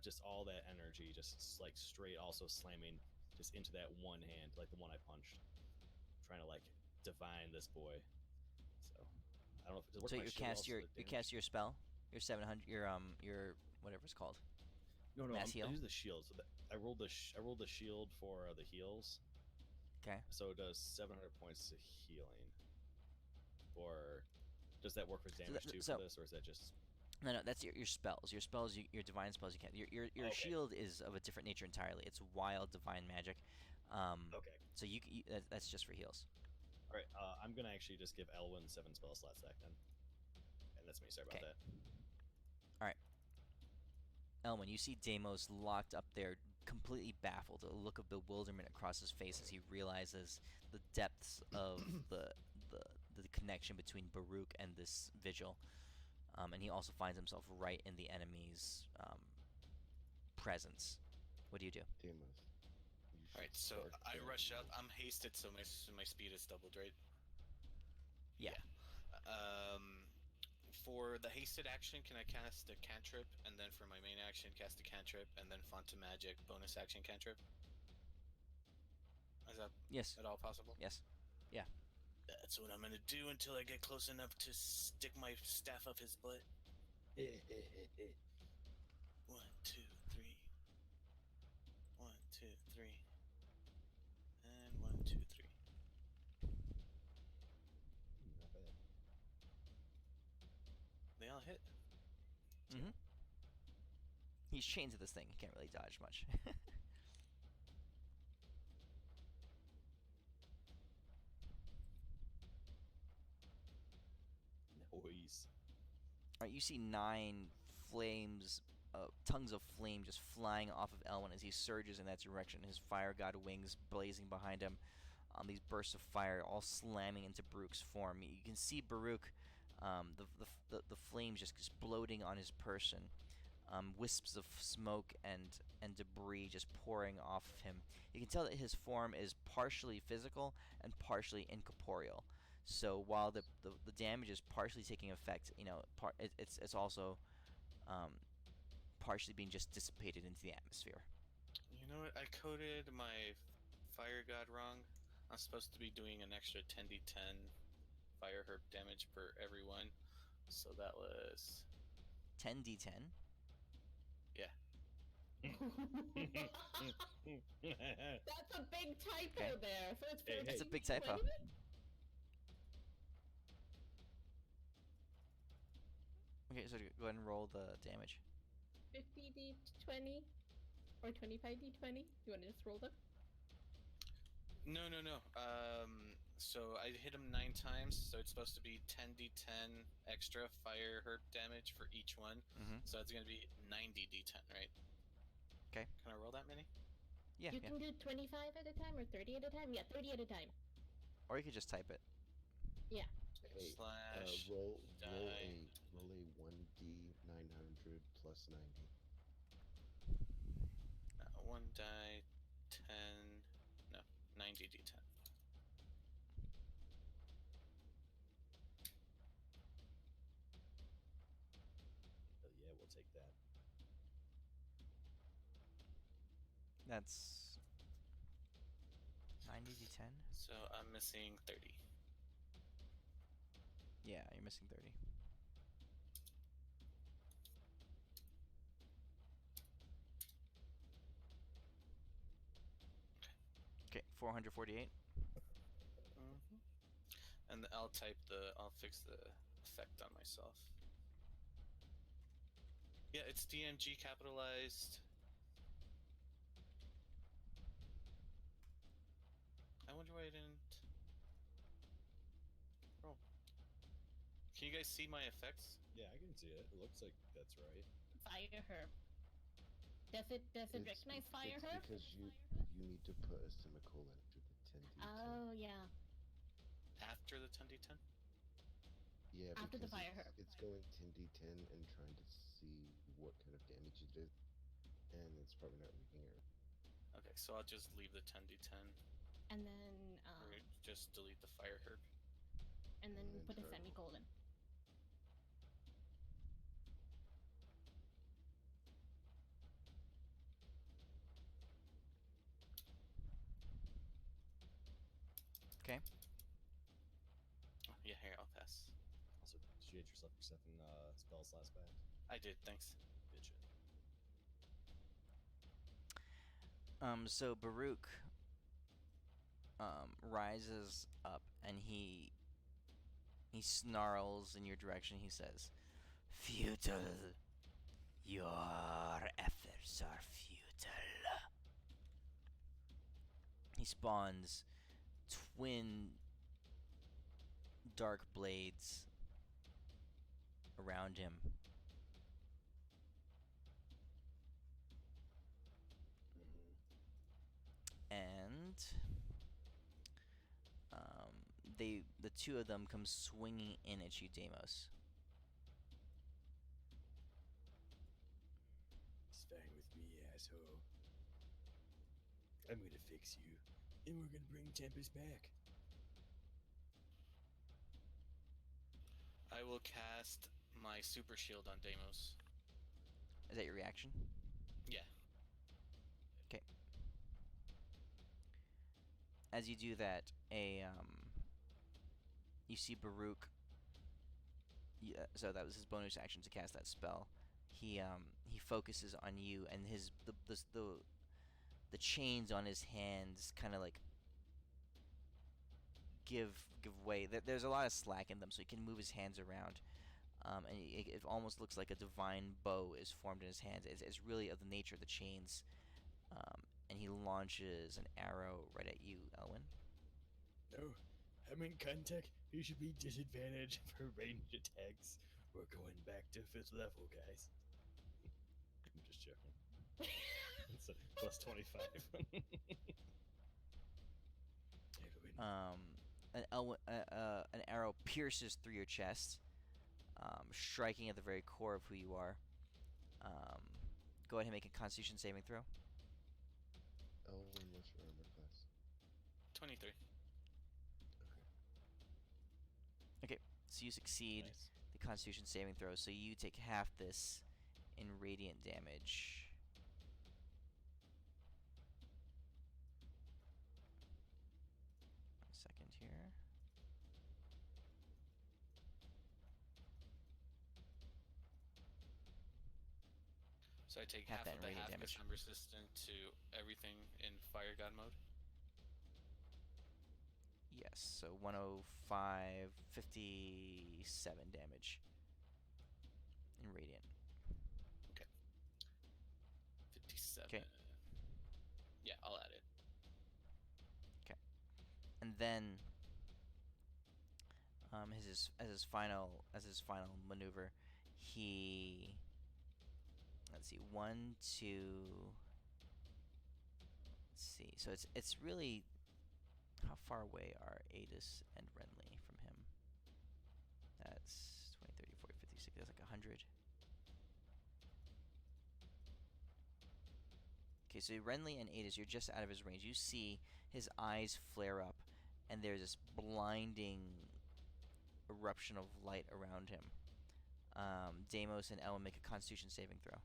Just all that energy, just like straight, also slamming just into that one hand, like the one I punched, trying to like divine this boy. So I don't know if it works. So you cast your spell, your 700, your whatever it's called. No, Mass I heal? use the shield. So I rolled the shield for the heals. Okay. So it does 700 points of healing. Or does that work for damage too for this, or is that just? No, that's your spells. Your spells, your divine spells. You can't. Your Okay. shield is of a different nature entirely. It's wild divine magic. Okay. So that's just for heals. All right. I'm gonna actually just give Elwyn 7 spell slots back then, and that's me. Sorry about that. All right. Elwyn, you see Deimos locked up there, completely baffled. A look of bewilderment across his face as he realizes the depths of the connection between Baruch and this vigil. And he also finds himself right in the enemy's presence. What do you do? Deimos. All right, so I rush up. I'm hasted, so my speed is doubled, right? Yeah. For the hasted action, can I cast a cantrip, and then for my main action, cast a cantrip, and then Font of Magic bonus action cantrip? Is that at all possible? Yes. Yeah. That's what I'm gonna do until I get close enough to stick my staff up his butt. 1, 2, 3. 1, 2, 3. And 1, 2, 3. Not bad. They all hit. Mm-hmm. He's chained to this thing. He can't really dodge much. Noise. All right, you see 9 flames, tongues of flame just flying off of Elwyn as he surges in that direction. His fire god wings blazing behind him. These bursts of fire all slamming into Baruch's form. You can see Baruch, the flames just exploding on his person. Wisps of smoke and debris just pouring off of him. You can tell that his form is partially physical and partially incorporeal. So while the damage is partially taking effect, it's also partially being just dissipated into the atmosphere. You know what? I coded my fire god wrong. I'm supposed to be doing an extra 10d10 fire herb damage per everyone. So that was 10d10. yeah. That's a big typo Okay. there. So it's Hey, 14, That's a big typo. 20? Okay, so go ahead and roll the damage. 50d20 or 25d20. You want to just roll them? No. So I hit him 9 times. So it's supposed to be 10d10 extra fire herb damage for each one. Mm-hmm. So it's gonna be 90d10, right? 'Kay. Can I roll that many? Yeah, You yeah. can do 25 at a time or 30 at a time. Yeah, 30 at a time. Or you could just type it. Yeah. Hey, Slash roll die. a 1d 900 plus 90. 1 die 10. No, 90d10. Yeah, we'll take that. That's 90d10. So I'm missing 30. Yeah, you're missing 30. Okay, 448. Mm-hmm. And I'll fix the effect on myself. Yeah, it's DMG capitalized. I wonder why I didn't roll. Can you guys see my effects? Yeah, I can see it. It looks like that's right. Fire herb. Does it recognize fire It's herb? because you need to put a semicolon after the 10d10. Oh yeah. After the 10d10? Yeah, After the because fire herb. it's going 10d10 and trying to see what kind of damage it is, and it's probably not reading it. Okay, so I'll just leave the 10d10. And then Or just delete the fire herb. and then and then put a try to roll. semicolon. Okay. Oh, yeah, here, I'll pass. Also, did you hit yourself for 7 spells last batch? I did, thanks. Good shit. So Baruch rises up and he snarls in your direction. He says, "Futile. Your efforts are futile." He spawns twin dark blades around him. And the two of them come swinging in at you, Deimos. It's fine with me, asshole. I'm gonna fix you, and we're gonna bring Tempest back. I will cast my super shield on Deimos. Is that your reaction? Yeah. Okay. As you do that, you see Baruch. So that was his bonus action to cast that spell. He focuses on you, and the chains on his hands kind of like give way. There's a lot of slack in them, so he can move his hands around. And it almost looks like a divine bow is formed in his hands. It's really of the nature of the chains. And he launches an arrow right at you, Elwyn. No, I'm in contact. You should be disadvantaged for ranged attacks. We're going back to 5th level, guys. I'm just joking. It's a plus 25. An arrow pierces through your chest, striking at the very core of who you are. Go ahead and make a Constitution saving throw. Elwyn, what's your armor class? 23. Okay, so you succeed Nice. the Constitution saving throw, so you take half this in radiant damage. here. So I take Half half that of in the radiant half because damage. I'm resistant to everything in Fire God mode. Yes, so 105, 57 damage in radiant. 57. 'Kay. Yeah, I'll add it. And then as his final maneuver, he, let's see, one, two. Let's see. So it's really, how far away are Adis and Renly from him? That's 20, 30, 40, 50, 60. That's like 100. Okay, so Renly and Adis, you're just out of his range. You see his eyes flare up, and there's this blinding eruption of light around him. Deimos and Ellen make a Constitution saving throw.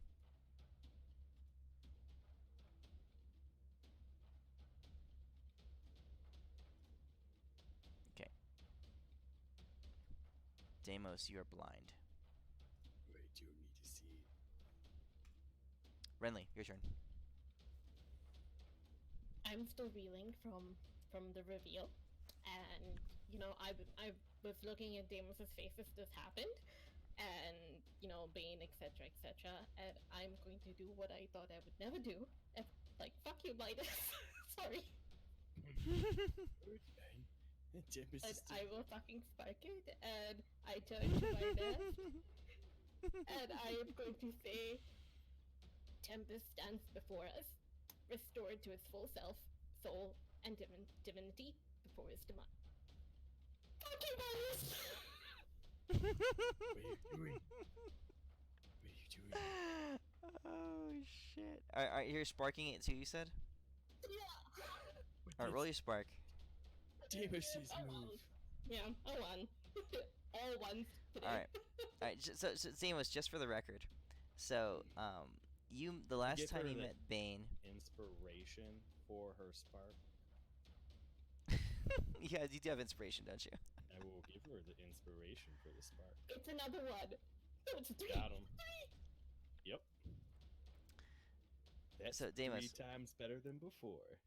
Okay. Deimos, you are blind. Wait, do you need to see? Renly, your turn. I'm still reeling from the reveal, and I was looking at Damos's face as this happened, and Bane, etc., etc. And I'm going to do what I thought I would never do. Like, fuck you, Midas. Sorry. It's fine. Tempest And is I will fucking spark it, and I turn to my left, and I am going to say, Tempest stands before us, restored to its full self, soul, and divinity before his demise. Fuck you, Midas! What are you doing? What are you doing? Oh shit! Alright, you're sparking it too. You said. Yeah. Alright, roll your spark. Damos's move. Yeah, I won. All ones today. Alright, so Deimos, just for the record, so the last give time her you the- met Bane, Inspiration for her spark. yeah, you do have inspiration, don't you? I will give her the inspiration for the spark. It's another one. No, it's three. Got him. Yep. That's So, Deimos. 3 times better than before.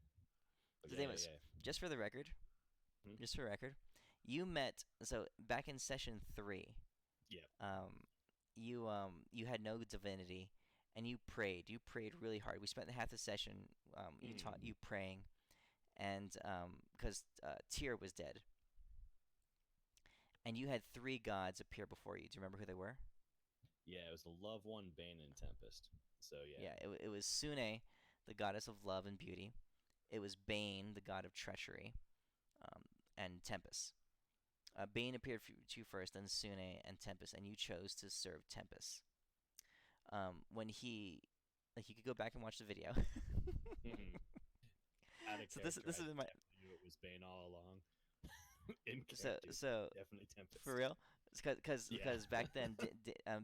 So Deimos, just for the record, you met, so back in session 3. Yep. You had no divinity, and you prayed. You prayed really hard. We spent half the session, you taught you praying, and because Tyr was dead, and you had 3 gods appear before you. Do you remember who they were? Yeah, it was the Love One, Bane, and Tempest. So yeah. Yeah, it was Sune, the goddess of love and beauty. It was Bane, the god of treachery, and Tempest. Bane appeared to you first, then Sune and Tempest, and you chose to serve Tempest. When he, like, you could go back and watch the video. Out of So this character, is I my definitely knew it was Bane all along. In so character, so definitely Tempest. for real, because Yeah. back then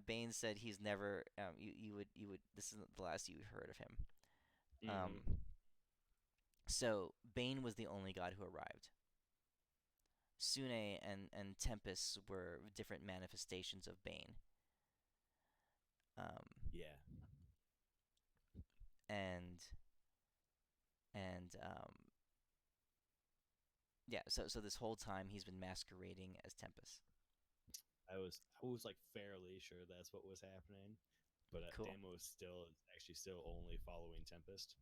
Bane said he's never you would this isn't the last you heard of him. So Bane was the only god who arrived. Sune and Tempest were different manifestations of Bane. Yeah. And yeah, so this whole time he's been masquerading as Tempest. I was like fairly sure that's what was happening, but Cool. Deimos still only following Tempest.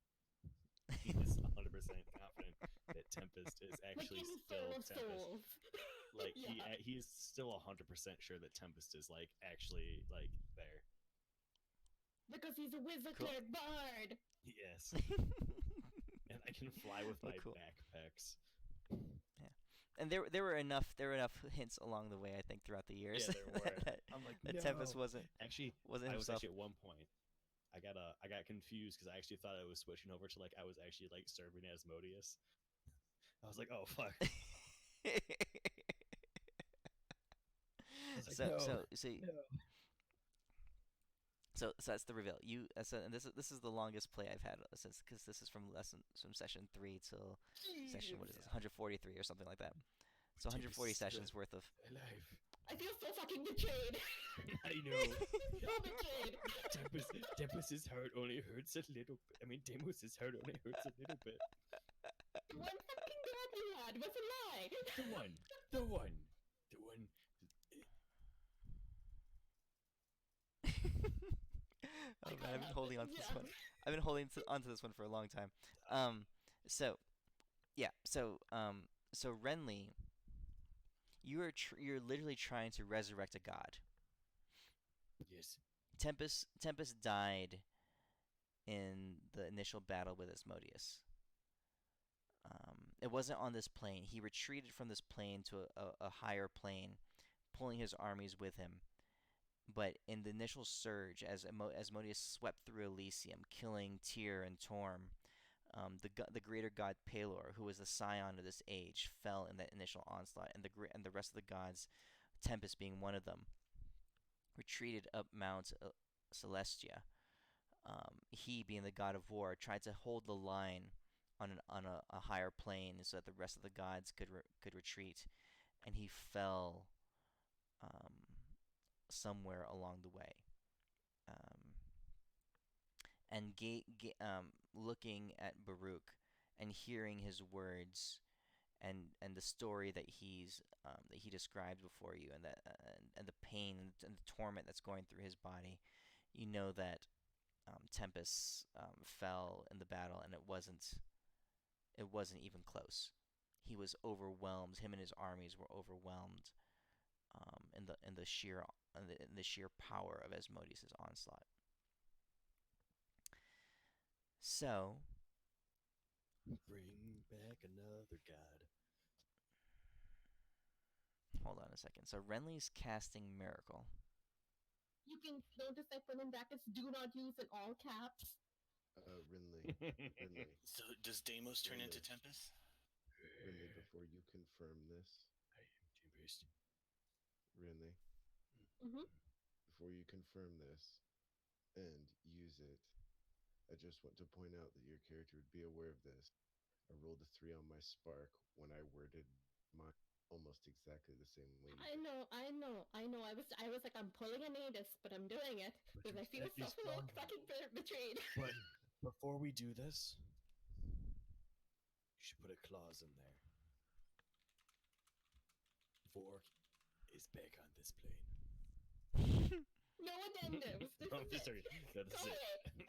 He's 100% confident that Tempest is actually still Tempest. Like Yeah. he's still 100% sure that Tempest is like actually like there. Because he's a wizard Cool. bard. Yes. And I can fly with my cool. backpacks. And there were enough hints along the way, I think, throughout the years. Yeah, there were. that, I'm like, that no. Tempest wasn't Actually, I was himself. actually at one point. I got confused because I actually thought I was switching over to like I was actually like serving as Modius. I was like, oh fuck. I was like, so no, so no. so that's the reveal. And this is the longest play I've had since, because this is from session 3 till session, what is this, 143 or something like that. So 140 Tempest is still sessions worth of. alive. I feel so fucking betrayed. I know. So betrayed. Tempest's heart only hurts a little bit. I mean, Deimos' heart only hurts a little bit. One fucking god you had was a lie. The one. The one. The one. Oh man, I've been holding on to this one. I've been holding onto this one for a long time. So yeah, so Renly, you're literally trying to resurrect a god. Yes. Tempest died in the initial battle with Asmodeus. It wasn't on this plane. He retreated from this plane to a higher plane, pulling his armies with him. But in the initial surge, as Asmodeus swept through Elysium, killing Tyr and Torm, the greater god Pelor, who was the scion of this age, fell in that initial onslaught, and the rest of the gods, Tempest being one of them, retreated up Mount Celestia. He, being the god of war, tried to hold the line on a higher plane so that the rest of the gods could retreat, and he fell somewhere along the way. And looking at Baruch and hearing his words and the story that he described before you, and the pain and the torment that's going through his body, you know that Tempest fell in the battle, and it wasn't even close. He was overwhelmed. Him and his armies were overwhelmed in the sheer power of Asmodeus' onslaught. So, Bring back another god. hold on a second. So Renly's casting Miracle. You can notice I put in brackets, do not use in all caps. Rinley, So does Deimos turn into Really? Tempest? Rinley, before you confirm this, I am Tempest. Rinley, Mm-hmm. before you confirm this and use it, I just want to point out that your character would be aware of this. I rolled a 3 on my spark when I worded mine almost exactly the same way. I know. I was like, I'm pulling a Natus, but I'm doing it But because I you feel can't so respond. fucking betrayed. But before we do this, you should put a clause in there. Vork is back on this plane. No addendums. This Oh, is it. sorry. No, this is Go it. ahead.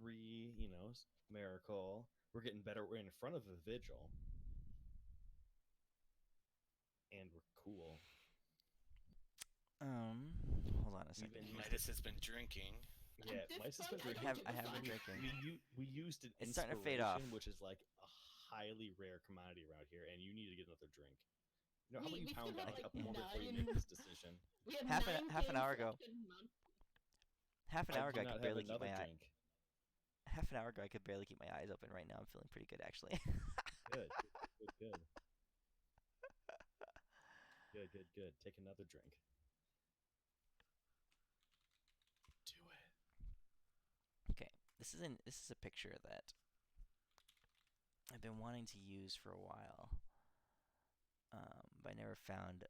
3, miracle. We're getting better. We're in front of the vigil. And we're cool. Hold on a second. We've been Midas has been drinking. Yeah, At this Mice has been point, drinking. I have been drinking. We used an It's starting to fade off. inspiration, which is like a highly rare commodity around here, and you need to get another drink. How We- about you we pound still down have, a like, couple more before you 9 make this decision? We have Half 9 an hour games ago. left in the month. Half an hour ago, I do could not have barely keep another my drink. half an hour ago, I could barely keep my eyes open. Right now, I'm feeling pretty good, actually. Good. Good. Take another drink. Do it. Okay, this is a picture that I've been wanting to use for a while, but I never found.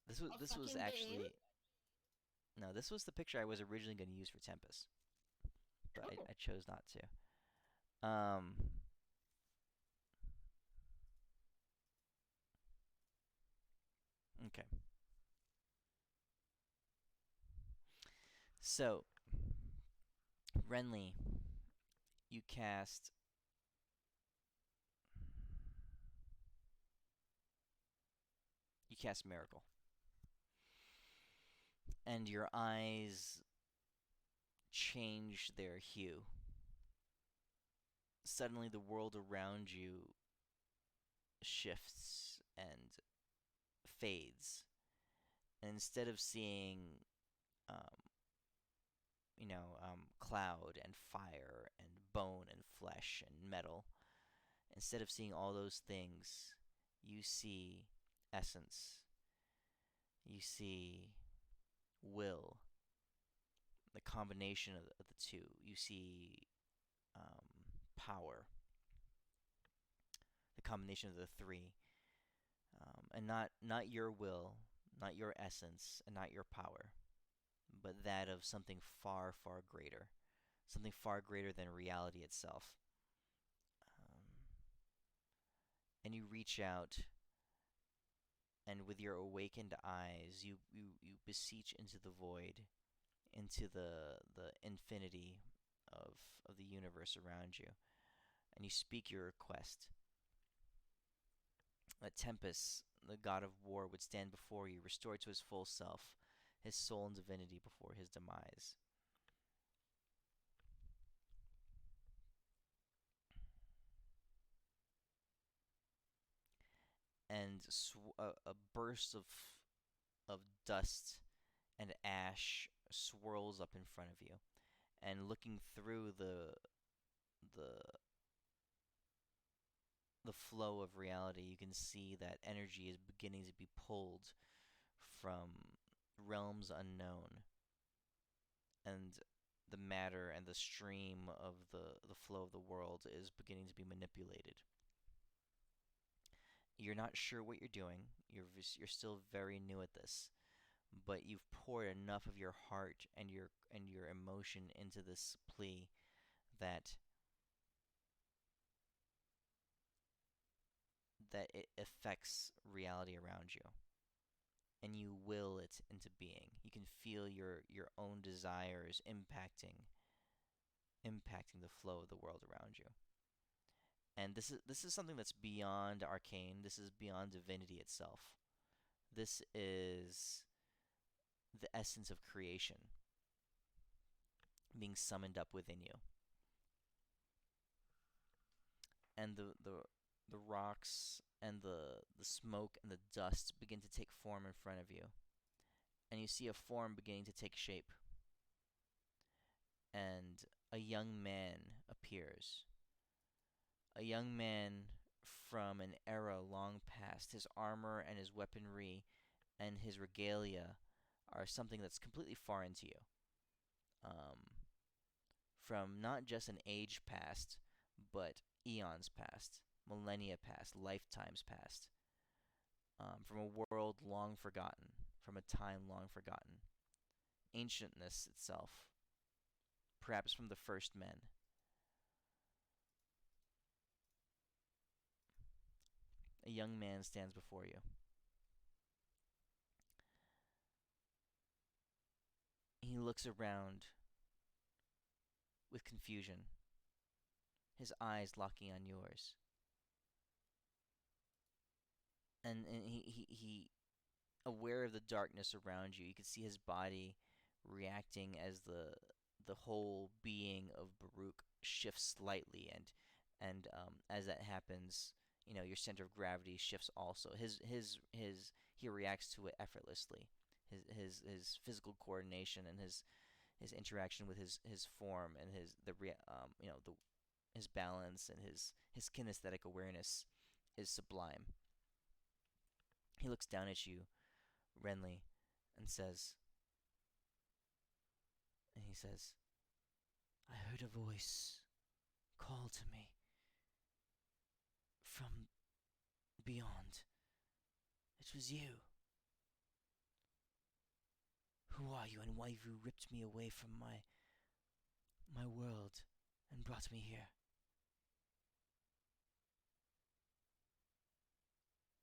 This was fucking actually game? no, this was the picture I was originally going to use for Tempest, but Oh. I chose not to. Okay. So, Renly, you cast Miracle, and your eyes change their hue. Suddenly, the world around you shifts and fades. And instead of seeing, um, cloud and fire and bone and flesh and metal, instead of seeing all those things, you see essence. You see will. The combination of the two. You see power. the combination of the three, and not your will, not your essence, and not your power, but that of something far, far greater, something far greater than reality itself. Um, and you reach out, and with your awakened eyes, you beseech into the void, into the infinity of the universe around you, and you speak your request. That Tempest, the god of war, would stand before you, restored to his full self, his soul and divinity before his demise. And a burst of dust and ash swirls up in front of you. And looking through the the flow of reality, you can see that energy is beginning to be pulled from realms unknown, and the matter and the stream of the flow of the world is beginning to be manipulated. You're not sure what you're doing. You're still very new at this, but you've poured enough of your heart and your emotion into this plea that it affects reality around you, and you will it into being. You can feel your own desires impacting the flow of the world around you. And this is something that's beyond arcane. This is beyond divinity itself. This is the essence of creation being summoned up within you. And the rocks and the smoke and the dust begin to take form in front of you. And you see a form beginning to take shape. And a young man appears. A young man from an era long past. His armor and his weaponry and his regalia are something that's completely foreign to you. From not just an age past, but eons past, millennia past, lifetimes past. From a world long forgotten, from a time long forgotten. Ancientness itself, perhaps from the first men. A young man stands before you. He looks around with confusion, his eyes locking on yours. And he aware of the darkness around you. You can see his body reacting as the whole being of Baruch shifts slightly, and as that happens, your center of gravity shifts also. His he reacts to it effortlessly. His physical coordination and his interaction with his form and his balance and his kinesthetic awareness is sublime. He looks down at you, Renly, and he says, I heard a voice call to me from beyond. It was you. Who are you, and why have you ripped me away from my world and brought me here?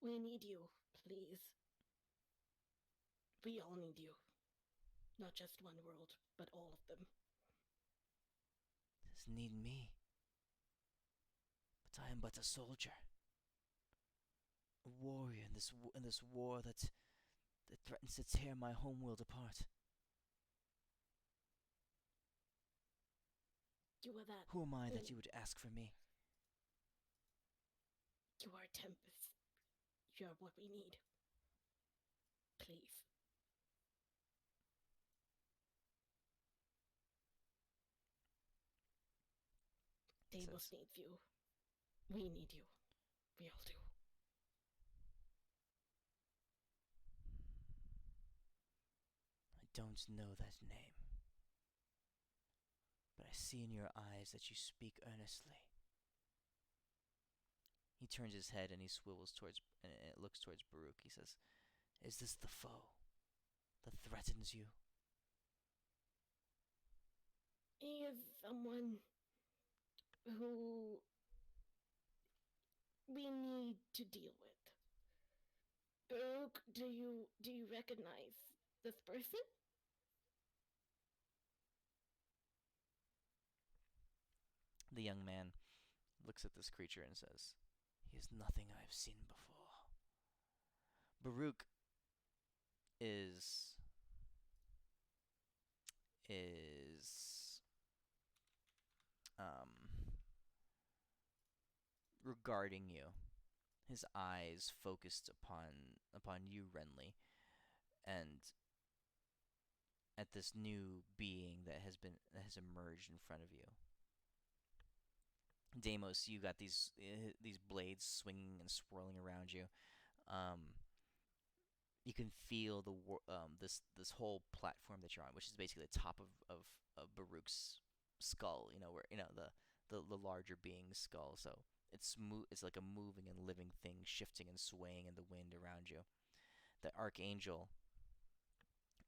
We need you, please. We all need you. Not just one world, but all of them. Does need me? But I am but a soldier. A warrior in this war that threatens to tear my homeworld apart. You are that. Who am I that you would ask for me? You are Tempest. You are what we need. Please. Deimos needs you. We need you. We all do. I don't know that name, but I see in your eyes that you speak earnestly. He turns his head and he swivels towards and it looks towards Baruch. He says, "Is this the foe that threatens you?" He is someone who we need to deal with. Baruch, do you recognize this person? The young man looks at this creature and says, "He is nothing I've seen before." Baruch is is um regarding you, his eyes focused upon you, Renly, and at this new being that has emerged in front of you. Deimos, you got these blades swinging and swirling around you. Um, you can feel this whole platform that you're on, which is basically the top of Baruch's skull. You know where the larger being's skull. So it's like a moving and living thing, shifting and swaying in the wind around you. The Archangel,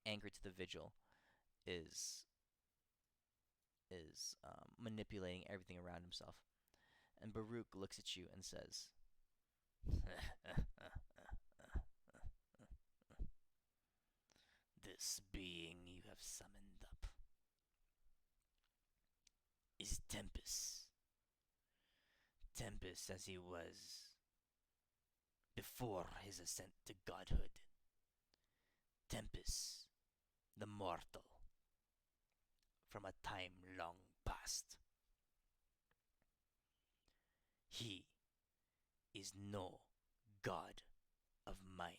anchored to the vigil, is manipulating everything around himself. And Baruch looks at you and says, "This being you have summoned up is Tempest. Tempest as he was before his ascent to godhood. Tempest, the mortal, from a time long past. He is no god of mine."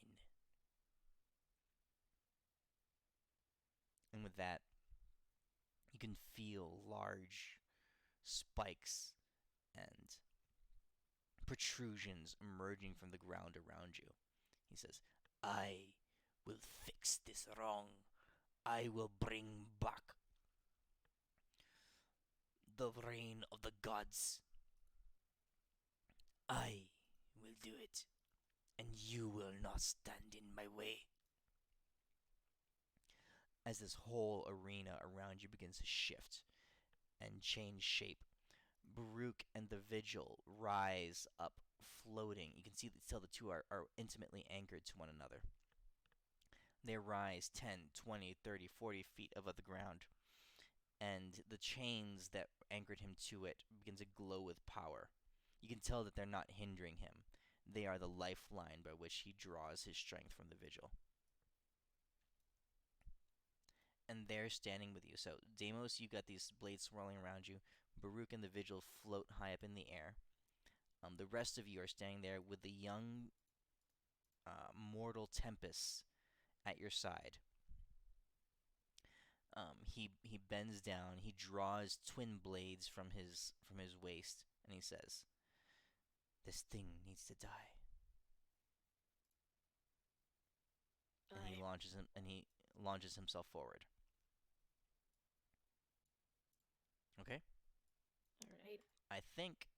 And with that, you can feel large spikes and protrusions emerging from the ground around you. He says, "I will fix this wrong. I will bring back the reign of the gods. I will do it, and you will not stand in my way." As this whole arena around you begins to shift and change shape, Baruch and the Vigil rise up, floating. You can tell the two are intimately anchored to one another. They rise 10, 20, 30, 40 feet above the ground, and the chains that anchored him to it begin to glow with power. You can tell that they're not hindering him. They are the lifeline by which he draws his strength from the Vigil. And they're standing with you. So, Deimos, you got these blades swirling around you. Baruch and the Vigil float high up in the air. The rest of you are standing there with the young mortal Tempest at your side. He bends down. He draws twin blades from his waist, and he says, "This thing needs to die." And he launches himself forward. Okay? All right. I think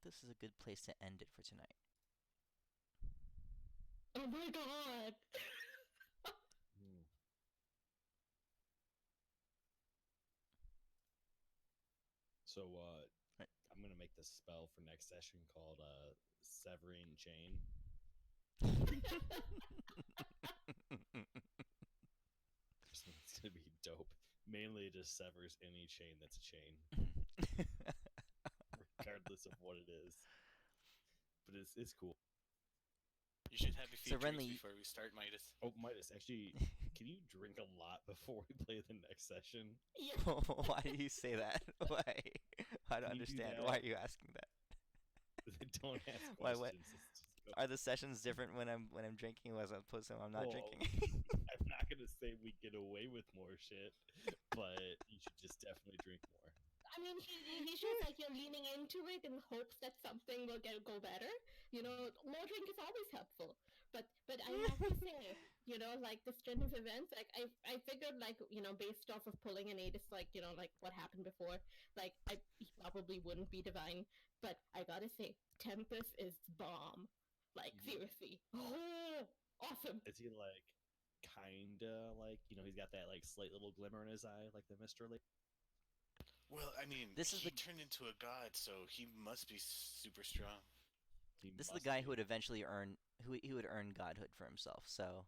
this is a good place to end it for tonight. Oh my god! Hmm. So Right. I'm gonna make this spell for next session called Severing Chain. It's gonna be dope. Mainly, it just severs any chain that's a chain, regardless of what it is. But it's cool. You should have a few So, drinks Renly, before we start, Midas. Oh, Midas, actually, can you drink a lot before we play the next session? Yeah. why do you say that? Why? I don't Can you do understand. that? Why are you asking that? Don't ask Why, questions. what? Just go. Are the sessions different when I'm drinking as opposed to when I'm not Well, drinking? I'm not gonna say we get away with more shit, but you should just definitely drink more. I mean, he shows like you're leaning into it in hopes that something will go better. You know, more drink is always helpful. But I have to say, like the string of events. Like I figured, like, based off of pulling an 8, it's like, like what happened before. Like he probably wouldn't be divine, but I gotta say, Tempest is bomb. Like seriously, oh, awesome. Is he like kinda like he's got that like slight little glimmer in his eye, like the Misterly? Well, I mean, This is he the turned into a god, so he must be super strong. He this is the must guy be. who would eventually earn who would earn godhood for himself. So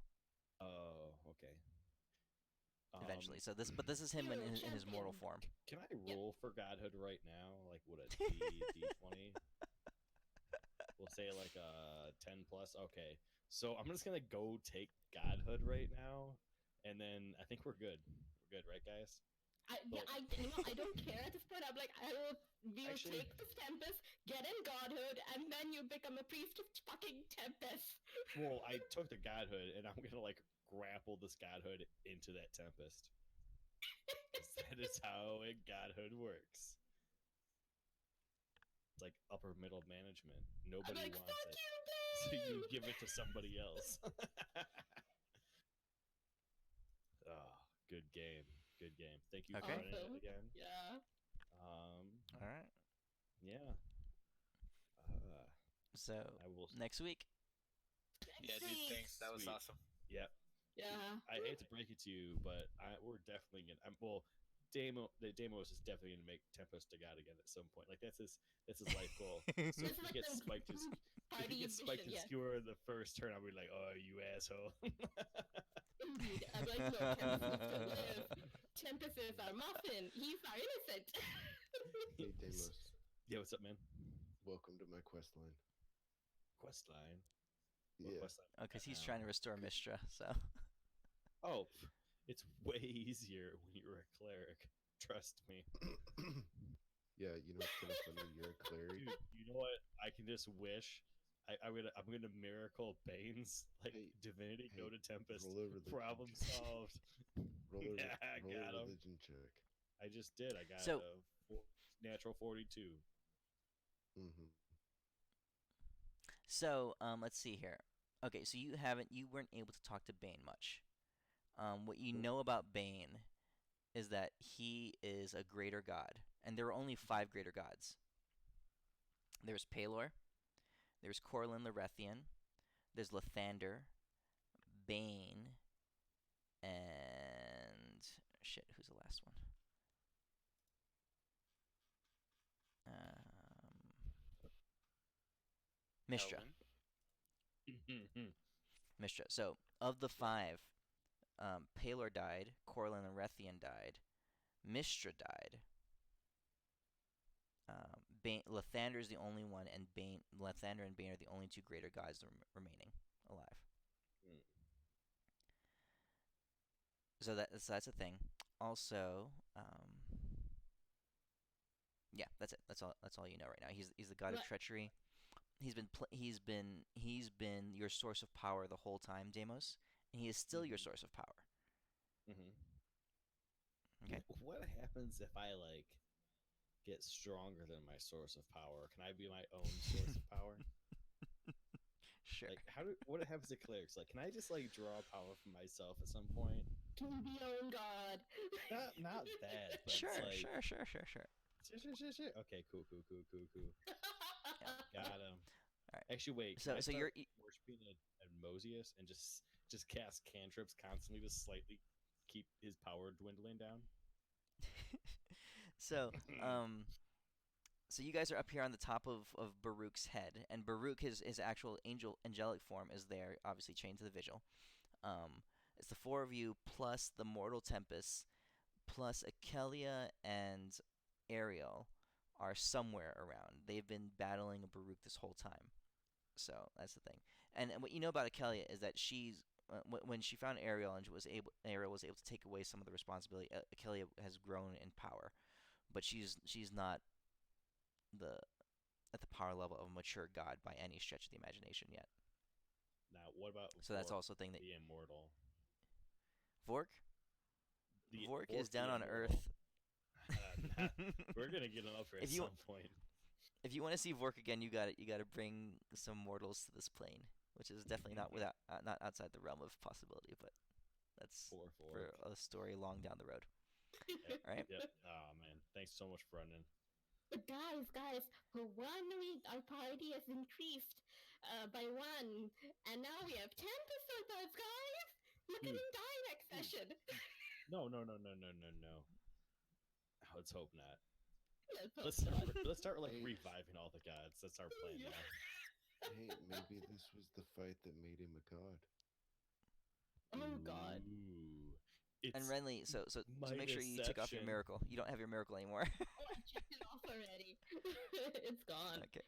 Oh, okay. eventually, Um, so this is him Hero in his mortal champion. form. can I Yep. roll for Godhood right now? Like, would a D20? We'll say like a 10 plus. Okay. So I'm just gonna go take Godhood right now, and then I think we're good. We're good, right, guys? I don't care at this point. I'm like, we will Actually- take this Tempest, get in godhood, and then you become a priest of fucking Tempest. Well, I took the Godhood, and I'm gonna like grapple this Godhood into that Tempest. 'Cause that is how a Godhood works. It's like upper middle management. I'm Nobody like, wants fuck it, you, so babe! you give it to somebody else. Oh, good game. Good game. Thank you for Okay. running it Awesome. again. Yeah. All right. Yeah. Uh, So I will. next week. Yeah, dude, thanks. That was Sweet. awesome. Yep. Yeah. I hate to break it to you, but we're definitely gonna. Deimos is definitely gonna make Tempest a god again at some point. Like that's his life goal. So if This is he like gets the spiked his if he party gets spiked edition, his yeah. skewer in the first turn, I'll be like, oh, you asshole. Indeed. I'm like, no, Tempest needs to live. Tempest is our muffin. He's our innocent. Hey, Deimos. Yeah, what's up, man? Welcome to my quest line. Quest line. What Yeah. quest line? Oh, because he's Now. trying to restore Mistra. So Oh, it's way easier when you're a cleric. Trust me. Yeah, you know it's kind of funny. You're a cleric. Dude, you know what? I can just wish. I'm gonna miracle Bane's like Hey, divinity go hey, to Tempest. roll a religion Problem check. solved. Roll a, Yeah, I roll got a 'em. religion check. I just did. I got So- a natural 42. Mm-hmm. so let's see here. Okay, so you weren't able to talk to Bane much. What you know about Bane is that he is a greater god, and there are only 5 greater gods. There's Palor, there's Corlin Larethian, there's Lathander, Bane, and shit, who's the last one? Mistra. Elvin? Mistra. So of the 5, Palor died, Corlin Larethian died, Mistra died. Lathander is the only one, and Lathander and Bane are the only 2 greater gods remaining alive. Mm. So that's a thing. Also, yeah, that's it. That's all you know right now. He's the god of What? treachery. He's been your source of power the whole time, Deimos, and he is still your source of power. Mm-hmm. Okay. What happens if I like get stronger than my source of power? Can I be my own source of power? Sure. Like, what happens to clerics? Like, can I just like draw power from myself at some point? Can you be your own god? Not that, but Sure. it's like, Sure. Sure. Okay, cool. Got him. Alright. Actually, wait. So- Can I so start you're- worshiping a Mosius and just cast cantrips constantly to slightly keep his power dwindling down? So, so you guys are up here on the top of Baruch's head, and Baruch, his actual angelic form, is there, obviously chained to the vigil. It's the 4 of you plus the mortal Tempest, plus Akelia and Ariel are somewhere around. They've been battling Baruch this whole time. So that's the thing. And what you know about Akelia is that she's when she found Ariel and Ariel was able to take away some of the responsibility. Akelia has grown in power, but she's not at the power level of a mature god by any stretch of the imagination yet. Now, what about So that's Vork, also a thing that the immortal? Vork Vork is the down on immortal. Earth. We're gonna get him up here If at you- some point. If you want to see Vork again, you got to bring some mortals to this plane. which is definitely not not outside the realm of possibility, but that's 4-4. for a story long down the road. Yep. All right. Yep. Oh man, thanks so much for running. But guys, for 1 week our party has increased by 1, and now we have 10 with us, guys. Look at him die next session. No. Let's hope not. Let's hope not. Let's start like reviving all the gods. That's our plan Yeah. now. Hey, maybe this was the fight that made him a god. Oh God. Ooh. And It's Renly, so make sure you took off your deception. miracle. You don't have your miracle anymore. Oh, I checked it off already. It's gone. Okay.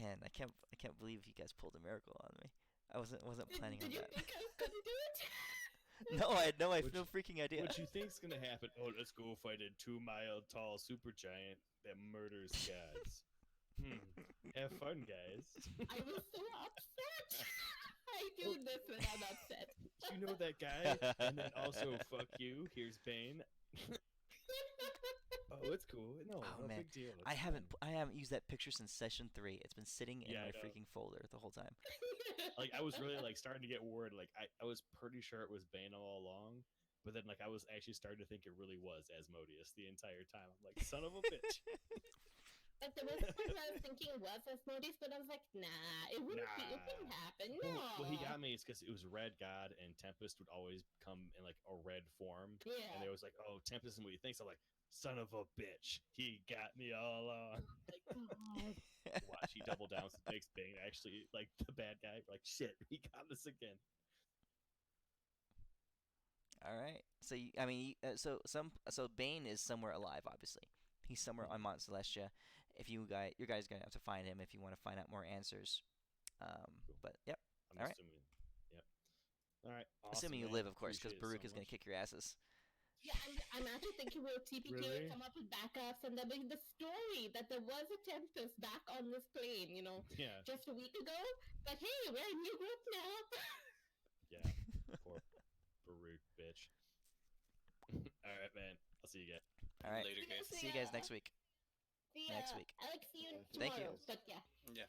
Man, I can't believe you guys pulled a miracle on me. I wasn't planning Did on you that. think I was gonna do it? No, I had no What no freaking idea. What you think's gonna happen? Oh, let's go fight a 2-mile tall super giant that murders gods. Have fun, guys. I was so upset. I do this when I'm upset. You know that guy, and then also fuck you. Here's Bane. Oh, it's cool. No, Oh, no man. big deal. I It's haven't fine. I haven't used that picture since session 3. It's been sitting in Yeah, I my know. freaking folder the whole time. Like I was really like starting to get worried. Like I was pretty sure it was Bane all along, but then like I was actually starting to think it really was Asmodeus the entire time. I'm like, son of a bitch. But there was a point where I was thinking it was Asmodeus, but I was like, nah, it wouldn't be. It wouldn't Nah. happen. No. Well, he got me is because it was Red God, and Tempest would always come in like a red form, and Yeah. they was like, "Oh, Tempest isn't what he thinks." I'm like, "Son of a bitch, he got me all along." Like, God. Watch, he double downs and makes Bane actually like the bad guy. Like, shit, he got us again. All right. So so Bane is somewhere alive, obviously. He's somewhere on Mount Celestia. If you guys gonna have to find him if you want to find out more answers. Cool. But yep. I'm All right. assuming. Yep. All right. Awesome, Assuming you man. live, of course, because Appreciate Baruch it so is gonna much. kick your asses. Yeah, I'm actually thinking we'll TPK, Really? come up with backups, and there'll be the story that there was a Tempest back on this plane, Yeah. just a week ago. But hey, we're a new group now. Yeah. Poor Baruch, bitch. All right, man. I'll see you guys. All right. Later, guys. See you guys next week. See Next ya. week. I'll see you Thank tomorrow. you. But yeah. Yeah.